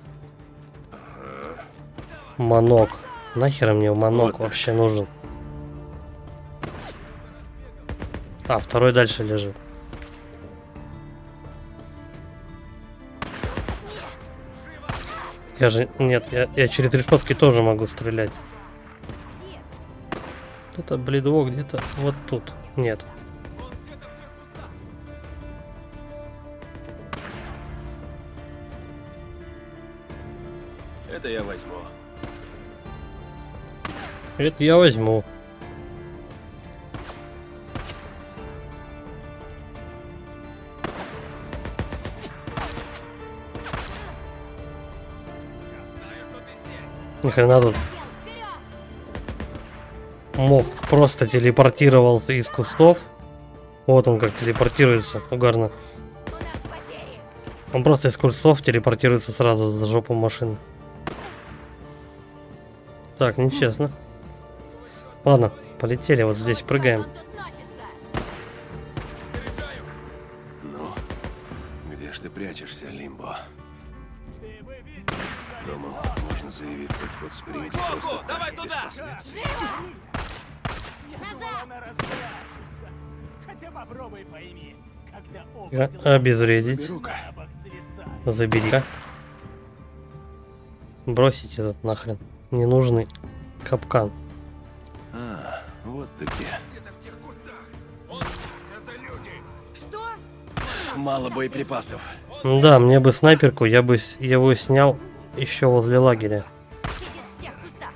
Манок. Нахер мне манок Вот вообще нужен? А, второй дальше лежит. Я же... Нет, я через решетки тоже могу стрелять. Это бледво где-то вот тут. Нет. Это я возьму. Это я возьму. Ни хрена тут. Моб просто телепортировался из кустов. Вот он как телепортируется, угарно. Он просто из кустов телепортируется сразу за жопу машины. Так, нечестно. Ладно, полетели, вот здесь прыгаем. Ну, где ж ты прячешься, Лимбо? Думал, можно заявиться в Хот Спрингс просто так, без последствий. Хотя попробуй пойми, когда Обезвредить. Беру-ка. Забери-ка. Бросить этот нахрен. Ненужный капкан. А, вот ты где. Что? Мало боеприпасов. Да, мне бы снайперку, я бы его снял еще возле лагеря. Сидит в тех кустах.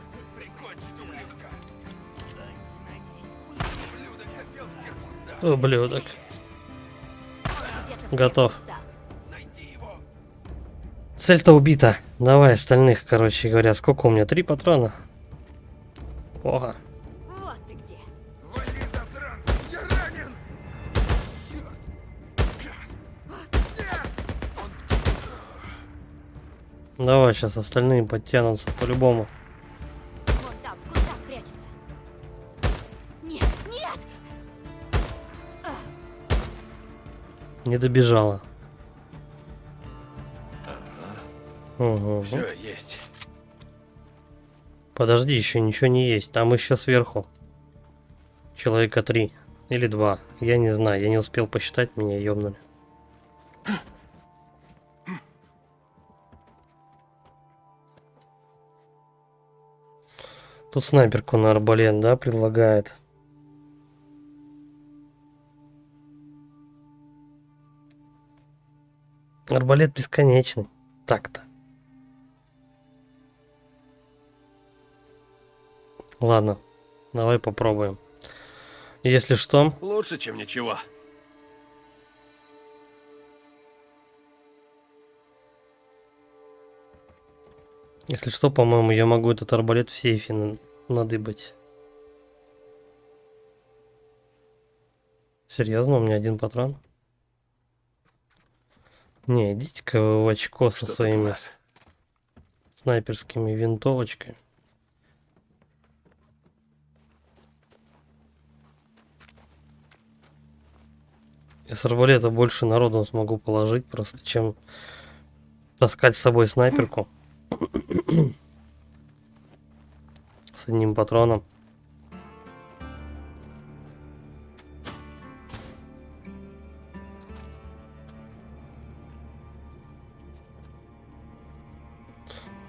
Ублюдок. Готов. Цель-то убита. Давай остальных, короче говоря. Сколько у меня? 3 патрона. Плохо. Вот ты где. Давай, сейчас остальные подтянутся по-любому. Вон там, в кустах прячется. Нет, нет! Не добежала. Угу. Все, есть. Подожди, еще ничего не есть. Там еще сверху. Человека 3 или 2. Я не знаю, я не успел посчитать, меня ёбнули. Тут снайперку на арбалет, да, предлагает. Арбалет бесконечный. Так-то. Ладно, давай попробуем. Если что... Лучше, чем ничего. Если что, по-моему, я могу этот арбалет в сейфе надыбать. Серьезно, у меня 1 патрон? Не, идите-ка вы в очко со Что своими тут у нас? снайперскими винтовочками. Я с арбалета больше народу смогу положить, просто чем таскать с собой снайперку. С одним патроном.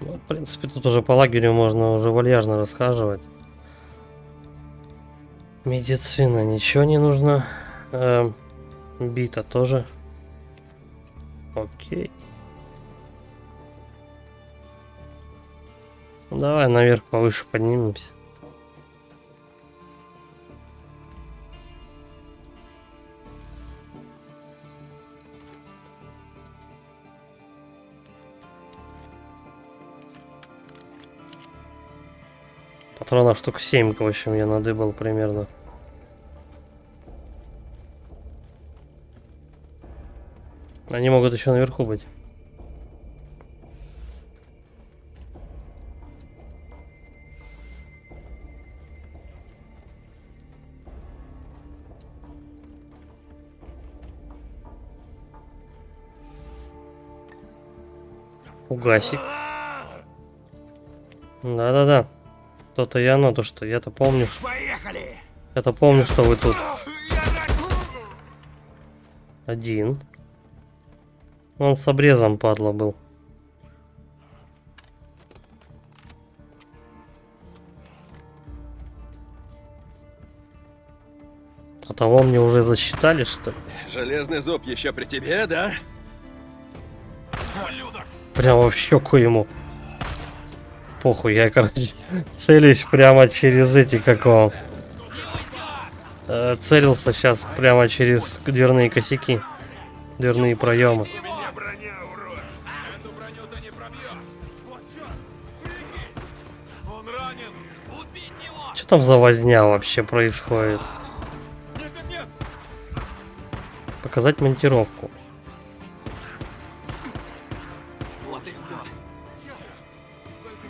Ну, в принципе, тут уже по лагерю можно уже вальяжно расхаживать. Медицина ничего не нужно. Бита тоже. Окей. Давай наверх повыше поднимемся. Патронов штук 7, в общем, я надыбал примерно. Они могут еще наверху быть. Угасик. Да-да-да. То-то и оно, то что я-то помню. Поехали! Я-то помню, что вы тут. Один. Он с обрезом, падла, был. А того мне уже засчитали, что ли? Железный зуб еще при тебе, да? Прямо в щеку ему. Похуй, я, короче, целюсь прямо через эти, как его... целился сейчас прямо через дверные косяки. Дверные проемы. Что там за возня вообще происходит? Показать монтировку.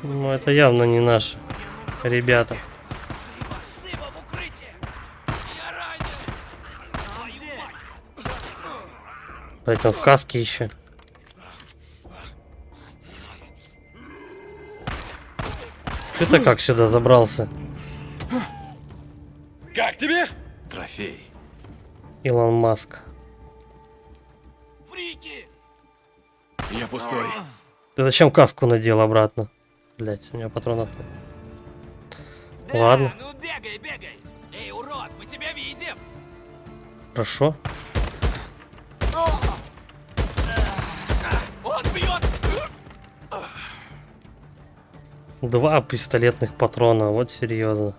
Ну, это явно не наши ребята. Поэтому в каске еще. Ты-то как сюда забрался? Как тебе? Трофей. Илон Маск. Я пустой. Ты зачем каску надел обратно? Блять, у меня патронов нет. Ладно. Ну бегай, бегай! Эй, урод, мы тебя видим! Хорошо. Он бьет! 2 пистолетных патрона, вот серьезно.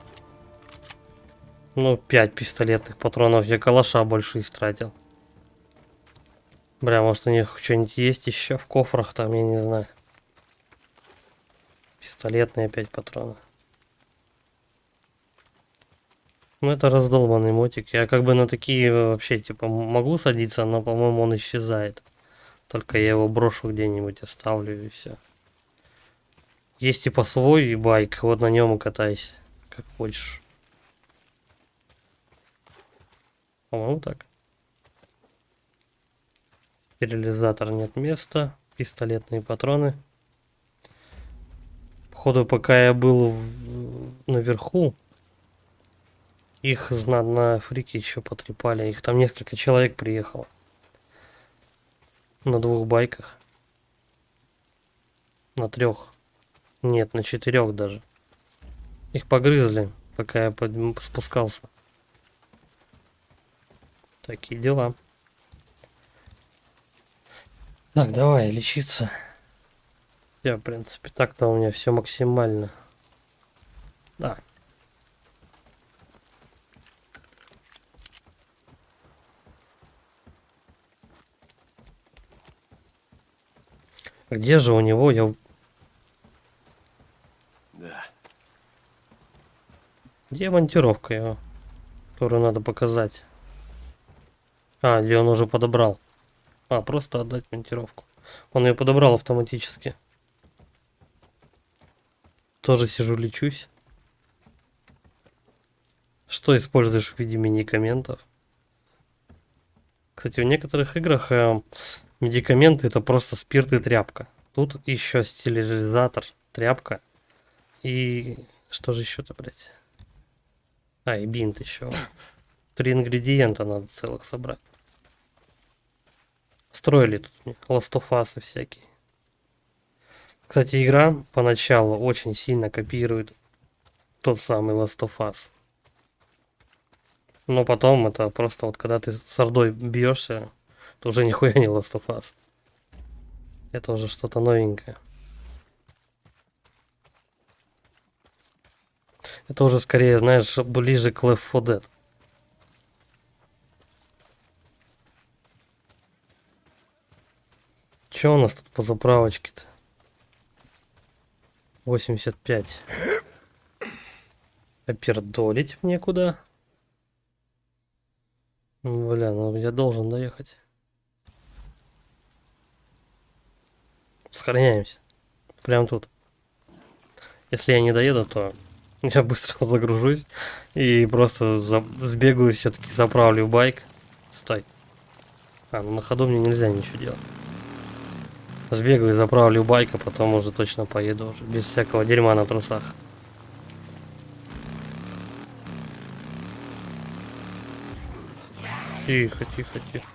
Ну, 5 пистолетных патронов, я калаша больше истратил. Бля, может у них что-нибудь есть еще в кофрах там, я не знаю. Пистолетные 5 патронов. Ну это раздолбанный мотик. Я как бы на такие вообще типа могу садиться, но по-моему он исчезает. Только я его брошу где-нибудь, оставлю и все. Есть типа свой байк, вот на нем и катайся, как хочешь. По-моему так. Стерилизатор нет места. Пистолетные патроны. Походу, пока я был наверху, их знатно фрики еще потрепали. Их там несколько человек приехало. На 2 байках. На 3. Нет, на 4 даже. Их погрызли, пока я спускался. Такие дела. Так, давай лечиться. Я, в принципе, так-то у меня все максимально. Да. Где же у него? Да. Где монтировка его? Которую надо показать. А, или он уже подобрал. А, просто отдать монтировку. Он ее подобрал автоматически. Тоже сижу, лечусь. Что используешь в виде медикаментов? Кстати, в некоторых играх медикаменты это просто спирт и тряпка. Тут еще стерилизатор, тряпка. И что же еще-то, блять? А, и бинт еще. 3 ингредиента надо целых собрать. Строили тут Last of Us всякие. Кстати, игра поначалу очень сильно копирует тот самый Last of Us. Но потом это просто вот когда ты с ордой бьешься, то уже нихуя не Last of Us. Это уже что-то новенькое. Это уже скорее, знаешь, ближе к Left 4 Dead. Че у нас тут по заправочке-то? 85. Опердолить мне куда? Бля, ну я должен доехать. Сохраняемся. Прям тут. Если я не доеду, то я быстро загружусь и просто сбегаю, все-таки заправлю байк. Стой. Ну на ходу мне нельзя ничего делать. Сбегаю и заправлю байк, а потом уже точно поеду уже без всякого дерьма на трусах. Тихо, тихо, тихо.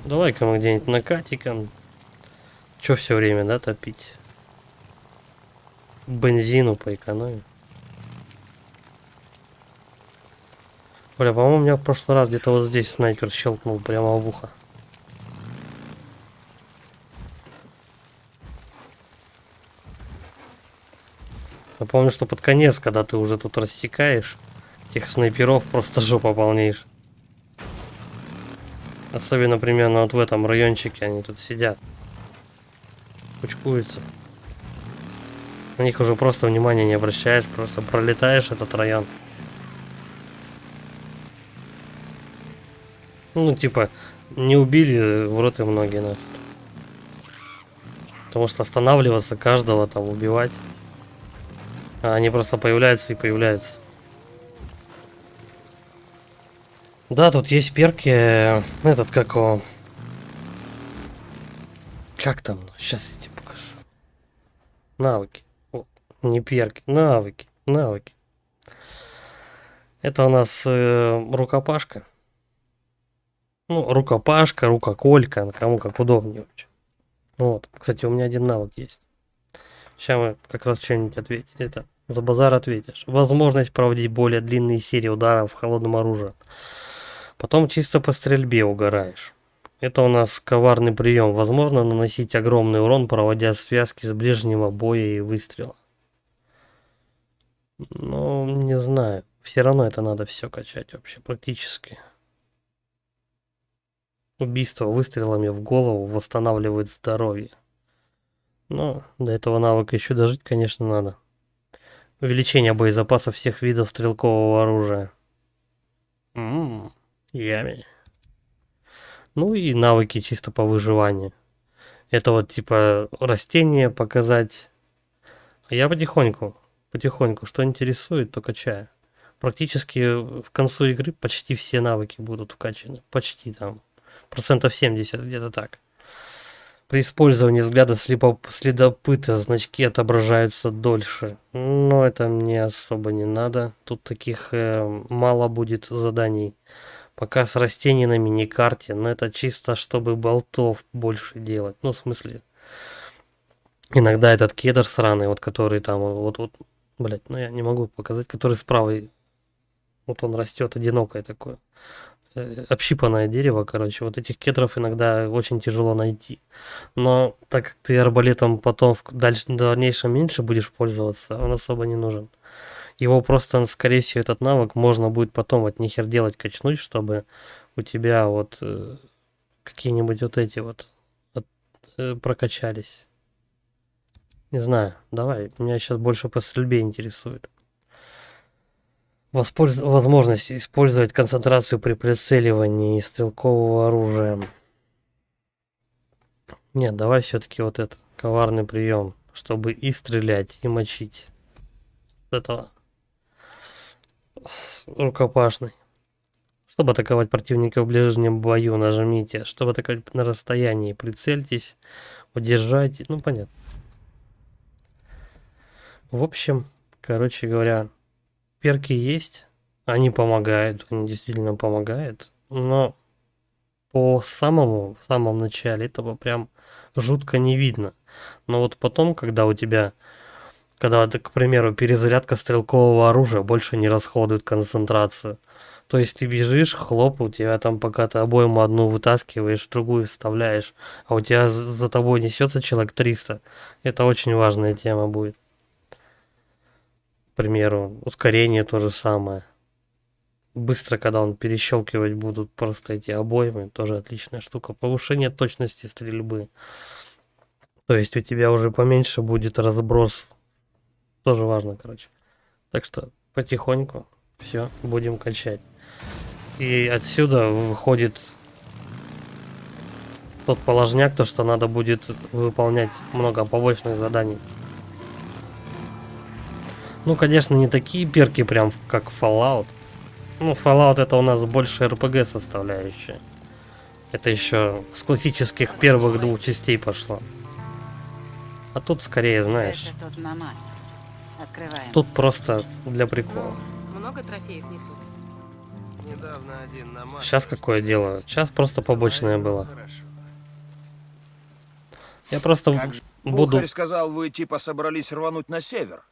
Давай-ка мы где-нибудь накатиком. Чё все время, да, топить? Бензину поэкономим. Бля, по-моему, у меня в прошлый раз где-то вот здесь снайпер щелкнул прямо в ухо. Я помню, что под конец, когда ты уже тут рассекаешь, этих снайперов просто жопа полнейшая. Особенно примерно вот в этом райончике они тут сидят. Кучкуются. На них уже просто внимания не обращаешь, просто пролетаешь этот район. Ну, типа, не убили, в рот и многие нафиг. Потому что останавливаться каждого там убивать. А они просто появляются и появляются. Да, тут есть перки. Этот как его. Как там? Сейчас я тебе покажу. Навыки. О, не перки. Навыки. Навыки. Это у нас рукопашка. Ну, рукопашка, рукоколька. Кому как удобнее. Вот. Кстати, у меня один навык есть. Сейчас мы как раз что-нибудь ответим. Это за базар ответишь. Возможность проводить более длинные серии ударов холодным оружием. Потом чисто по стрельбе угораешь. Это у нас коварный прием. Возможно наносить огромный урон, проводя связки с ближнего боя и выстрела. Ну, не знаю. Все равно это надо все качать вообще практически. Убийство выстрелами в голову восстанавливает здоровье. Но до этого навыка еще дожить, конечно, надо. Увеличение боезапаса всех видов стрелкового оружия. Ями. Ну и навыки чисто по выживанию. Это вот типа растения показать. А я потихоньку, что интересует, то качаю. Практически в концу игры почти все навыки будут вкачаны. Почти там. 70% где-то так. При использовании взгляда следопыта значки отображаются дольше. Но это мне особо не надо. Тут таких мало будет заданий. Показ растений на миникарте. Но это чисто, чтобы болтов больше делать. Ну, в смысле. Иногда этот кедр сраный, вот который там, вот, блять, ну я не могу показать, который справа. Вот он растет одинокое такое. Общипанное дерево, короче. Вот этих кедров иногда очень тяжело найти. Но так как ты арбалетом потом в дальнейшем меньше будешь пользоваться, он особо не нужен. Его просто, скорее всего, этот навык можно будет потом от нихер делать качнуть, чтобы у тебя вот какие-нибудь вот эти вот прокачались. Не знаю, давай, меня сейчас больше по стрельбе интересует. Возможность использовать концентрацию при прицеливании стрелкового оружия. Нет, давай все-таки вот этот коварный прием, чтобы и стрелять, и мочить. Это рукопашный. Чтобы атаковать противника в ближнем бою, нажмите. Чтобы атаковать на расстоянии, прицельтесь, удержайте. Ну, понятно. В общем, короче говоря, перки есть, они помогают, они действительно помогают, но в самом начале этого прям жутко не видно. Но вот потом, когда у тебя, к примеру, перезарядка стрелкового оружия больше не расходует концентрацию. То есть ты бежишь, хлоп, у тебя там, пока ты обойму одну вытаскиваешь, другую вставляешь, а у тебя за тобой несется человек 300. Это очень важная тема будет. К примеру, ускорение то же самое. Быстро, когда он перещелкивать будут просто эти обоймы, тоже отличная штука. Повышение точности стрельбы. То есть у тебя уже поменьше будет разброс. Тоже важно, короче. Так что потихоньку все будем качать. И отсюда выходит тот положняк, то что надо будет выполнять много побочных заданий. Ну, конечно, не такие перки прям как Fallout. Ну, Fallout это у нас больше RPG составляющая. Это еще с классических первых двух частей пошло. А тут скорее, знаешь, Это тот намат. Открываем. тут просто для прикола. Много трофеев несут? Недавно один намат. Сейчас какое дело? Сейчас просто побочное было. Я просто буду... Бухарь сказал, вы типа собрались рвануть на север.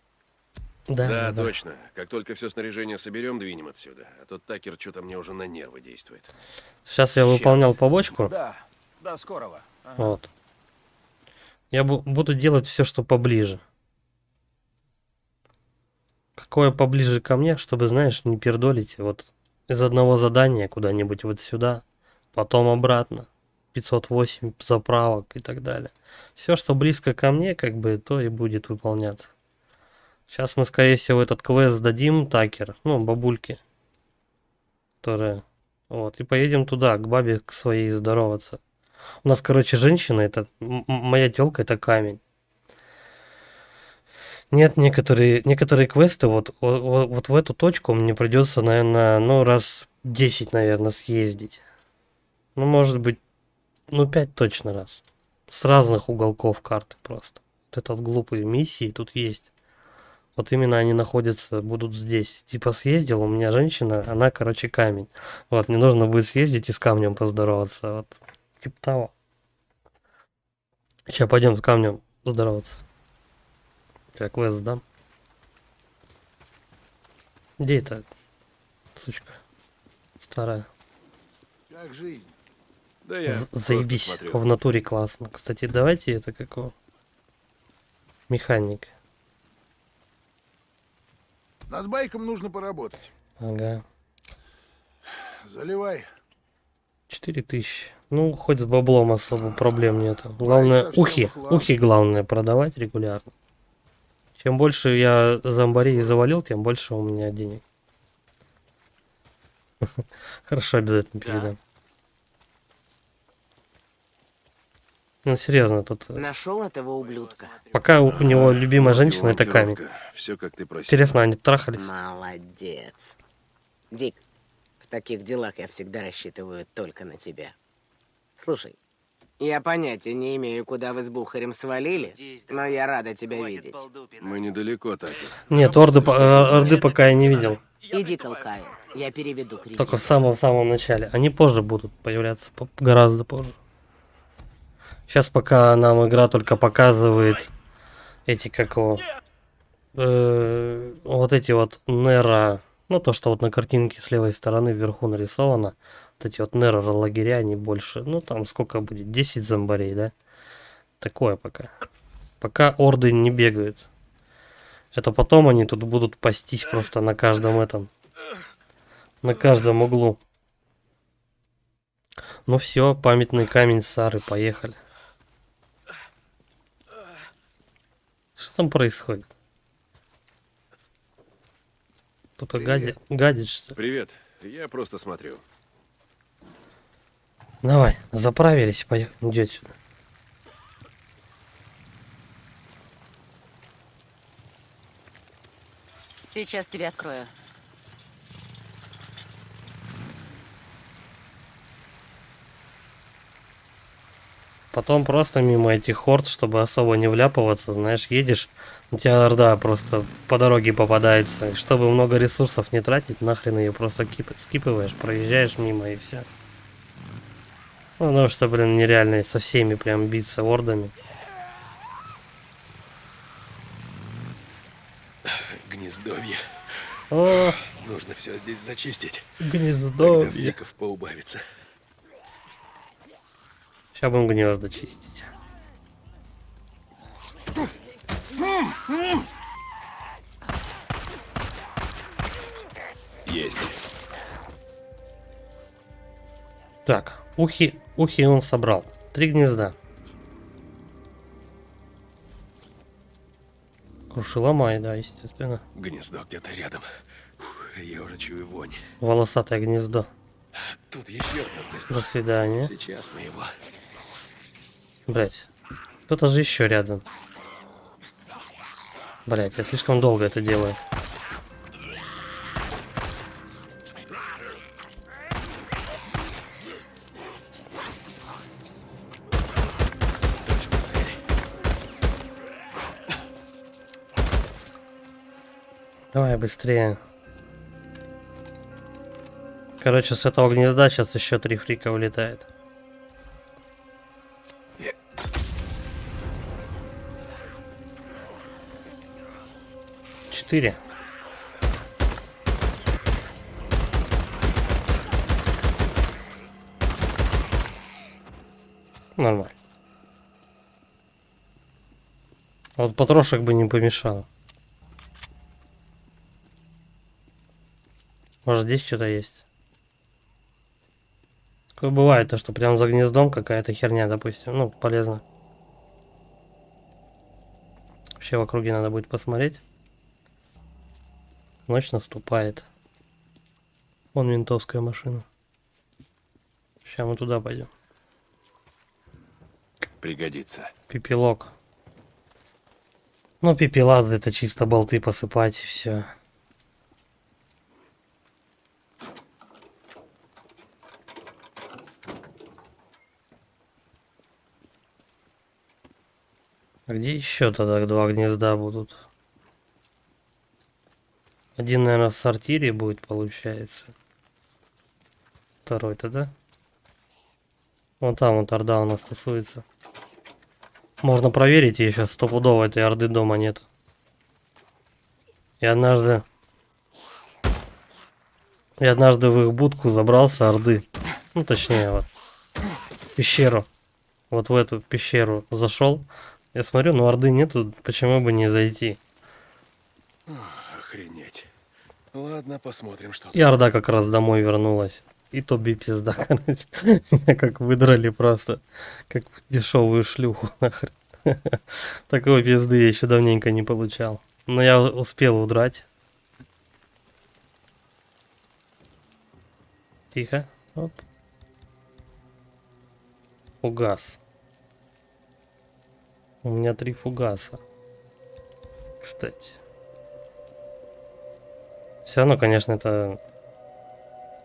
Да, точно. Как только все снаряжение соберем, двинем отсюда. А то Такер что-то мне уже на нервы действует. Сейчас я выполнял побочку. Да, до скорого. Вот. Я буду делать все, что поближе. Какое поближе ко мне, чтобы, знаешь, не пердолить вот из одного задания куда-нибудь вот сюда, потом обратно. 508 заправок и так далее. Все, что близко ко мне, как бы, то и будет выполняться. Сейчас мы, скорее всего, этот квест сдадим Такер, ну, бабульке, которая, вот, и поедем туда, к бабе к своей здороваться. У нас, короче, женщина, это, моя тёлка, это камень. Нет, некоторые квесты, вот в эту точку мне придется, наверное, ну, раз 10, наверное, съездить. Ну, может быть, ну, 5 точно раз. С разных уголков карты просто. Вот это вот глупые миссии тут есть. Вот именно они находятся, будут здесь. Типа съездил, у меня женщина, она, короче, камень. Вот, мне нужно будет съездить и с камнем поздороваться. Вот, типа того. Сейчас пойдем с камнем поздороваться. Как квест сдам. Где это, сучка? Старая. Как жизнь? Да я Заебись, смотрю. в натуре классно. Кстати, давайте это какого? Механик. Над байком нужно поработать. Ага. Заливай. 4000. Ну, хоть с баблом особо проблем нету. Главное, ухи главное продавать регулярно. Чем больше я зомбарей завалил, тем больше у меня денег. Хорошо, обязательно передам. Ну, серьезно, тут... Нашел этого ублюдка? Пока у него любимая женщина, это камень. Все, как ты просил. Интересно, они трахались? Молодец. Дик, в таких делах я всегда рассчитываю только на тебя. Слушай, я понятия не имею, куда вы с Бухарем свалили, но я рада тебя видеть. Мы недалеко, Такер. Нет, орды пока я не видел. Иди толкай, я переведу кредит. Только в самом начале. Они позже будут появляться, гораздо позже. Сейчас пока нам игра только показывает эти, как его, вот эти вот Нера, ну то, что вот на картинке с левой стороны вверху нарисовано, вот эти вот Нера лагеря, они больше, ну там сколько будет, 10 зомбарей, да? Такое пока. Пока орды не бегают. Это потом они тут будут пастись просто на каждом этом, на каждом углу. Ну все, памятный камень Сары, поехали. Что там происходит? Кто-то гадит, что ли? Привет. Я просто смотрю. Давай, заправились, поехали. Иди отсюда. Сейчас тебе открою. Потом просто мимо этих хорд, чтобы особо не вляпываться, знаешь, едешь, у тебя орда просто по дороге попадается. И чтобы много ресурсов не тратить, нахрен ее просто скипываешь, проезжаешь мимо и все. Ну, потому что, блин, нереально со всеми прям биться ордами. Гнездовье. О, Нужно все здесь зачистить. гнездовье. Тогда фриков поубавится. Сейчас будем гнезда чистить. Есть. Так, ухи он собрал. 3 гнезда. Крушеломай, да, естественно. Гнездо где-то рядом. Фух, я уже чую вонь. Волосатое гнездо. Тут еще одно гнездо. До свидания. Сейчас мы его. Блять. Кто-то же еще рядом. Блять, я слишком долго это делаю. Точно цель. Давай быстрее. Короче, с этого гнезда сейчас еще 3 фрика улетает. Четыре. Нормально. Вот потрошек бы не помешал. Может, здесь что-то есть? Такое бывает, то что прям за гнездом какая-то херня, допустим. Ну, полезно. Вообще в округе надо будет посмотреть. Ночь наступает. Вон ментовская машина. Сейчас мы туда пойдем. Пригодится. Пепелок. Ну, пепела это чисто болты посыпать, и все. А где еще тогда 2 гнезда будут? Один, наверное, в сортире будет, получается. Второй-то, да? Вон там вот орда у нас тусуется. Можно проверить, и сейчас стопудово этой орды дома нет. Я однажды в их будку забрался орды. Ну, точнее, вот. В пещеру. Вот в эту пещеру зашел. Я смотрю, ну орды нету, почему бы не зайти? Охренеть. Ладно, посмотрим, что И орда как раз домой вернулась. И то би пизда, короче. Меня как выдрали просто. Как дешевую шлюху, нахрен. Такой пизды я еще давненько не получал. Но я успел удрать. Тихо. Оп. Фугас. У меня 3 фугаса. Кстати. Все равно, конечно,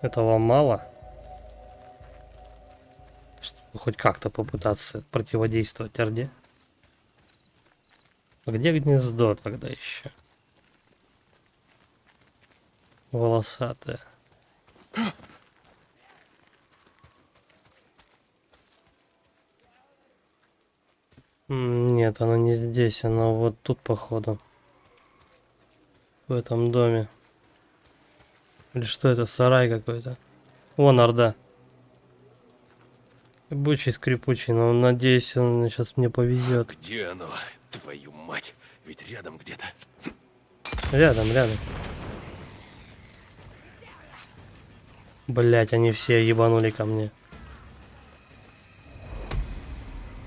этого мало. Чтобы хоть как-то попытаться противодействовать орде. А где гнездо тогда еще? Волосатое. Нет, оно не здесь, оно вот тут, походу. В этом доме. Или что это, сарай какой-то? Вон орда. Бычий скрипучий, но надеюсь, он сейчас мне повезет. Где оно? Твою мать. Ведь рядом где-то. Рядом. Блять, они все ебанули ко мне.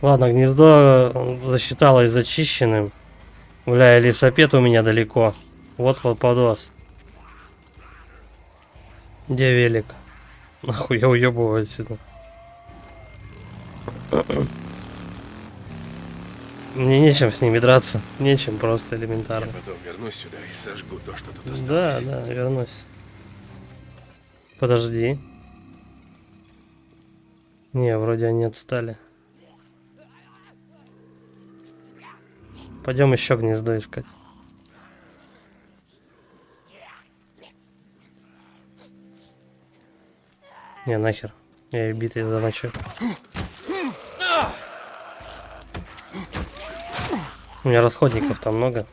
Ладно, гнездо засчиталось зачищенным. Бля, лесопед у меня далеко. Вот подос. Где велик? Нахуй я уебываю отсюда. Мне нечем с ними драться. Нечем, просто элементарно. Я потом вернусь сюда и сожгу то, что тут осталось. Да, вернусь. Подожди. Не, вроде они отстали. Пойдем еще гнездо искать. Не, нахер. Я и битый замочу. У меня расходников там много.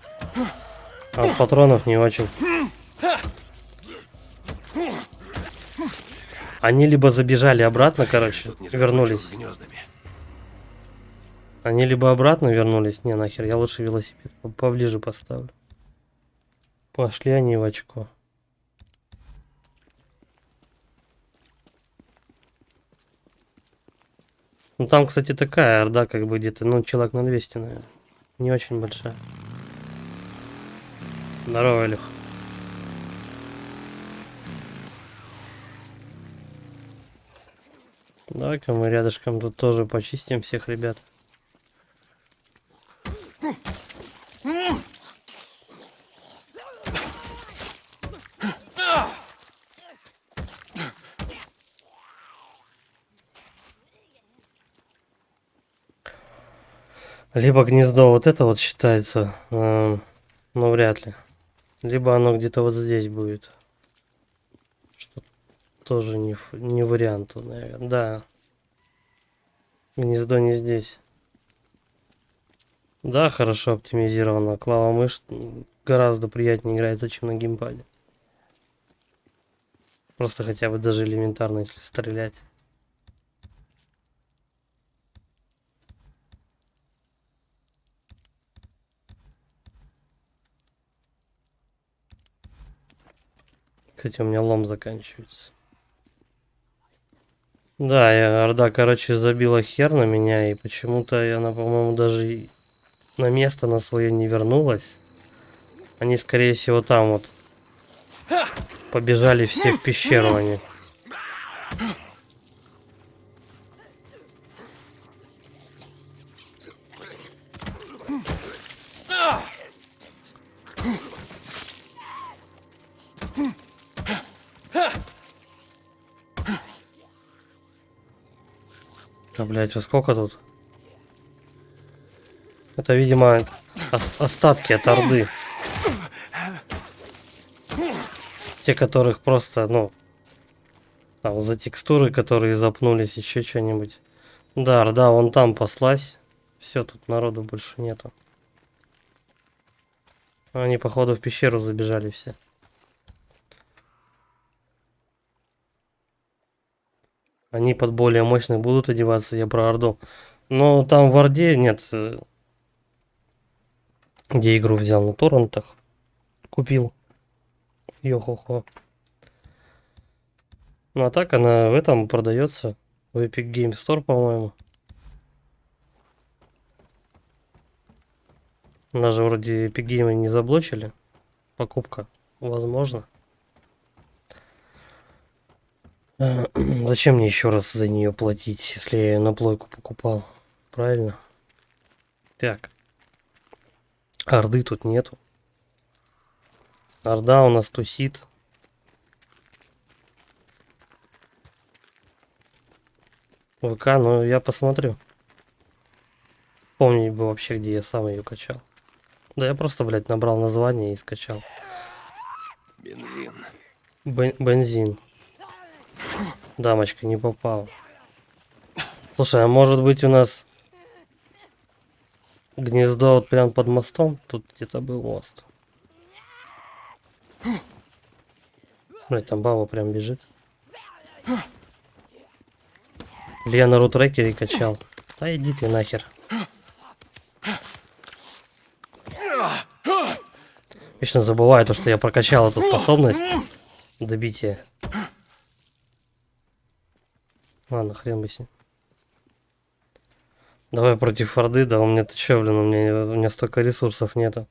А вот патронов не очень. Они либо забежали обратно, короче, вернулись. Они либо обратно вернулись. Не, нахер, я лучше велосипед поближе поставлю. Пошли они в очко. Ну там, кстати, такая орда, как бы где-то, ну, человек на 200, наверное. Не очень большая. Здорово, Илюх. Давай-ка мы рядышком тут тоже почистим всех ребят. Либо гнездо вот это вот считается, но вряд ли. Либо оно где-то вот здесь будет. Что тоже не вариант, наверное. Да. Гнездо не здесь. Да, хорошо оптимизировано. Клава мышь гораздо приятнее играется, чем на геймпаде. Просто хотя бы даже элементарно, если стрелять. Кстати, у меня лом заканчивается. Да, орда, короче, забила хер на меня, и почему-то она, по-моему, даже на место на свое не вернулась. Они, скорее всего, там вот побежали все в пещеру они. А, блядь, во сколько тут? Это, видимо, остатки от орды. Те, которых просто, ну, там, за текстуры, которые запнулись, еще что-нибудь. Да, орда вон там паслась. Все, тут народу больше нету. Они, походу, в пещеру забежали все. Они под более мощных будут одеваться, я про орду. Но там в орде нет. Где игру взял на торрентах. Купил. Йо-хо-хо. Ну а так она в этом продается. В Epic Game Store, по-моему. Она же вроде Epic Game не заблочили. Покупка возможно. Зачем мне еще раз за нее платить, если я ее на плойку покупал? Правильно? Так. Орды тут нету. Орда у нас тусит. ВК, ну я посмотрю. Помнить бы вообще, где я сам ее качал. Да я просто, блядь, набрал название и скачал. Бензин. Бензин. Дамочка не попала. Слушай, а может быть у нас гнездо вот прям под мостом? Тут где-то был мост. Блять, там баба прям бежит. Или я на рутрекере качал. Да иди ты нахер. Вечно забываю то, что я прокачал эту способность добития. Ладно, хрен бы с ним. Давай против Орды, да у меня-то чё, блин, у меня столько ресурсов нету.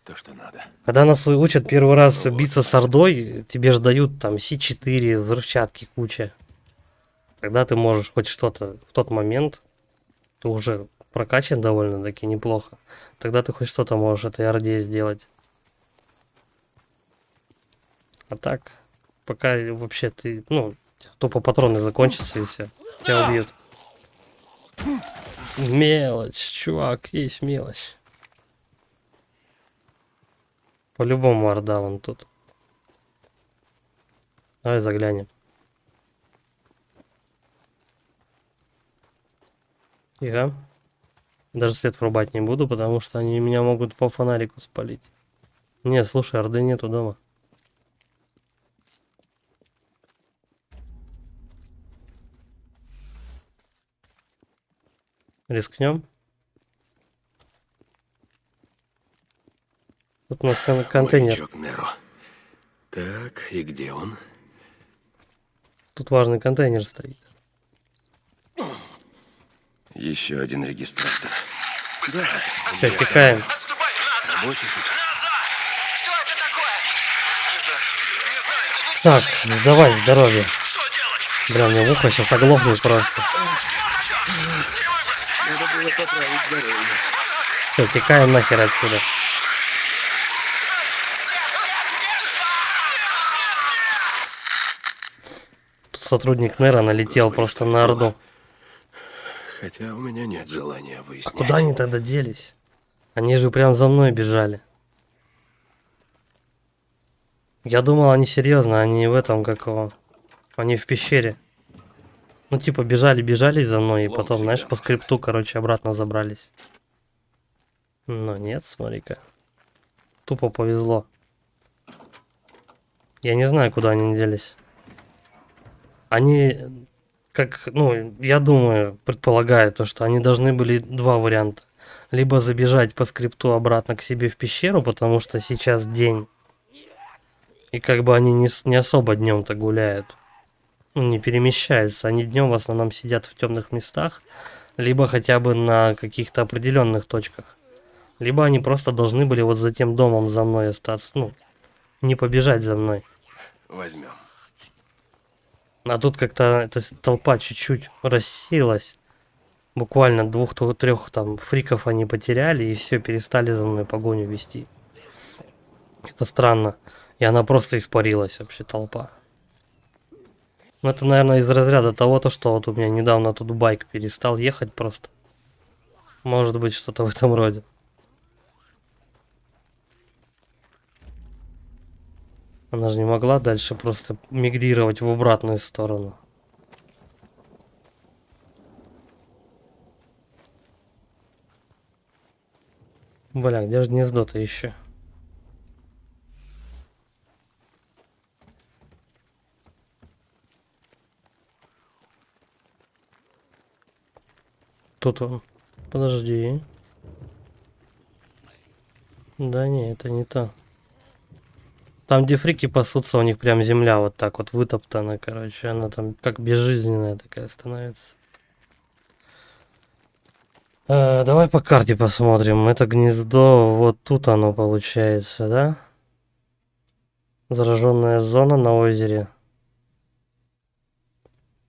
То, что надо. Когда нас учат первый раз биться с Ордой, тебе же дают там С4, взрывчатки куча. Тогда ты можешь хоть что-то в тот момент, ты уже прокачан довольно-таки неплохо. Тогда ты хоть что-то можешь этой Орде сделать. А так, пока вообще ты, ну, тупо патроны закончатся и все. Тебя убьют. Мелочь, чувак, есть мелочь. По-любому Орда вон тут. Давай заглянем. Тихо. Даже свет врубать не буду, потому что они меня могут по фонарику спалить. Не, слушай, Орды нету дома. Рискнем? Тут у нас контейнер. Маячок Неро. Так, и где он? Тут важный контейнер стоит. Еще один регистратор. Да. Все, текаем. Рабочий путь. Так, ну давай, здоровье. Бля, мне в ухо сейчас оглохнет просто. Надо было поправить здоровье. Все, текаем нахер отсюда. Тут сотрудник Нера налетел просто на Орду. Хотя у меня нет желания А выяснять. куда они тогда делись? Они же прям за мной бежали. Я думал, они серьезно, они в этом какого. Они в пещере. Ну, типа, бежали за мной, и потом, знаешь, по скрипту, короче, обратно забрались. Но нет, смотри-ка. Тупо повезло. Я не знаю, куда они делись. Они, как, ну, я думаю, предполагаю, то, что они должны были два варианта. Либо забежать по скрипту обратно к себе в пещеру, потому что сейчас день. И как бы они не особо днем-то гуляют. Ну, не перемещаются. Они днем в основном сидят в темных местах. Либо хотя бы на каких-то определенных точках. Либо они просто должны были вот за тем домом за мной остаться. Ну, не побежать за мной. Возьмем. А тут как-то эта толпа чуть-чуть рассеялась. Буквально 2-3 там фриков они потеряли, и все, перестали за мной погоню вести. Это странно. И она просто испарилась вообще, толпа. Ну, это, наверное, из разряда того, то, что вот у меня недавно тут байк перестал ехать просто. Может быть, что-то в этом роде. Она же не могла дальше просто мигрировать в обратную сторону. Бля, где же гнездо-то еще? Тут он. Подожди. Да не, это не то. Там, где фрики пасутся, у них прям земля вот так вот вытоптана, короче. Она там как безжизненная такая становится. Давай по карте посмотрим. Это гнездо, вот тут оно получается, да? Зараженная зона на озере.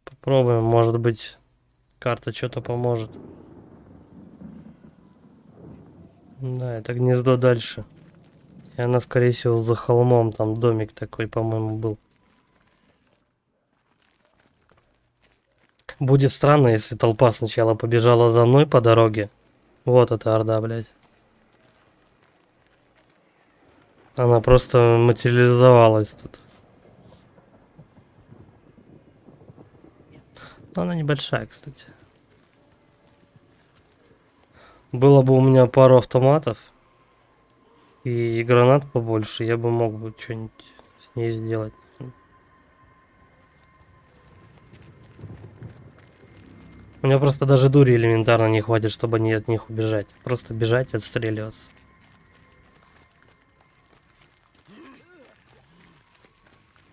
Попробуем, может быть, карта что-то поможет. Да, это гнездо дальше. И она, скорее всего, за холмом. Там домик такой, по-моему, был. Будет странно, если толпа сначала побежала за мной по дороге. Вот эта Орда, блядь. Она просто материализовалась тут. Но она небольшая, кстати. Было бы у меня пару автоматов и гранат побольше, я бы мог бы что-нибудь с ней сделать. У меня просто даже дури элементарно не хватит, чтобы не от них убежать. Просто бежать и отстреливаться.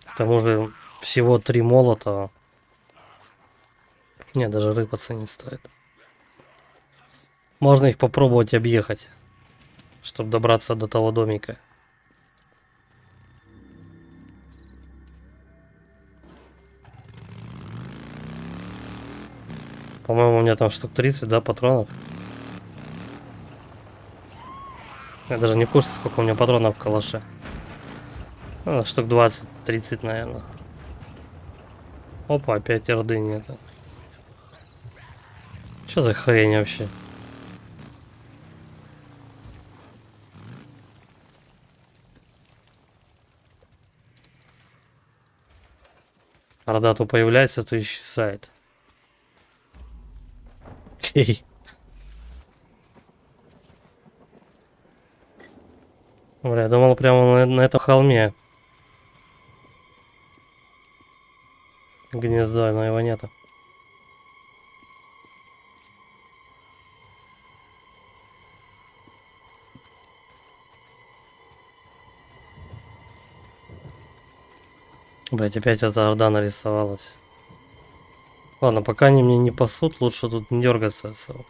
К тому же всего 3 молота. Не, даже рыпаться не стоит. Можно их попробовать объехать, чтобы добраться до того домика. По-моему, у меня там штук 30, да, патронов. Я даже не в курсе, сколько у меня патронов в калаше. Ну, штук 20-30, наверное. Опа, опять Орды нету. Что за хрень вообще? Орда то появляется, то исчезает. Окей. Бля, я думал прямо на этом холме гнездо, но его нету. Блять, опять эта орда нарисовалась. Ладно, пока они мне не пасут, лучше тут не дергаться особо.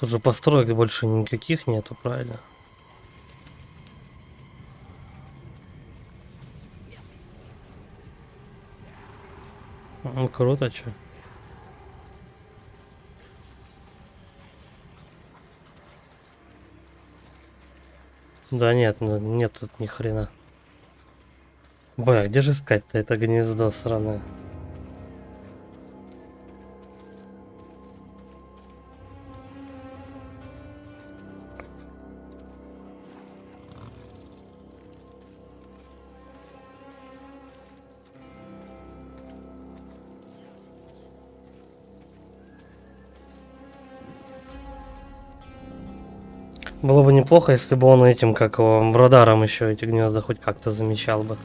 Тут же построек больше никаких нету, правильно? Ну, круто, чё. Да нет, ну, нет тут ни хрена. Бля, где же искать-то это гнездо сраное? Было бы неплохо, если бы он этим, как его, радаром еще эти гнезда хоть как-то замечал бы.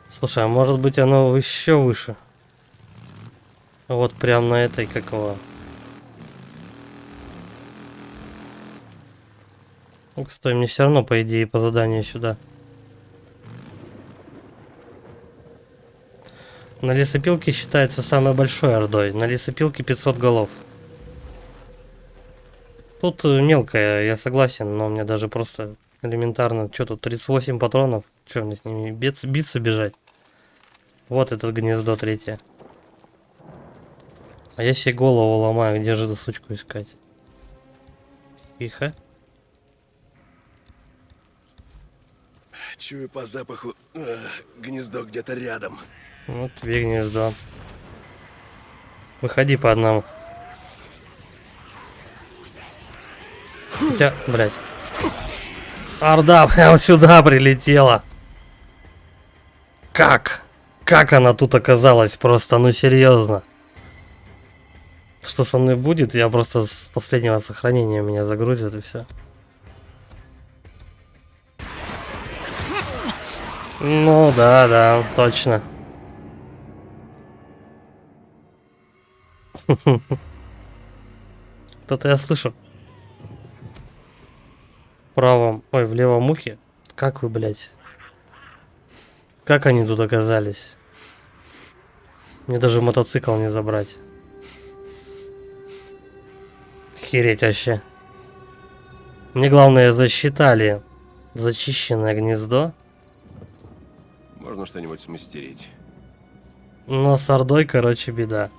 Слушай, а может быть оно еще выше? Вот прям на этой, как его. Ну, кстати, мне все равно, по идее, по заданию сюда. На лесопилке считается самой большой ордой. На лесопилке 500 голов. Тут мелкая, я согласен, но мне даже просто элементарно... Что тут, 38 патронов? Что мне с ними биться, бежать? Вот это гнездо третье. А я себе голову ломаю, где же эту сучку искать? Тихо. Чую по запаху, гнездо где-то рядом. Вот тебе гнездо. Выходи по одному. Хотя, блядь. Орда прямо сюда прилетела. Как? Как она тут оказалась? Просто, ну серьезно. Что со мной будет? Я просто с последнего сохранения меня загрузят и все. Ну да, точно. Кто-то я слышу. В правом, ой, в левом ухе. Как вы, блядь? Как они тут оказались? Мне даже мотоцикл не забрать. Хереть вообще. Мне главное засчитали зачищенное гнездо. Можно что-нибудь смастерить. Но с ордой, короче, беда.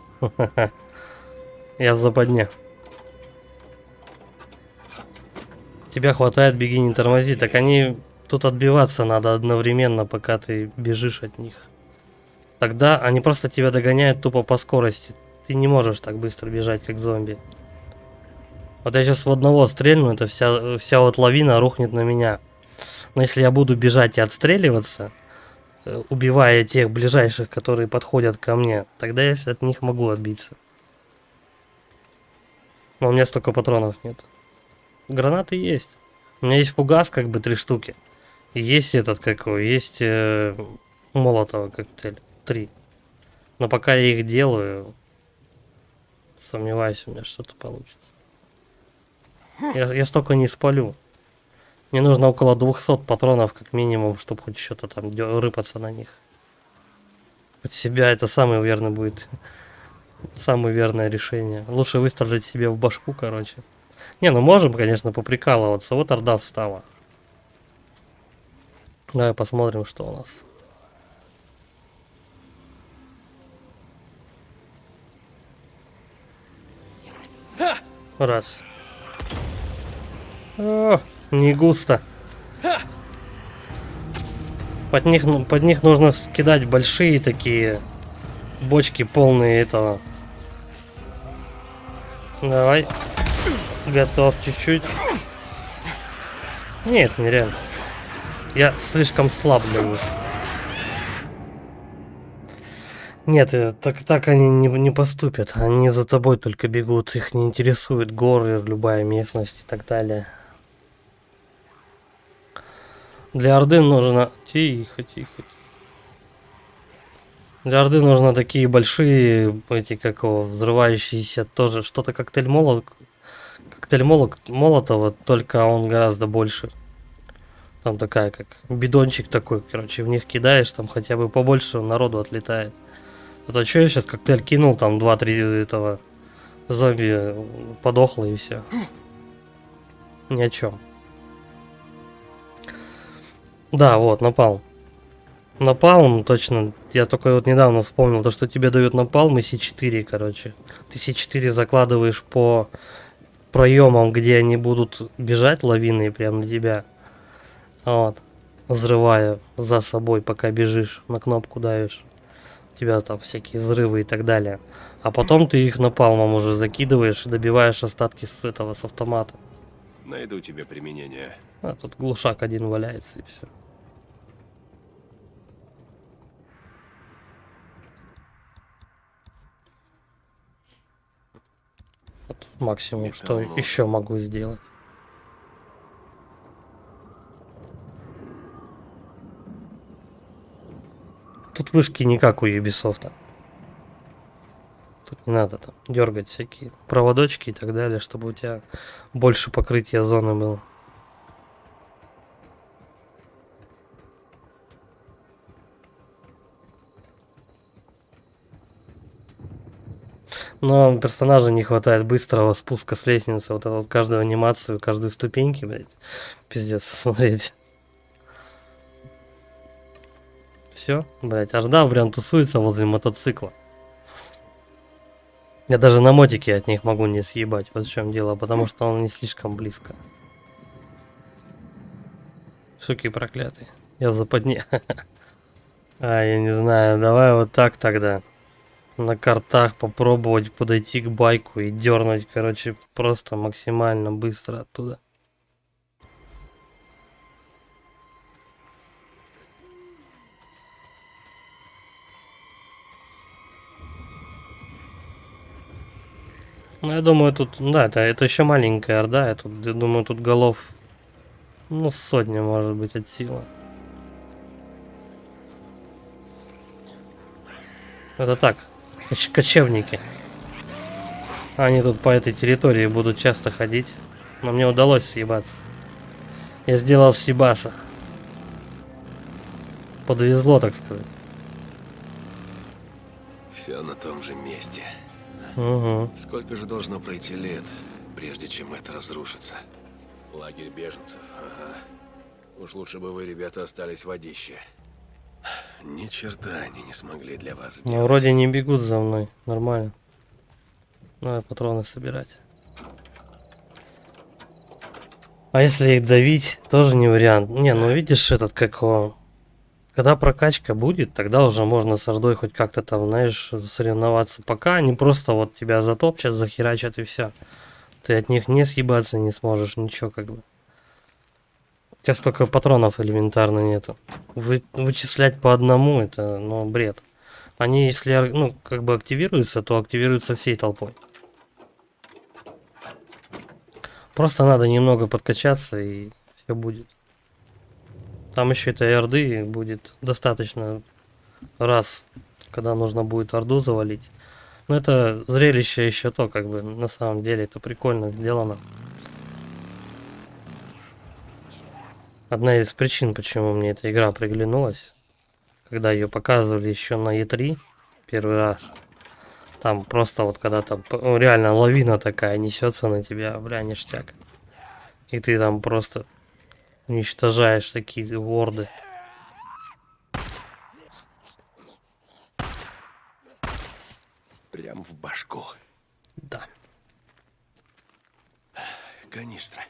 Я в западне. Тебя хватает, беги, не тормози. Так они... Тут отбиваться надо одновременно, пока ты бежишь от них. Тогда они просто тебя догоняют тупо по скорости. Ты не можешь так быстро бежать, как зомби. Вот я сейчас в одного стрельну, это вся вот лавина рухнет на меня. Но если я буду бежать и отстреливаться, убивая тех ближайших, которые подходят ко мне, тогда я от них могу отбиться. Но у меня столько патронов нет. Гранаты есть. У меня есть фугас, как бы 3 штуки. И есть этот, какой, есть молотого коктейль. 3. Но пока я их делаю, сомневаюсь, у меня что-то получится. Я столько не спалю. Мне нужно около 200 патронов, как минимум, чтобы хоть что-то там рыпаться на них. Под себя это самое верное будет. Самое верное решение. Лучше выстрелить себе в башку, короче. Не, ну можем, конечно, поприкалываться. Вот орда встала. Давай посмотрим, что у нас. Раз. О, не густо. Под них нужно скидать большие такие бочки, полные этого. Давай. Готов чуть-чуть. Нет, нереально. Я слишком слаб для них. Нет, так они не поступят. Они за тобой только бегут. Их не интересует горы, любая местность и так далее. Для Орды нужно... Тихо, тихо. Для Орды нужно такие большие, эти, как его, взрывающиеся тоже. Что-то коктейль Молотова, только он гораздо больше. Там такая, как бидончик такой, короче, в них кидаешь, там хотя бы побольше народу отлетает. А то что я сейчас коктейль кинул, там 2-3 этого зомби подохло и все. Ни о чем. Да, вот, напалм. Напалм, точно. Я только вот недавно вспомнил, то, что тебе дают напалм и С4, короче. Ты С4 закладываешь по проемам, где они будут бежать, лавины, прямо на тебя. Вот. Взрывая за собой, пока бежишь, на кнопку давишь. У тебя там всякие взрывы и так далее. А потом ты их напалмом уже закидываешь и добиваешь остатки с этого, с автомата. Найду тебе применение. А тут глушак один валяется и все. Вот максимум, что еще могу сделать. Тут вышки не как у Ubisoft. Тут не надо там дергать всякие проводочки и так далее, чтобы у тебя больше покрытия зоны было. Но персонажа не хватает быстрого спуска с лестницы. Вот эту вот каждую анимацию, каждую ступеньки, блядь. Пиздец, смотреть. Все, блядь, Орда прям тусуется возле мотоцикла. Я даже на мотике от них могу не съебать. Вот в чем дело, потому что он не слишком близко. Суки проклятые. Я в западне. А, я не знаю, давай вот так тогда. На картах попробовать подойти к байку и дернуть, короче, просто максимально быстро оттуда. Ну, я думаю, тут, да, это еще маленькая Орда, я думаю, тут голов, ну, сотня, может быть, от силы. Это так, кочевники. Они тут по этой территории будут часто ходить, но мне удалось съебаться. Я сделал съебаса. Подвезло, так сказать. Все на том же месте. Угу. Сколько же должно пройти лет, прежде чем это разрушится? Лагерь беженцев, ага. Уж лучше бы вы, ребята, остались в водище. Ни черта они не смогли для вас сделать. Ну, вроде не бегут за мной, нормально. Надо патроны собирать. А если их давить, тоже не вариант. Не, ну видишь, этот как его... Когда прокачка будет, тогда уже можно с Ордой хоть как-то там, знаешь, соревноваться. Пока они просто вот тебя затопчат, захерачат и все. Ты от них не съебаться не сможешь, ничего как бы. У тебя столько патронов элементарно нету. Вычислять по одному, это, ну, бред. Они, если, ну, как бы активируются, то активируются всей толпой. Просто надо немного подкачаться и все будет. Там еще этой Орды будет достаточно раз, когда нужно будет Орду завалить. Но это зрелище еще то, как бы, на самом деле, это прикольно сделано. Одна из причин, почему мне эта игра приглянулась, когда ее показывали еще на E3 первый раз. Там просто вот когда там реально лавина такая несется на тебя, бля, ништяк. И ты там просто уничтожаешь такие ворды. Прям в башку. Да. Канистра.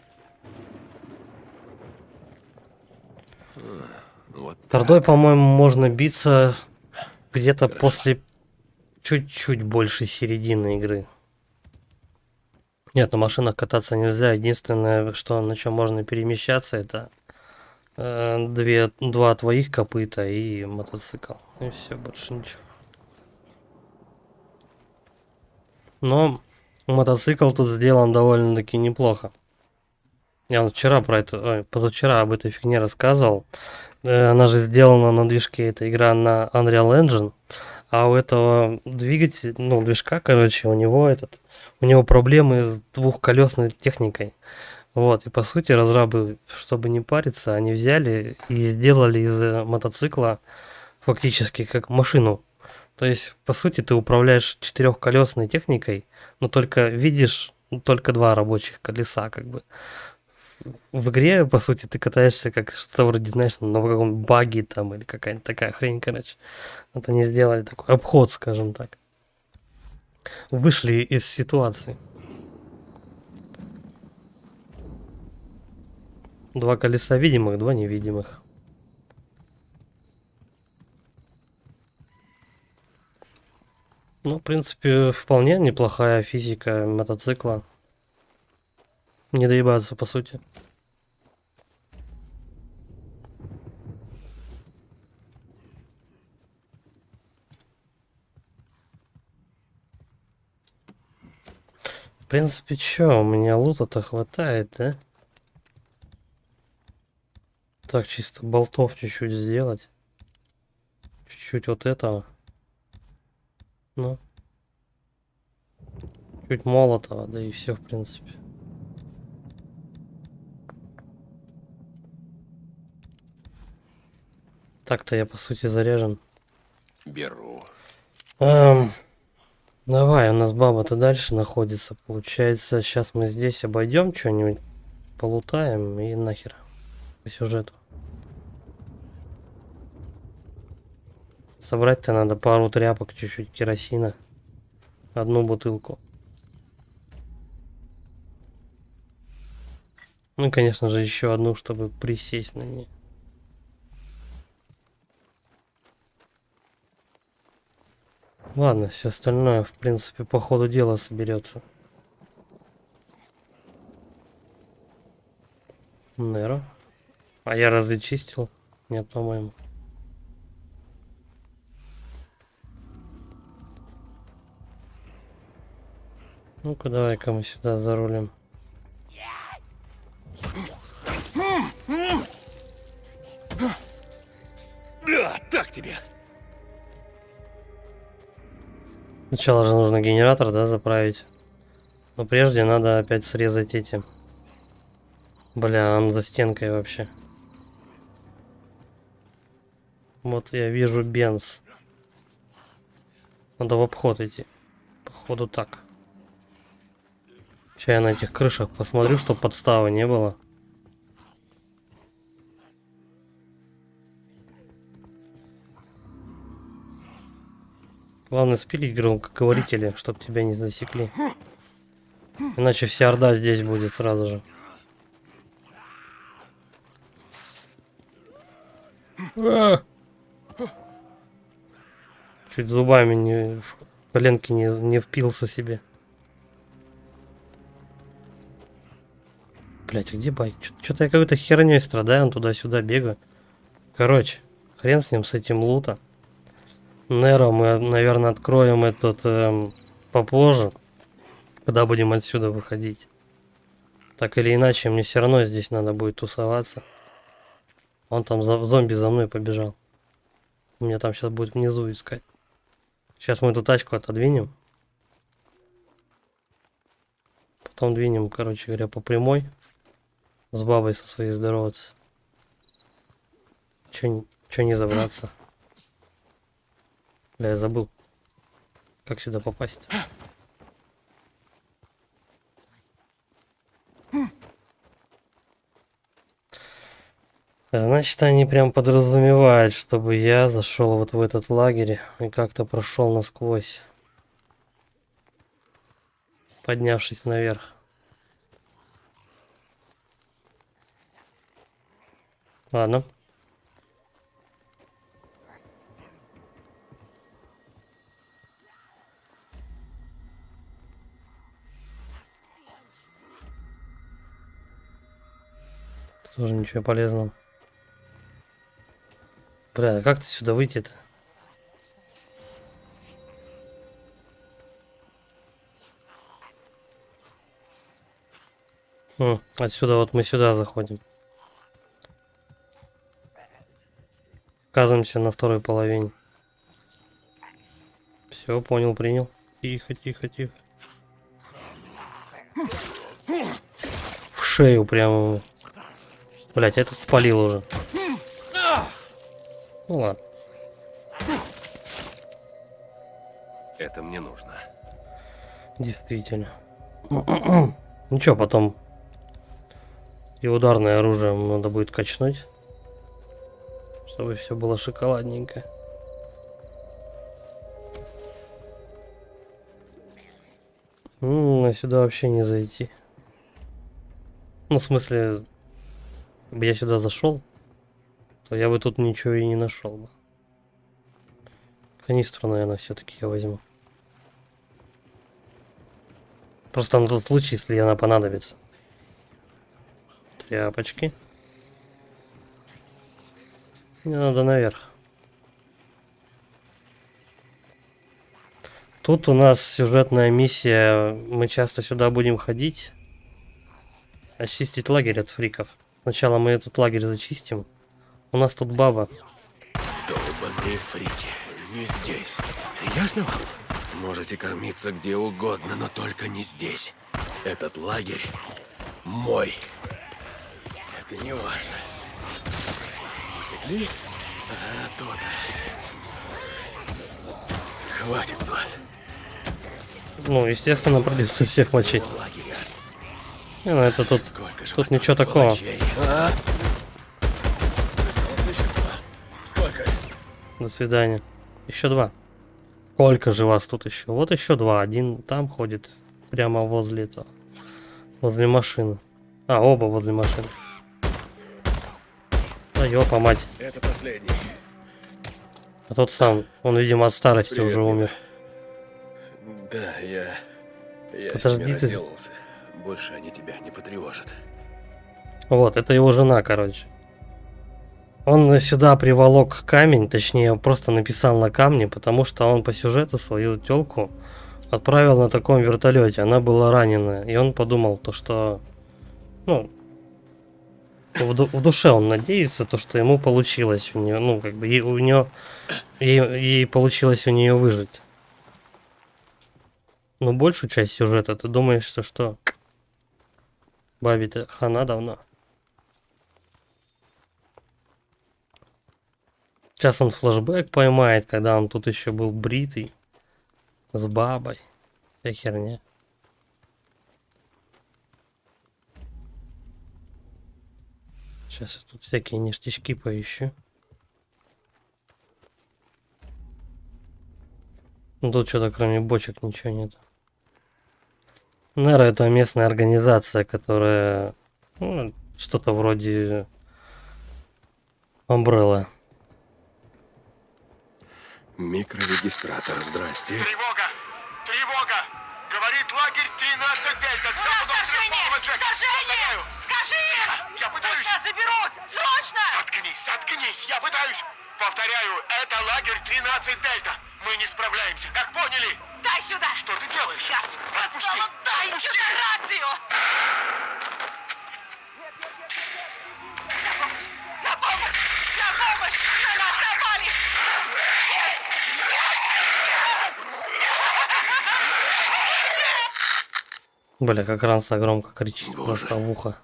Вот. С Ордой, по-моему, можно биться где-то после чуть-чуть больше середины игры. Нет, на машинах кататься нельзя. Единственное, что на чем можно перемещаться, это два твоих копыта и мотоцикл. И все, больше ничего. Но мотоцикл тут сделан довольно-таки неплохо. Я вот вчера про это, позавчера об этой фигне рассказывал. Она же сделана на движке, эта игра на Unreal Engine. А у этого двигателя, ну, движка, короче, у него проблемы с двухколесной техникой. Вот, и по сути разрабы, чтобы не париться, они взяли и сделали из мотоцикла фактически как машину. То есть, по сути, ты управляешь четырехколесной техникой, но только видишь только два рабочих колеса, как бы. В игре, по сути, ты катаешься как что-то вроде, знаешь, на каком баги там или какая-нибудь такая хрень, короче. Вот они сделали такой обход, скажем так. Вышли из ситуации. Два колеса видимых, два невидимых. Ну, в принципе, вполне неплохая физика мотоцикла. Не доебаться, по сути. В принципе, чё, у меня лута-то хватает, да? Так, чисто болтов чуть-чуть сделать. Чуть-чуть вот этого. Ну. Чуть молотого, да и все, в принципе. Так-то я, по сути, заряжен. Беру. Давай, у нас баба-то дальше находится. Получается, сейчас мы здесь обойдем что-нибудь, полутаем и нахер по сюжету. Собрать-то надо пару тряпок, чуть-чуть керосина, одну бутылку. Ну и, конечно же, еще одну, чтобы присесть на ней. Ладно, все остальное, в принципе, по ходу дела соберется. Неро. А я разве чистил? Нет, по-моему. Ну-ка, давай-ка мы сюда зарулим. Да, так тебе. Сначала же нужно генератор, да, заправить. Но прежде надо опять срезать эти. Бля, он за стенкой вообще. Вот я вижу бенз. Надо в обход идти. Походу так. Сейчас я на этих крышах посмотрю, чтобы подставы не было. Главное спилить громкоговорители, чтобы тебя не засекли. Иначе вся орда здесь будет сразу же. Чуть зубами в коленки не впился себе. Блять, а где байк? Что-то я какой-то херней страдаю, он туда-сюда бегаю. Короче, хрен с ним, с этим лутом. Неро мы, наверное, откроем этот попозже, когда будем отсюда выходить. Так или иначе, мне все равно здесь надо будет тусоваться. Он там зомби за мной побежал. Меня там сейчас будет внизу искать. Сейчас мы эту тачку отодвинем. Потом двинем, короче говоря, по прямой. С бабой со своей здороваться. Че не забраться? Бля, я забыл. Как сюда попасть? Значит, они прям подразумевают, чтобы я зашел вот в этот лагерь и как-то прошел насквозь, поднявшись наверх. Ладно. Тоже ничего полезного. Бля, а как ты сюда выйти-то? Отсюда вот мы сюда заходим. Оказываемся на второй половине. Все, понял, принял. Тихо, тихо, тихо. В шею прямо. Блять, этот спалил уже. Ну ладно. Это мне нужно. Действительно. Ничего, потом и ударное оружие надо будет качнуть, чтобы все было шоколадненько. А сюда вообще не зайти. Ну, в смысле, бы я сюда зашел, то я бы тут ничего и не нашел бы. Канистру, наверное, все-таки я возьму. Просто на тот случай, если она понадобится. Тряпочки. Мне надо наверх. Тут у нас сюжетная миссия. Мы часто сюда будем ходить. Очистить лагерь от фриков. Сначала мы этот лагерь зачистим. У нас тут баба. Долбаные фрики. Не здесь. Ясно вам? Можете кормиться где угодно, но только не здесь. Этот лагерь мой. Это не ваше. Усекли? А тут... Хватит с вас. Ну, естественно, придется всех мочить. Не, ну это тут ничего такого. До свидания. Еще 2. Сколько же вас тут еще? Вот еще 2. Один там ходит. Прямо возле этого. Возле машины. А, оба возле машины. Да ёпа мать. Это последний. А тот сам, он, видимо, от старости Привет, уже умер. Да, я с Подожди ними ты. разделался. Больше они тебя не потревожат. Вот, это его жена, короче. Он сюда приволок камень, точнее, просто написал на камне, потому что он по сюжету свою тёлку отправил на таком вертолете. Она была ранена, и он подумал, то что, ну, в душе он надеется, то что ему получилось у нее, ну, как бы, ей получилось у нее выжить. Но большую часть сюжета ты думаешь, что бабе-то хана давно. Сейчас он флешбэк поймает, когда он тут еще был бритый, с бабой, вся херня. Сейчас я тут всякие ништячки поищу. Ну, тут что-то кроме бочек ничего нет. Наверное, это местная организация, которая, ну, что-то вроде Umbrella. Микрорегистратор, здрасте. Тревога! Тревога! Говорит лагерь 13 Дельта к западу от Трёхпалого Джека. Повторяю. Скажи им! Я пытаюсь... Пусть нас заберут! Срочно! Заткнись! Я пытаюсь... Повторяю, это лагерь 13 Дельта. Мы не справляемся, как поняли? Дай сюда! Что ты делаешь? Я Отпусти! сказала, дай сюда рацию! На помощь! На помощь! На помощь! На нас напали! Бля, как Ранса громко кричит. Боже. Просто в ухо.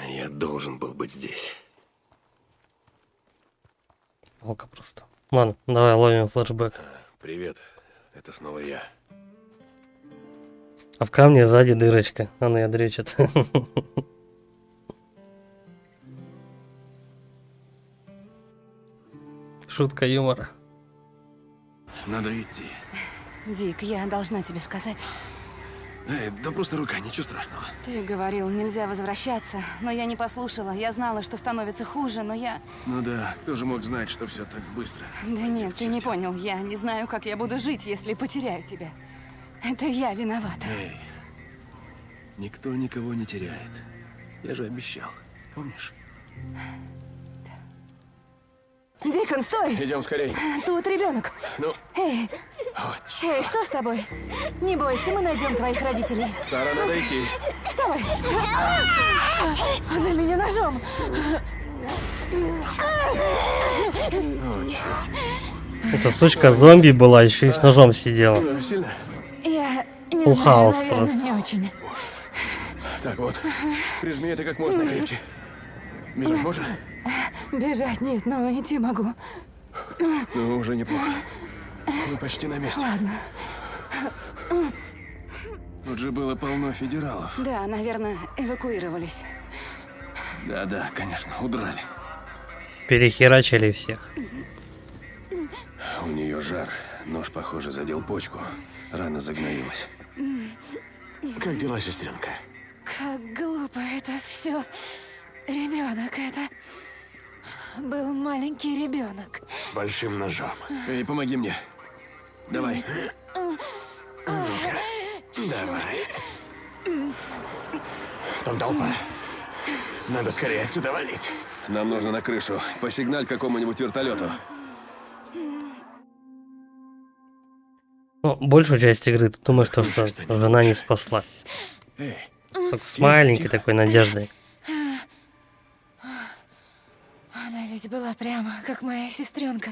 Я должен был быть здесь. Палка просто. Ладно, давай ловим флешбэк. Привет, это снова я. А в камне сзади дырочка. Она я дречет. Шутка юмора. Надо идти. Дик, я должна тебе сказать. Да просто рука, ничего страшного. Ты говорил, нельзя возвращаться, но я не послушала. Я знала, что становится хуже, но я... Ну да, кто же мог знать, что все так быстро? Да нет, ты не понял. Я не знаю, как я буду жить, если потеряю тебя. Это я виновата. Эй, никто никого не теряет. Я же обещал, помнишь? Дикон, стой! Идем скорей. Тут ребенок. Ну, Эй, эй, что с тобой? Не бойся, мы найдем твоих родителей. Сара, надо идти. Вставай! Она меня ножом! О, черт. Эта сучка зомби была, еще и с ножом сидела. Сильно? Я не Full знаю, house наверное, просто. не очень. Так вот, прижми это как можно крепче. Бежать можешь? Бежать нет, но идти могу. Ну, уже неплохо. Мы почти на месте. Ладно. Тут же было полно федералов. Да, наверное, эвакуировались. Да, конечно, удрали. Перехерачили всех. У нее жар. Нож, похоже, задел почку. Рана загноилась. Как дела, сестренка? Как глупо это все. Ребенок это был маленький ребенок. С большим ножом. Эй, помоги мне. Давай. Давай. Там толпа. Надо скорее отсюда валить. Нам нужно на крышу. Посигналь какому-нибудь вертолету. Ну, большую часть игры ты думаешь, что жена не спасла. Эй, Только с маленькой такой надеждой. Она ведь была прямо как моя сестренка.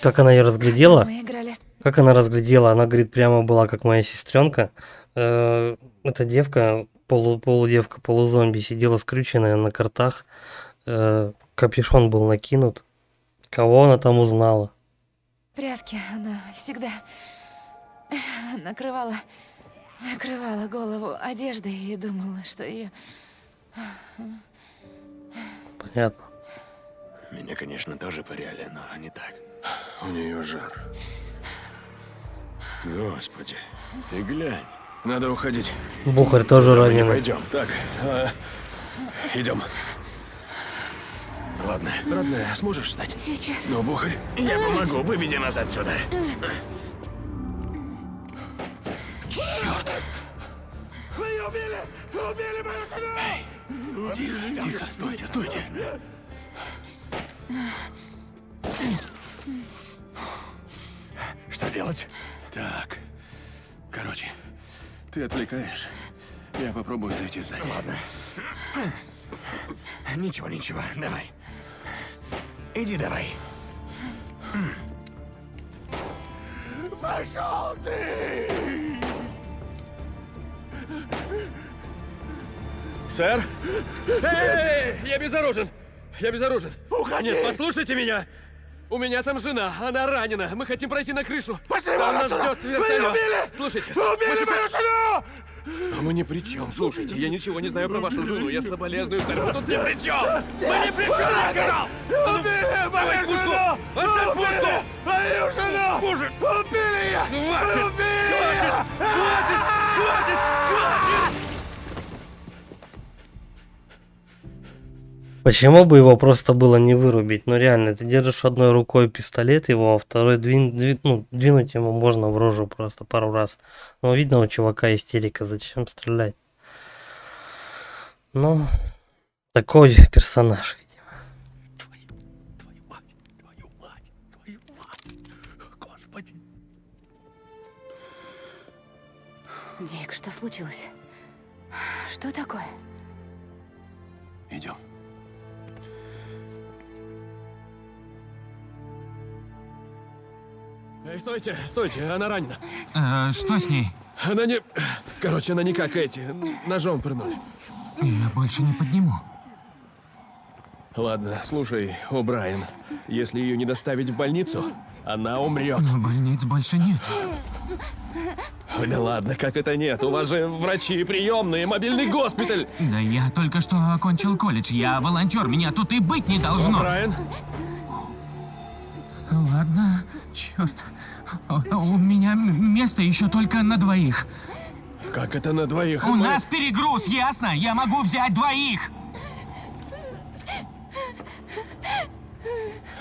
Как она ее разглядела? Мы играли. Как она разглядела? Она говорит, прямо была как моя сестренка. Эта девка, полудевка, полузомби, сидела скрюченная на картах. Капюшон был накинут. Кого она там узнала? Прятки она всегда накрывала голову одеждой и думала, что ее... Понятно. Меня, конечно, тоже пыряли, но не так. у нее жар. Господи, ты глянь. Надо уходить. Бухарь тоже раненый. Пойдем. Так, идем. Ладно. Родная, сможешь встать? Сейчас. Ну, Бухарь. Я помогу, выведи нас отсюда. Черт. Вы ее убили! Вы убили мою жену! Тихо, стойте. Что делать? Так. Короче, ты отвлекаешь. Я попробую зайти сзади. Ладно. Ничего, давай. Иди давай. Пошел ты! Сэр? Эй, я безоружен! Уходи! Нет, послушайте меня! У меня там жена, она ранена. Мы хотим пройти на крышу. Пошли Там вон нас отсюда! ждет Вы вертолет. ее убили! Слушайте, Вы убили мы сейчас- мою жену! А мы ни при чем. Слушайте, я ничего не знаю про вашу жену. Я соболезную, сэр. Вы тут ни при чем! Мы ни при чем, я сказал! Убили мою пушку! жену! Отдай пушку! Убили мою жену! Мужик! Убили ее! Хватит! Убили ее! Хватит! Почему бы его просто было не вырубить? Ну реально, ты держишь одной рукой пистолет его, а второй двинуть ему можно в рожу просто пару раз. Ну видно у чувака истерика, зачем стрелять? Ну, такой персонаж, видимо. Твою мать! Господи! Дик, что случилось? Что такое? Идем. Эй, стойте, она ранена. Что с ней? Она не... Короче, она не как эти, ножом пырнули. Я больше не подниму. Ладно, слушай, О'Брайен, если ее не доставить в больницу, она умрет. Но больниц больше нет. Ой, да ладно, как это нет? У вас же врачи, приемные, мобильный госпиталь. Да я только что окончил колледж. Я волонтер, меня тут и быть не должно. О'Брайен? Ладно, черт. У меня место еще только на двоих. Как это на двоих? У нас перегруз, ясно? Я могу взять двоих.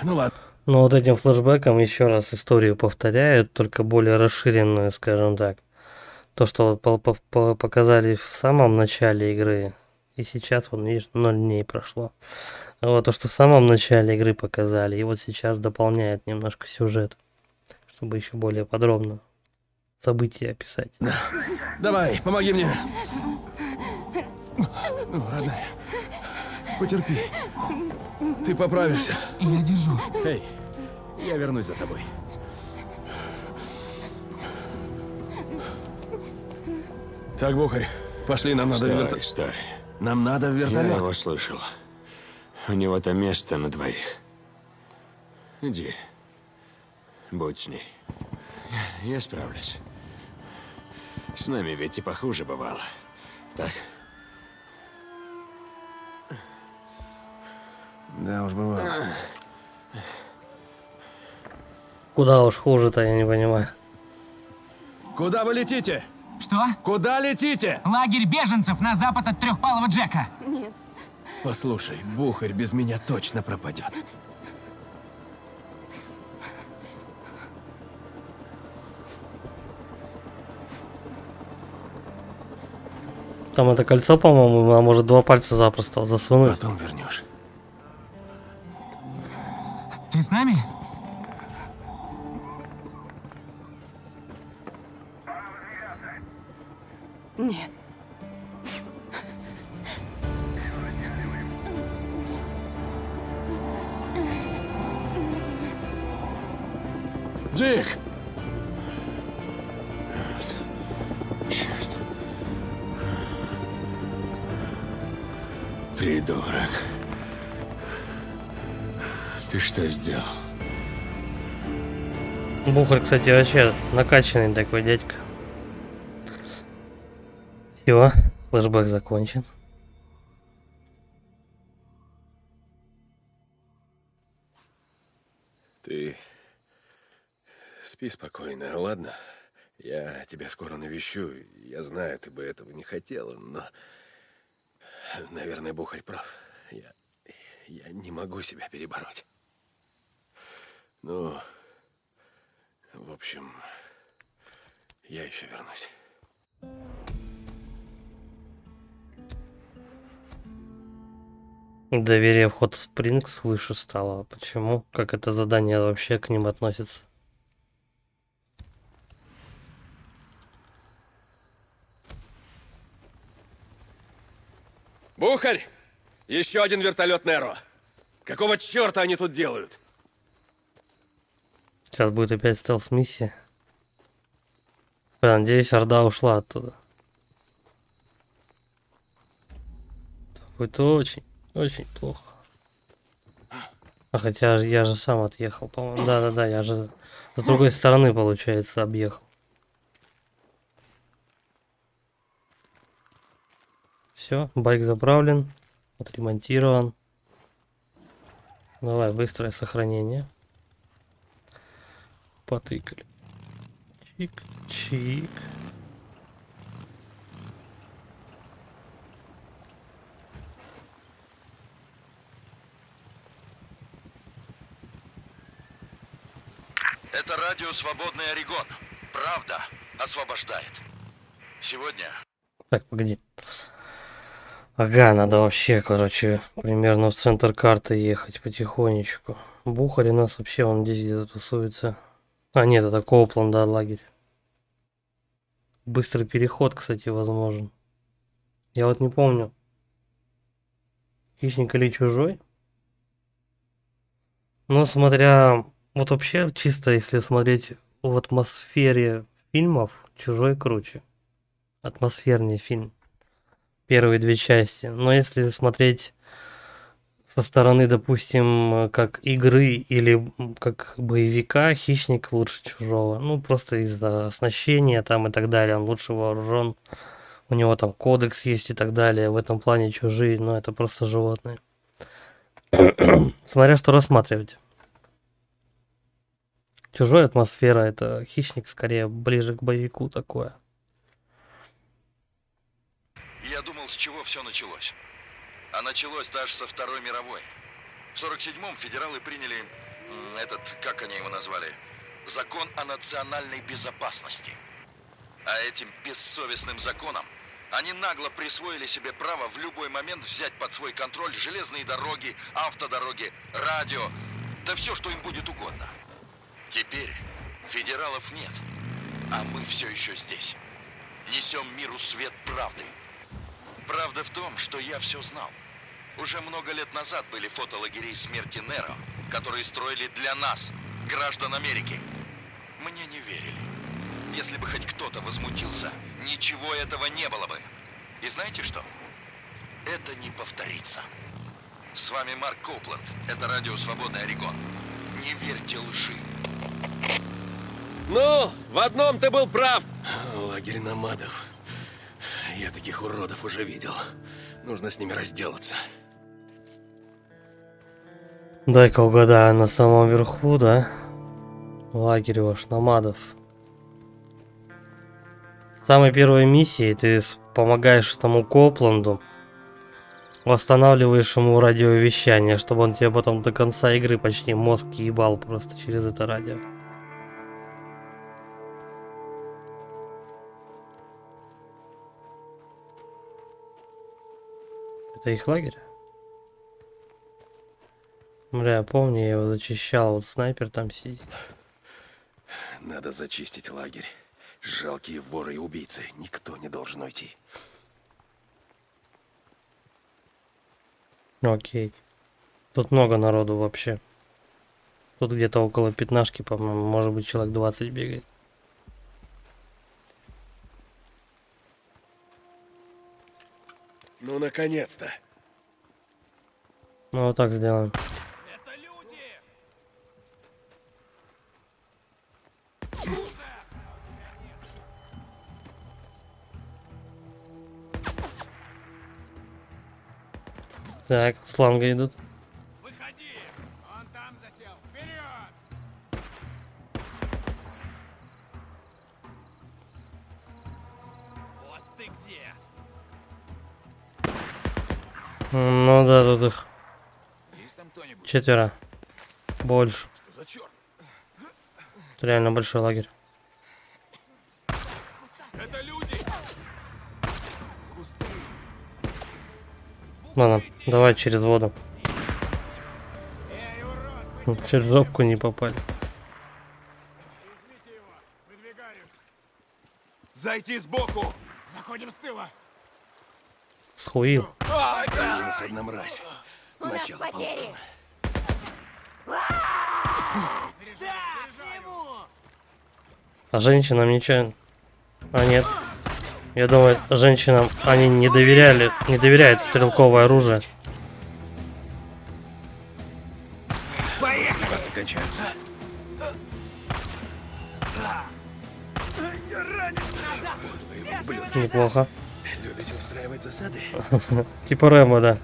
Ну ладно. Но вот этим флешбеком еще раз историю повторяют, только более расширенную, скажем так. То, что показали в самом начале игры, И сейчас, вон, видишь, 0 дней прошло. А вот то, что в самом начале игры показали, и вот сейчас дополняет немножко сюжет, чтобы еще более подробно события описать. Давай, помоги мне. Ну, родная, потерпи. Ты поправишься. Я держу. Эй, я вернусь за тобой. Так, Бухарь, пошли, нам надо в Стой, вертолет. стой. Нам надо в Я вертолет. его слышал. У него там место на двоих. Иди. Будь с ней. Я справлюсь. С нами ведь и похуже бывало. Так? Да уж, бывало. Куда уж хуже-то, я не понимаю. Куда вы летите? Что? Куда летите? Лагерь беженцев на запад от Трехпалого Джека. Нет. Послушай, Бухарь без меня точно пропадет. Там это кольцо, по-моему, а может 2 пальца запросто засунуть. Потом вернешь. Ты с нами? Нет. Дик! Черт. Придурок. Ты что сделал? Бухарь, кстати, вообще накачанный такой дядька. Все, флешбэк закончен. Ты спи спокойно, ладно? Я тебя скоро навещу. Я знаю, ты бы этого не хотела, но... Наверное, Бухарь прав. Я не могу себя перебороть. Ну, в общем, я еще вернусь. Доверие в Hot Springs выше стало. Почему? Как это задание вообще к ним относится? Бухарь! Еще один вертолет Неро. Какого черта они тут делают? Сейчас будет опять стелс-миссия. Бля, надеюсь, Орда ушла оттуда. Будет очень, очень плохо. А хотя я же сам отъехал, по-моему. Да-да-да, я же с другой стороны, получается, объехал. Все, байк заправлен, отремонтирован. Давай, быстрое сохранение. Потыкали. Чик-чик. Это радио «Свободный Орегон». Правда освобождает. Сегодня... Так, погоди. Ага, надо вообще, короче, примерно в центр карты ехать потихонечку. Бухарь у нас вообще, он здесь где-то тусуется. А, нет, это Коупланд, да, лагерь. Быстрый переход, кстати, возможен. Я вот не помню. Хищник или чужой? Но смотря... Вот вообще, чисто если смотреть в атмосфере фильмов, чужой круче. Атмосферный фильм. Первые 2 части. Но если смотреть со стороны, допустим, как игры или как боевика, Хищник лучше Чужого. Ну, просто из-за оснащения там и так далее. Он лучше вооружен. У него там кодекс есть и так далее. В этом плане Чужие, ну, это просто животные. Смотря что рассматривать. Чужой атмосфера, это Хищник скорее ближе к боевику такое. Я думал, с чего все началось. А началось даже со Второй мировой. В 47-м федералы приняли этот, как они его назвали, закон о национальной безопасности. А этим бессовестным законом Они нагло присвоили себе право в любой момент взять под свой контроль железные дороги, автодороги, радио, да все, что им будет угодно. Теперь федералов нет, а мы все еще здесь. Несем миру свет правды. Правда в том, что я все знал. Уже много лет назад были фото лагерей смерти Неро, которые строили для нас, граждан Америки. Мне не верили. Если бы хоть кто-то возмутился, ничего этого не было бы. И знаете что? Это не повторится. С вами Марк Коупленд. Это радио «Свободный Орегон». Не верьте лжи. Ну, в одном ты был прав. Лагерь номадов. Я таких уродов уже видел. Нужно с ними разделаться. Дай-ка угадаю, на самом верху, да? Лагерь ваш номадов. В самой первой миссии ты помогаешь этому Коупленду, восстанавливаешь ему радиовещание, чтобы он тебе потом до конца игры почти мозг ебал просто через это радио. Это их лагерь? Бля, я помню, я его зачищал, вот снайпер там сидит. Надо зачистить лагерь. Жалкие воры и убийцы. Никто не должен уйти. Окей. Тут много народу вообще. Тут где-то около 15, по-моему, может быть человек 20 бегает. Ну, наконец-то. Ну, вот так сделаем. Так, с фланга идут. Выходи! Он там засел. Вперед! Вот ты где! Ну да, тут их Есть там кто-нибудь? 4. Больше. Что за черт? Это реально большой лагерь. Это люди! Кусты! Ладно, давай через воду. Через жопку не попали. Зайти сбоку! Заходим с тыла! Схуил. Кажется, одна мразь. У нас Начало потери. А женщинам ничего... А нет. Я думаю, женщинам они не доверяют стрелковое оружие. Запасы кончаются. Неплохо. Любите устраивать засады? Типа Рэмбо, да.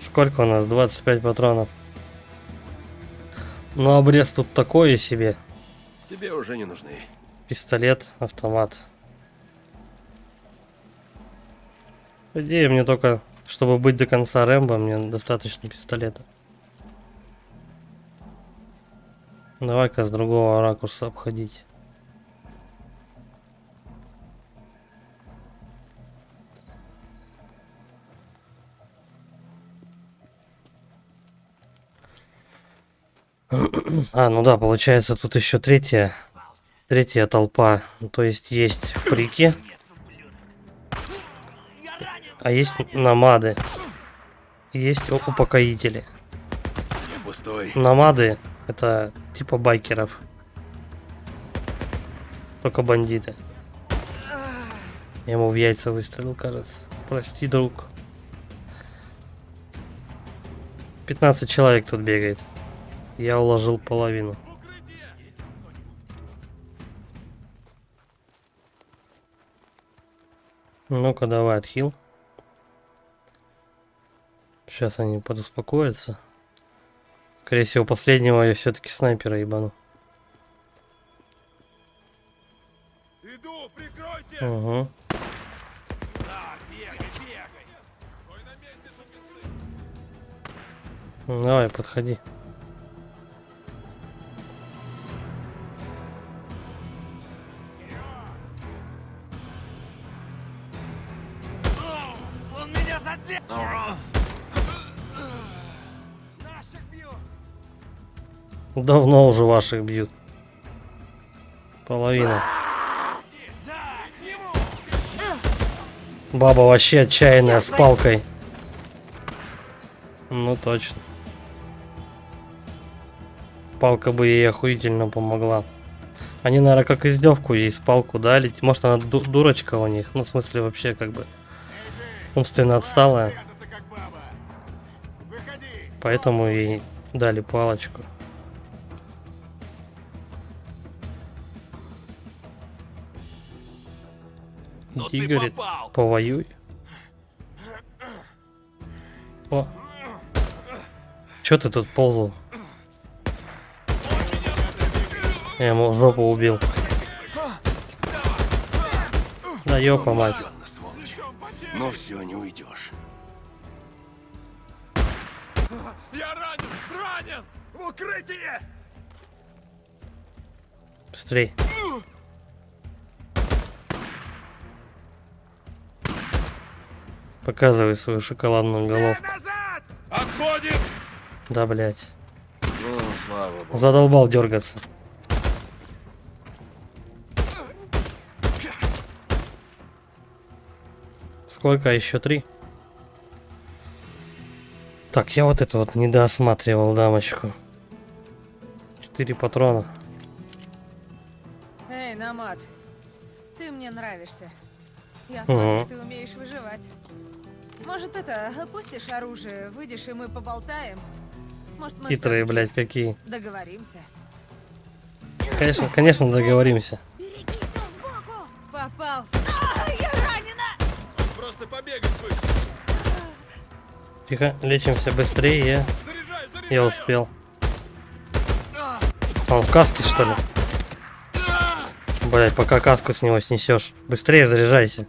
Сколько у нас? 25 патронов. Ну, обрез тут такое себе. Тебе уже не нужны. Пистолет, автомат. По идее, мне только, чтобы быть до конца Рэмбо, мне достаточно пистолета. Давай-ка с другого ракурса обходить. А, ну да, получается, тут еще третья толпа. То есть есть фрики, а есть номады, есть упокоители. Пустой. Номады — это типа байкеров, только бандиты. Я ему в яйца выстрелил, кажется. Прости, друг. 15 человек тут бегает. Я уложил половину. Ну-ка, давай, отхил. Сейчас они подуспокоятся. Скорее всего, последнего я все-таки снайпера ебану. Иду, прикройте! Угу. Да, бегай, бегай! Стой на месте, сукинцы! Давай, подходи. Давно уже ваших бьют. Половина. Баба вообще отчаянная с палкой. Ну точно. Палка бы ей охуительно помогла. Они, наверное, как издевку ей с палку дали. Может, она дурочка у них. Ну, в смысле, вообще, как бы умственно отсталая. Поэтому ей дали палочку. Иди, говорит, повоюй. О. Чё ты тут ползал? Я ему в жопу убил. Да ёпа мать. Но все, не уйдешь. Я ранен! Ранен! В укрытие! Быстрей. Показывай свою шоколадную головку. Отходим! Да, блять. Ну, слава богу. Задолбал дергаться. Сколько? Еще 3? Так, я вот это вот не досматривал дамочку. 4 патрона. Эй, Намат, ты мне нравишься. Я Угу. смотрю, ты умеешь выживать. Может, опустишь оружие, выйдешь, и мы поболтаем? Может, мы Хитрые, всё-таки блядь, какие. договоримся? Конечно, договоримся. Попался. Я ранена! Просто побегать быстро. Тихо, лечимся быстрее. Я успел. Он в каске, что ли? Блять, пока каску с него снесешь. Быстрее заряжайся.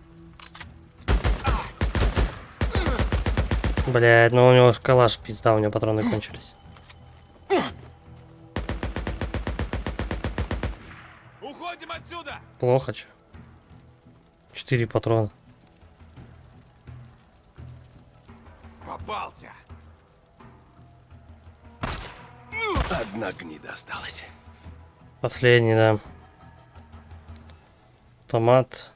Блять, ну у него калаш, пизда, у него патроны кончились. Уходим отсюда! Плохо, чё? 4 патрона. Попался! Одна гнида осталась. Последний, да. Томат.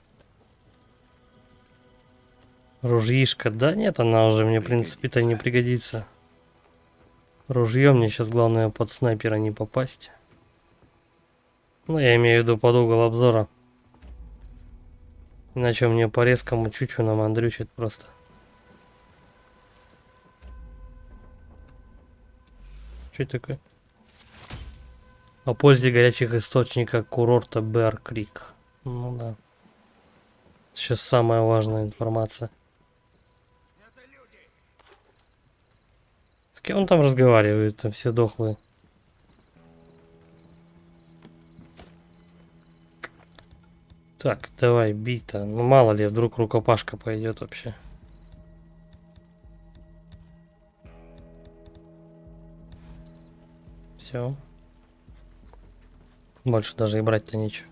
Ружьишка. Да нет, она уже мне, в принципе-то, не пригодится. Ружье мне сейчас главное под снайпера не попасть. Ну, я имею в виду под угол обзора. Иначе мне по резкому чучу нам андрючит просто. Что это такое? О пользе горячих источников курорта Бэр Крик. Ну да. Сейчас самая важная информация. С кем он там разговаривает? Там все дохлые. Так, давай, бить-то. Ну мало ли, вдруг рукопашка пойдет вообще. Все. Больше даже и брать-то нечего.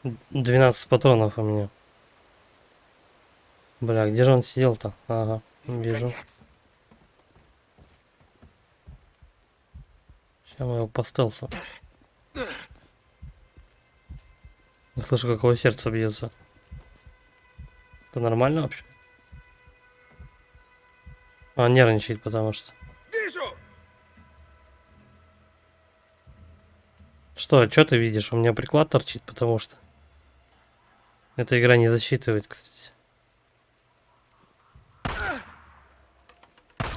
— 12 патронов у меня. Бля, где же он сидел-то? Ага, вижу. Сейчас мы его по стелсу. Не слышу, как его сердце бьется. Это нормально вообще? Он нервничает, потому что... Вижу! Что ты видишь? У меня приклад торчит, потому что... Эта игра не засчитывает, кстати.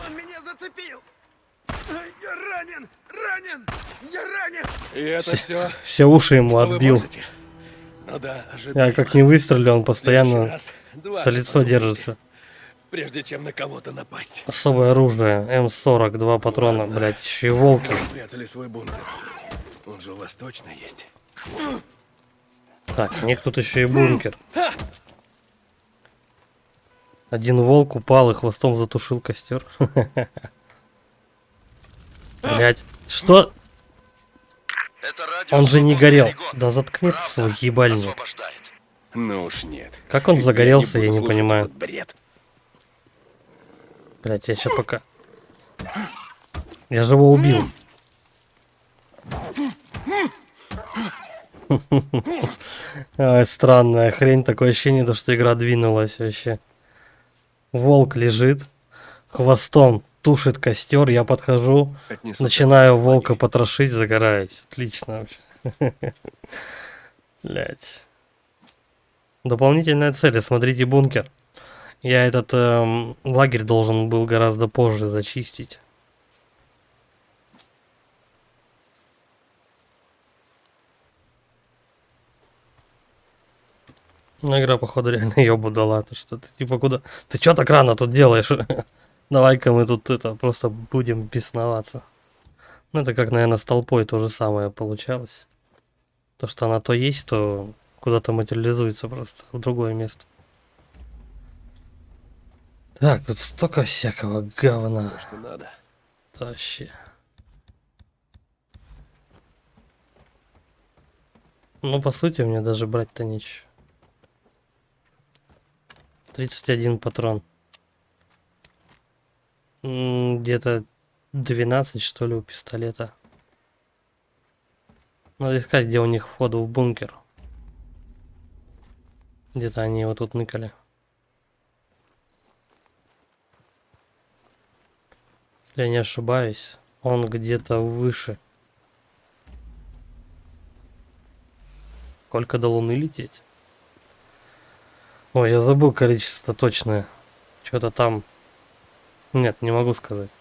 Он меня зацепил! Я ранен! Ранен! Я ранен! И это все? Все уши ему отбил. Ну да, Я как не выстрелю, он постоянно раз за лицо держится. Прежде чем на кого-то напасть. Особое оружие. М40, 2 патрона, блять, еще и волки. Вы спрятали свой бункер. Он же у вас точно есть. Так, у них тут еще и бункер. Один волк упал и хвостом затушил костер. Блять, что? Он же не горел. Да заткни ты свой ебальник. Ну уж нет. Как он загорелся, я не понимаю. Бред. Блять, я еще пока... Я же его убил. Ай, странная хрень, такое ощущение, то, что игра двинулась вообще. Волк лежит, хвостом тушит костер, я подхожу, Отнесу начинаю волка потрошить, загораюсь. Отлично вообще. Блять. Дополнительная цель, смотрите бункер. Я этот лагерь должен был гораздо позже зачистить. Ну, игра, походу, реально ёбу дала. То, что ты, типа, куда... Ты чё так рано тут делаешь? Давай-ка мы тут это просто будем бесноваться. Ну, это как, наверное, с толпой то же самое получалось. То, что она то есть, то куда-то материализуется просто в другое место. Так, тут столько всякого говна. То, что надо. Вообще. Ну, по сути, мне даже брать-то нечего. 31 патрон. Где-то 12, что ли, у пистолета. Надо искать, где у них вход в бункер. Где-то они его тут ныкали. Если я не ошибаюсь, он где-то выше. Сколько до Луны лететь? Ой, я забыл количество точное. Что-то там... Нет, не могу сказать.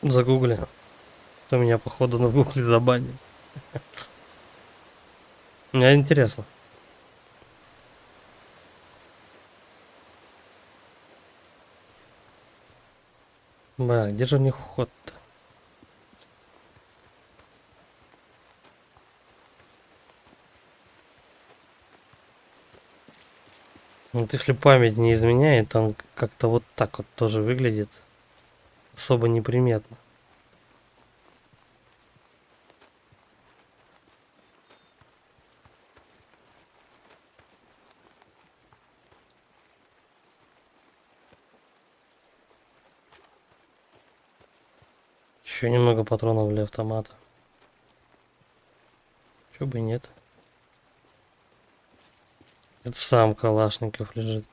Загугли. То меня, походу, на гугле забанили. Мне интересно. Бля, где же у них вход-то? Вот если память не изменяет, он как-то вот так вот тоже выглядит. Особо неприметно. Еще немного патронов для автомата. Чё бы и нет. Это сам Калашников лежит.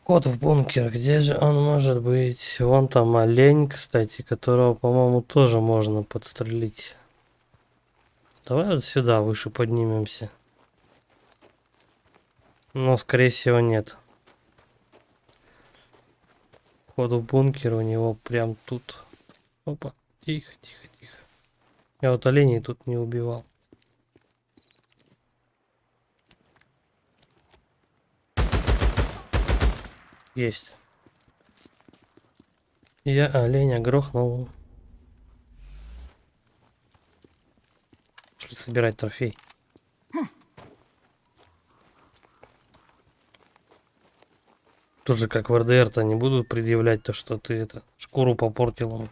Кот в бункер, где же он может быть? Вон там олень, кстати, которого, по-моему, тоже можно подстрелить. Давай вот сюда выше поднимемся. Но, скорее всего, нет. Вход в бункер у него прям тут. Опа, тихо, тихо, тихо. Я вот оленей тут не убивал. Есть. Я оленя грохнул. Пошли собирать трофей. Тоже как в РДР-то не будут предъявлять то, что ты это шкуру попортил ему.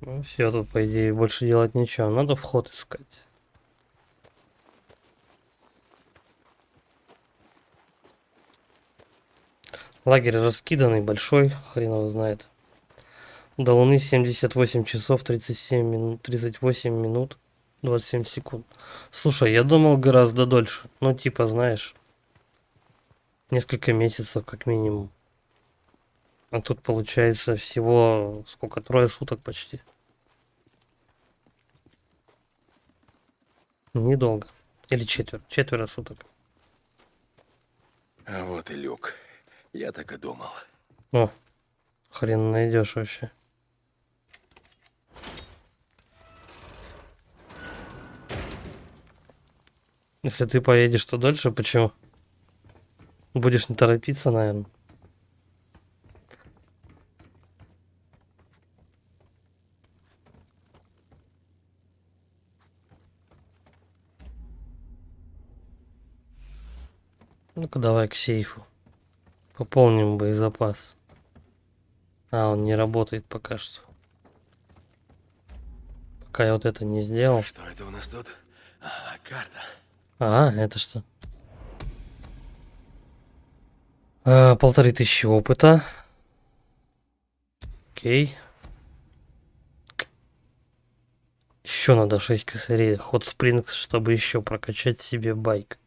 Ну все, тут по идее больше делать нечего. Надо вход искать. Лагерь раскиданный, большой, хрен его знает. До Луны 78 часов 37 минут, 38 минут 27 секунд. Слушай, я думал гораздо дольше. Ну, типа, знаешь, несколько месяцев как минимум. А тут получается всего, сколько, 3 суток почти. Недолго. Или четверо суток. А вот и люк. Я так и думал. О, хрен найдешь вообще. Если ты поедешь, то дальше, почему? Будешь не торопиться, наверное. Ну-ка давай к сейфу. Пополним боезапас. А, он не работает пока что. Пока я вот это не сделал. Что это у нас тут? Карта. А, это что? 1500 опыта. Окей. Еще надо 6 косарей. Hot Springs, чтобы еще прокачать себе байк.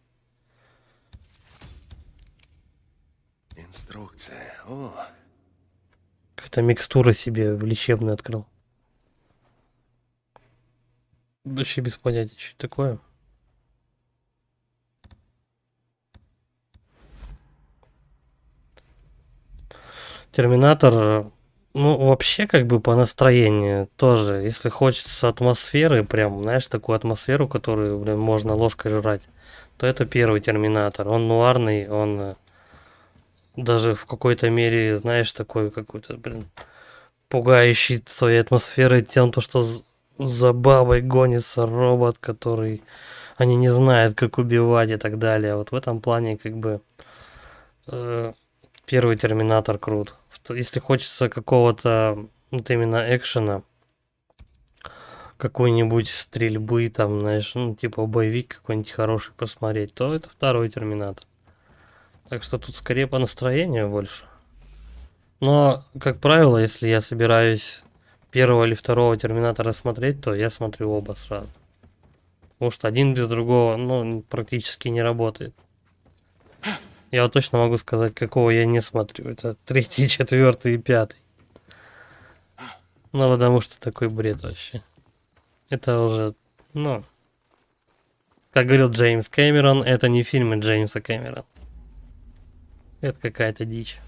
Инструкция. О, Какая-то микстура себе лечебную открыл. Вообще без понятия, что это такое. Терминатор, ну, вообще, как бы по настроению тоже. Если хочется атмосферы, прям, знаешь, такую атмосферу, которую, блин, можно ложкой жрать, то это первый Терминатор. Он нуарный, он даже в какой-то мере, знаешь, такой какой-то, блин, пугающий своей атмосферой тем, то, что за бабой гонится робот, который они не знают, как убивать и так далее. Вот в этом плане, как бы, первый Терминатор крут. Если хочется какого-то вот именно экшена, какой-нибудь стрельбы, там, знаешь, ну, типа боевик какой-нибудь хороший посмотреть, то это второй Терминатор. Так что тут скорее по настроению больше. Но, как правило, если я собираюсь первого или второго Терминатора смотреть, то я смотрю оба сразу. Потому что один без другого, ну, практически не работает. Я вот точно могу сказать, какого я не смотрю. Это 3, 4 и 5. Ну, потому что такой бред вообще. Это уже, ну, как говорил Джеймс Кэмерон, это не фильмы Джеймса Кэмерона. Это какая-то дичь.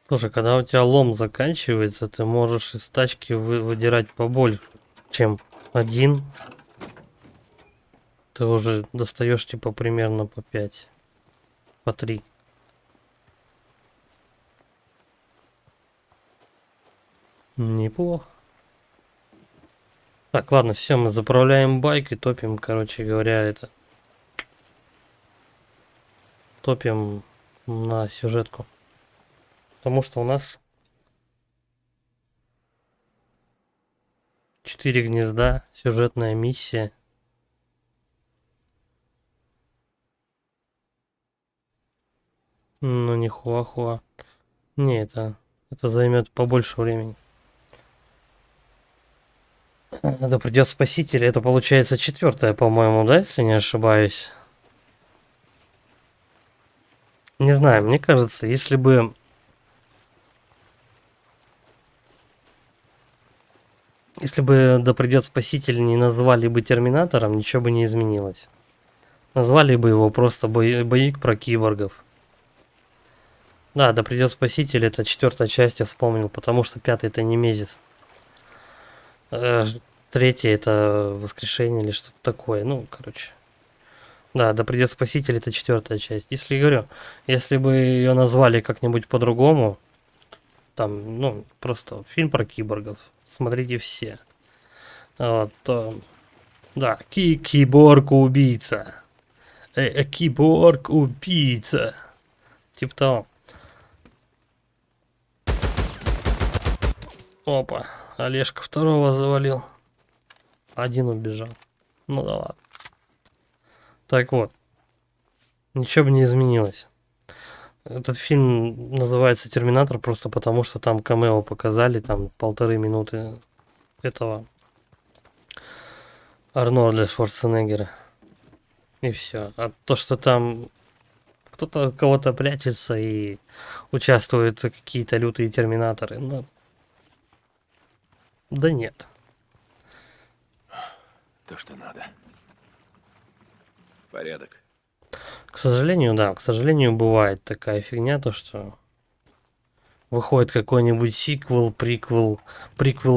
Слушай, когда у тебя лом заканчивается, ты можешь из тачки выдирать побольше, чем один. Ты уже достаешь типа примерно по 5, по 3. Неплохо. Так, ладно, все, мы заправляем байк и топим, короче говоря, это. Топим на сюжетку. Потому что у нас 4 гнезда, сюжетная миссия. Ну, не хуа-хуа. Не, это займет побольше времени. Да придет спаситель. Это получается 4-я, по-моему, да, если не ошибаюсь. Не знаю, мне кажется, если бы «Да придет спаситель» не назвали бы Терминатором, ничего бы не изменилось. Назвали бы его просто боевик про киборгов. Да, «Да придет спаситель» — это 4-я часть, я вспомнил, потому что 5-й — это Немезис. 3-й — это Воскрешение или что-то такое. Ну, короче. Да, «Да придет спаситель» — это 4-я часть. Если бы ее назвали как-нибудь по-другому, там, ну, просто фильм про киборгов, смотрите все. Вот, то, да, киборг-убийца. Киборг-убийца. Типа того. Опа, Олежка 2-го завалил. 1 убежал. Ну да ладно. Так вот. Ничего бы не изменилось. Этот фильм называется «Терминатор» просто потому, что там камео показали, там 1,5 минуты этого Арнольда Шварценеггера. И все. А то, что там кто-то от кого-то прячется и участвуют какие-то лютые терминаторы, ну, да нет. То, что надо. Порядок. К сожалению, да, к сожалению, бывает такая фигня, то что выходит какой-нибудь сиквел, приквел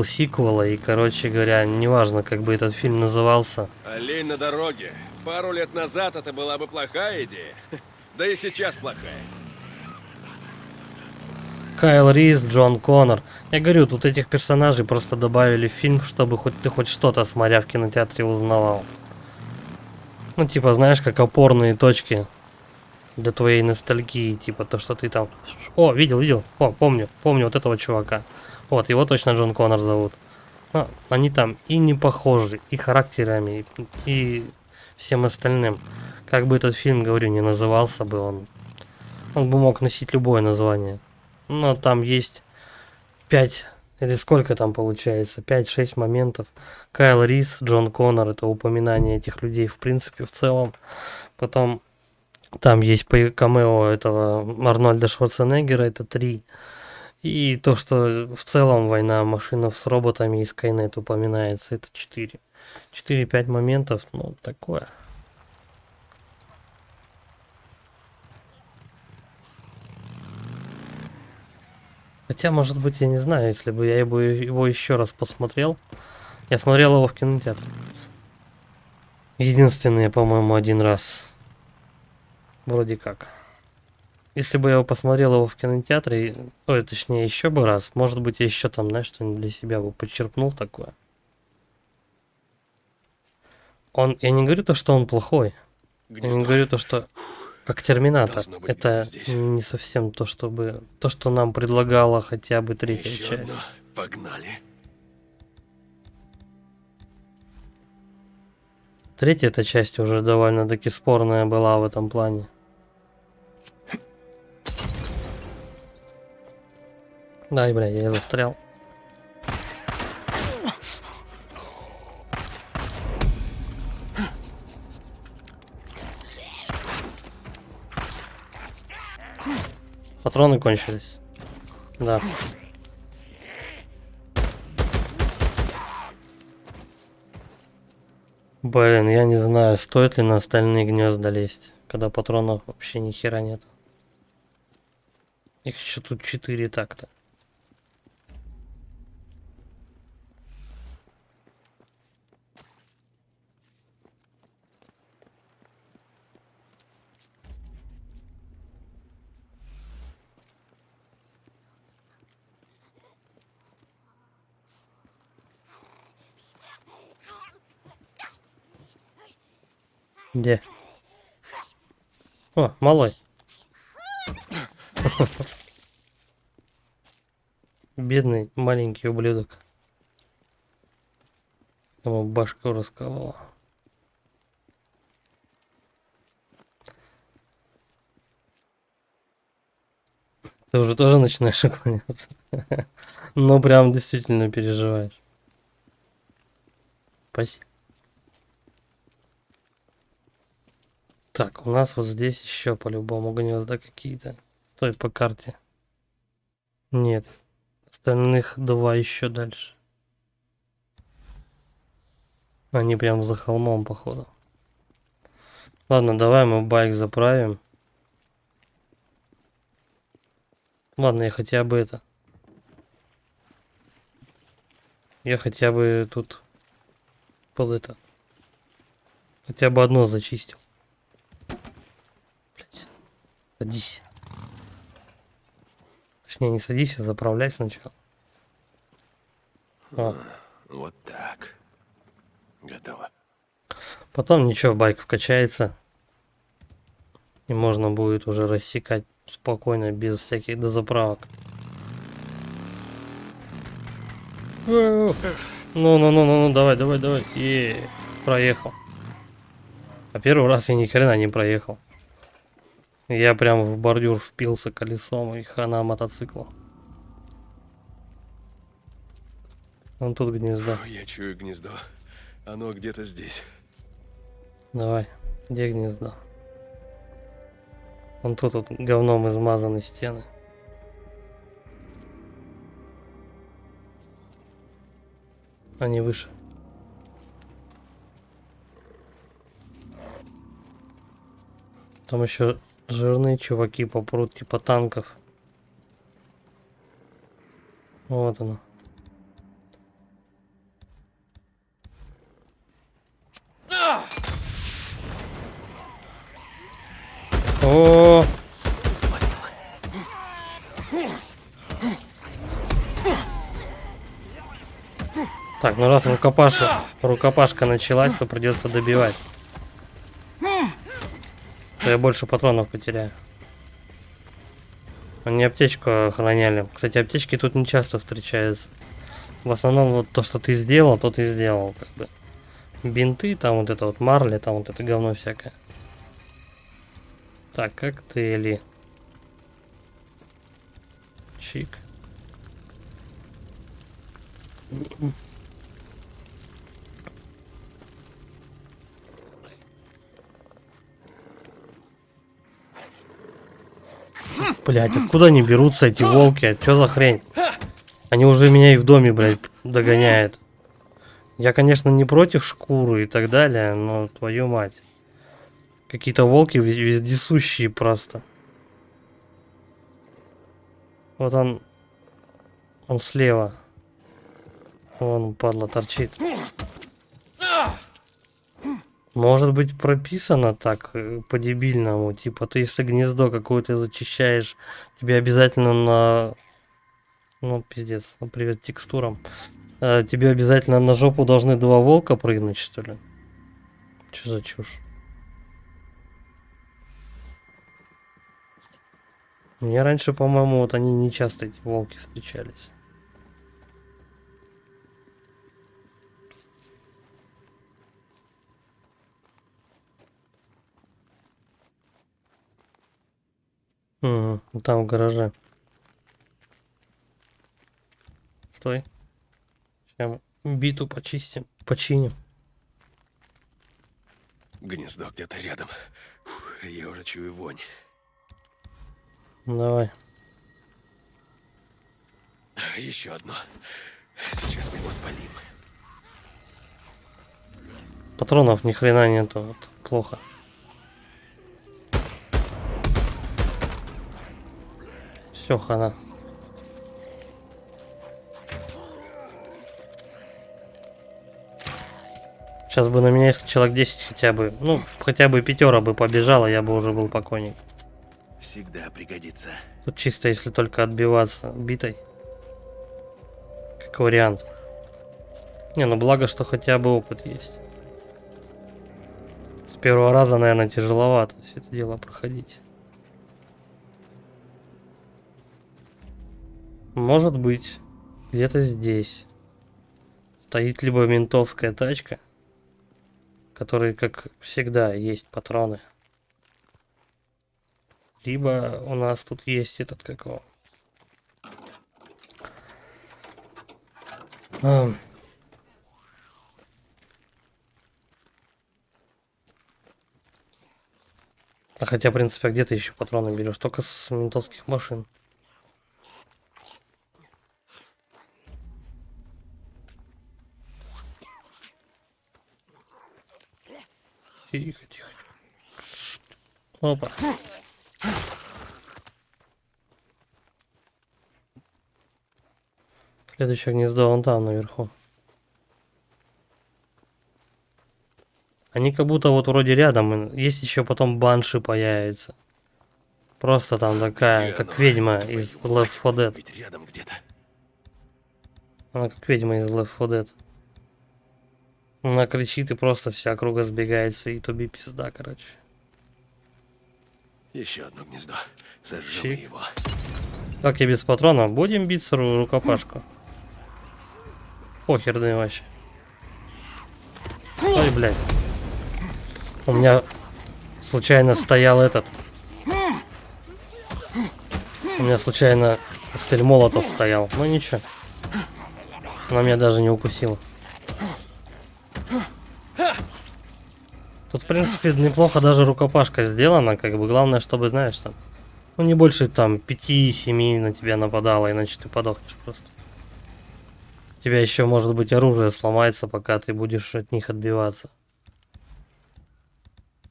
сиквела, и, короче говоря, неважно, как бы этот фильм назывался. Олень на дороге. Пару лет назад это была бы плохая идея. Да и сейчас плохая. Кайл Рис, Джон Коннор. Я говорю, тут этих персонажей просто добавили в фильм, чтобы ты хоть что-то, смотря в кинотеатре, узнавал. Ну, типа, знаешь, как опорные точки для твоей ностальгии. Типа, то, что ты там... О, видел. О, помню вот этого чувака. Вот, его точно Джон Коннор зовут. Ну, они там и не похожи, и характерами, и всем остальным. Как бы этот фильм, говорю, не назывался бы, он бы мог носить любое название. Но там есть 5, или сколько там получается, 5-6 моментов. Кайл Рис, Джон Коннор, это упоминание этих людей в принципе, в целом. Потом там есть камео этого Арнольда Шварценеггера, это 3. И то, что в целом война машин с роботами и Скайнет упоминается, это 4. 4-5 моментов, ну, такое. Хотя, может быть, я не знаю, если бы я его еще раз посмотрел. Я смотрел его в кинотеатре. Единственный, по-моему, один раз. Вроде как. Если бы я посмотрел его в кинотеатре, ой, точнее, еще бы раз, может быть, я еще там, знаешь, что-нибудь для себя бы подчерпнул такое. Я не говорю то, что он плохой. Я не говорю то, что как Терминатор. Это не совсем то, что нам предлагала хотя бы третья Еще часть. одно. Погнали. Третья эта часть уже довольно-таки спорная была в этом плане. Дай, бля, я застрял. Патроны кончились. Да. Блин, я не знаю, стоит ли на остальные гнезда лезть, когда патронов вообще ни хера нет. Их еще тут 4 так-то. Где? О, малой. Бедный маленький ублюдок. Ему башку расколола. Ты уже тоже начинаешь уклоняться. Ну, прям действительно переживаешь. Спасибо. Так, у нас вот здесь еще по-любому гнезда какие-то. Стой по карте. Нет. Остальных 2 еще дальше. Они прям за холмом, походу. Ладно, давай мы байк заправим. Ладно, я хотя бы это. Я хотя бы тут под это. Хотя бы одно зачистил. Блять. Садись. Точнее, не садись, а заправляй сначала. О. Вот так. Готово. Потом ничего, байк вкачается. И можно будет уже рассекать спокойно, без всяких дозаправок. Ну, давай. Проехал. А первый раз я ни хрена не проехал. Я прям в бордюр впился колесом и хана мотоцикла. Вон тут гнездо. Я чую гнездо. Оно где-то здесь. Давай, где гнездо? Вон тут вот говном измазаны стены. Они выше. Там еще жирные чуваки попрут, типа танков. Вот оно. О! Ну раз рукопашка началась, то придется добивать. То я больше патронов потеряю. Они аптечку охраняли. Кстати, аптечки тут не часто встречаются. В основном вот то, что ты сделал, то ты сделал. Как бы. Бинты, там вот это вот марли, там вот это говно всякое. Так, коктейли. Чик. Блять, откуда они берутся, эти волки? Чё за хрень? Они уже меня и в доме, блядь, догоняют. Я, конечно, не против шкуры и так далее, но твою мать. Какие-то волки вездесущие просто. Вот он слева. Вон, падла, торчит. Может быть прописано так по-дебильному. Типа ты если гнездо какое-то зачищаешь, тебе обязательно на... Ну, пиздец, ну, привет текстурам. Тебе обязательно на жопу должны 2 волка прыгнуть, что ли? Что за чушь? Мне раньше, по-моему, вот они не часто, эти волки, встречались. Угу, там в гараже. Стой. Сейчас биту почистим, починим. Гнездо где-то рядом. Фух, я уже чую вонь. Давай. Еще одно. Сейчас мы его спалим. Патронов ни хрена нету, вот плохо. Все, хана. Сейчас бы на меня, если человек 10 хотя бы, ну, хотя бы 5 бы побежало, я бы уже был покойник. Всегда пригодится. Тут чисто, если только отбиваться битой. Как вариант. Не, ну благо, что хотя бы опыт есть. С первого раза, наверное, тяжеловато все это дело проходить. Может быть, где-то здесь стоит либо ментовская тачка, в которой, как всегда, есть патроны. Либо у нас тут есть этот, как его... А хотя, в принципе, где ты еще патроны берешь? Только с ментовских машин. Тихо, тихо. Опа. Следующее гнездо вон там наверху. Они как будто вот вроде рядом. Есть еще потом банши появится. Просто там такая, как ведьма из Left 4 Dead. Ведь рядом где-то. Она как ведьма из Left 4 Dead. Она кричит и просто вся округа сбегается, и туби пизда, короче. Еще одно гнездо. Сожжем Чик. его. Как я без патрона? Будем биться рукопашку. Похерный вообще. Ой, блядь. У меня случайно стоял этот. У меня случайно коктейль молотов стоял. Ну ничего. Она меня даже не укусила. Тут, в принципе, неплохо даже рукопашка сделана. Как бы главное, чтобы, знаешь, там... Ну, не больше там 5-7 на тебя нападало, иначе ты подохнешь просто. У тебя еще, может быть, оружие сломается, пока ты будешь от них отбиваться.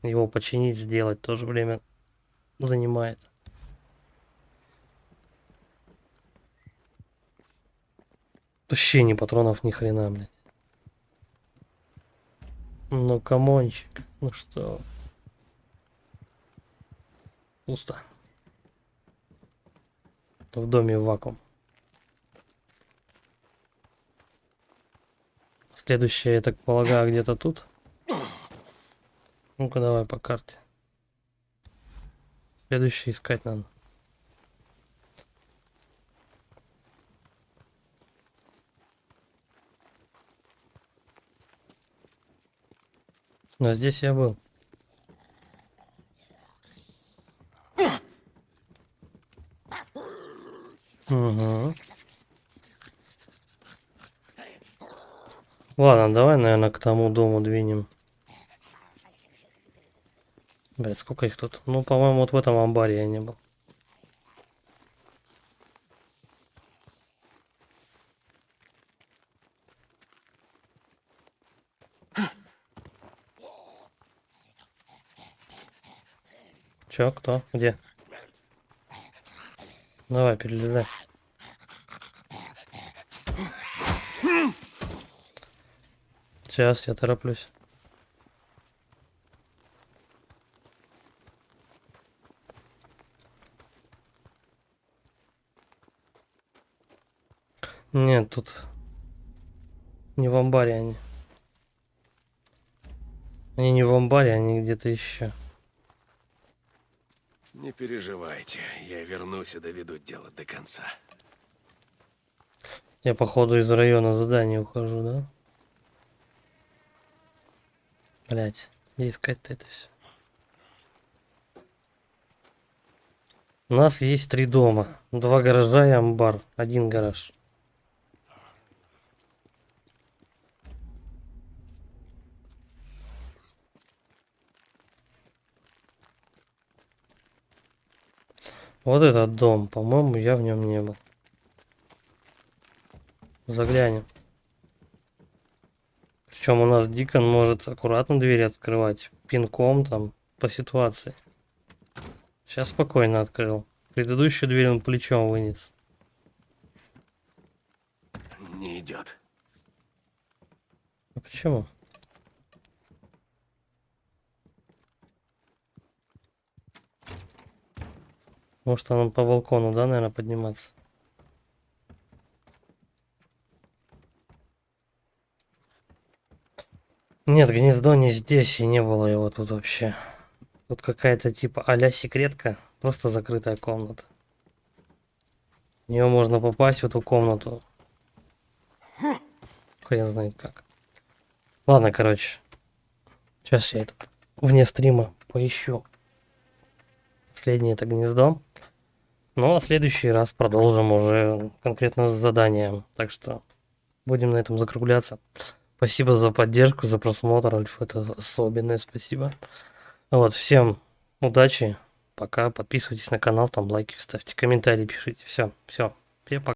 Его починить, сделать тоже время занимает. Вообще ни патронов, ни хрена, блядь. Ну, камончик. Ну что? Пусто. В доме вакуум. Следующее, я так полагаю, где-то тут. Ну-ка, давай по карте. Следующее искать надо. Но здесь я был. Угу. Ладно, давай, наверное, к тому дому двинем. Блять, сколько их тут? Ну, по-моему, вот в этом амбаре я не был. Чё, кто? Где? Давай, перелезай. Сейчас, я тороплюсь. Нет, тут не в амбаре они. Они не в амбаре, они где-то еще. Не переживайте, я вернусь и доведу дело до конца. Я, походу, из района задания ухожу, да? Блять, где искать-то это все? У нас есть 3 дома. 2 гаража и амбар. 1 гараж. Вот этот дом, по-моему, я в нем не был. Заглянем. Причем у нас Дикон может аккуратно двери открывать. Пинком там, по ситуации. Сейчас спокойно открыл. Предыдущую дверь он плечом вынес. Не идет. А почему? Может, нам по балкону, да, наверное, подниматься? Нет, гнездо не здесь, и не было его тут вообще. Тут какая-то типа а-ля секретка, просто закрытая комната. В нее можно попасть, в эту комнату. Хрен знает как. Ладно, короче. Сейчас я этот вне стрима поищу. Последнее это гнездо. Ну, а в следующий раз продолжим уже конкретно с заданием. Так что будем на этом закругляться. Спасибо за поддержку, за просмотр, Альф. Это особенное спасибо. Вот, всем удачи. Пока. Подписывайтесь на канал, там лайки ставьте, комментарии пишите. Все, пока.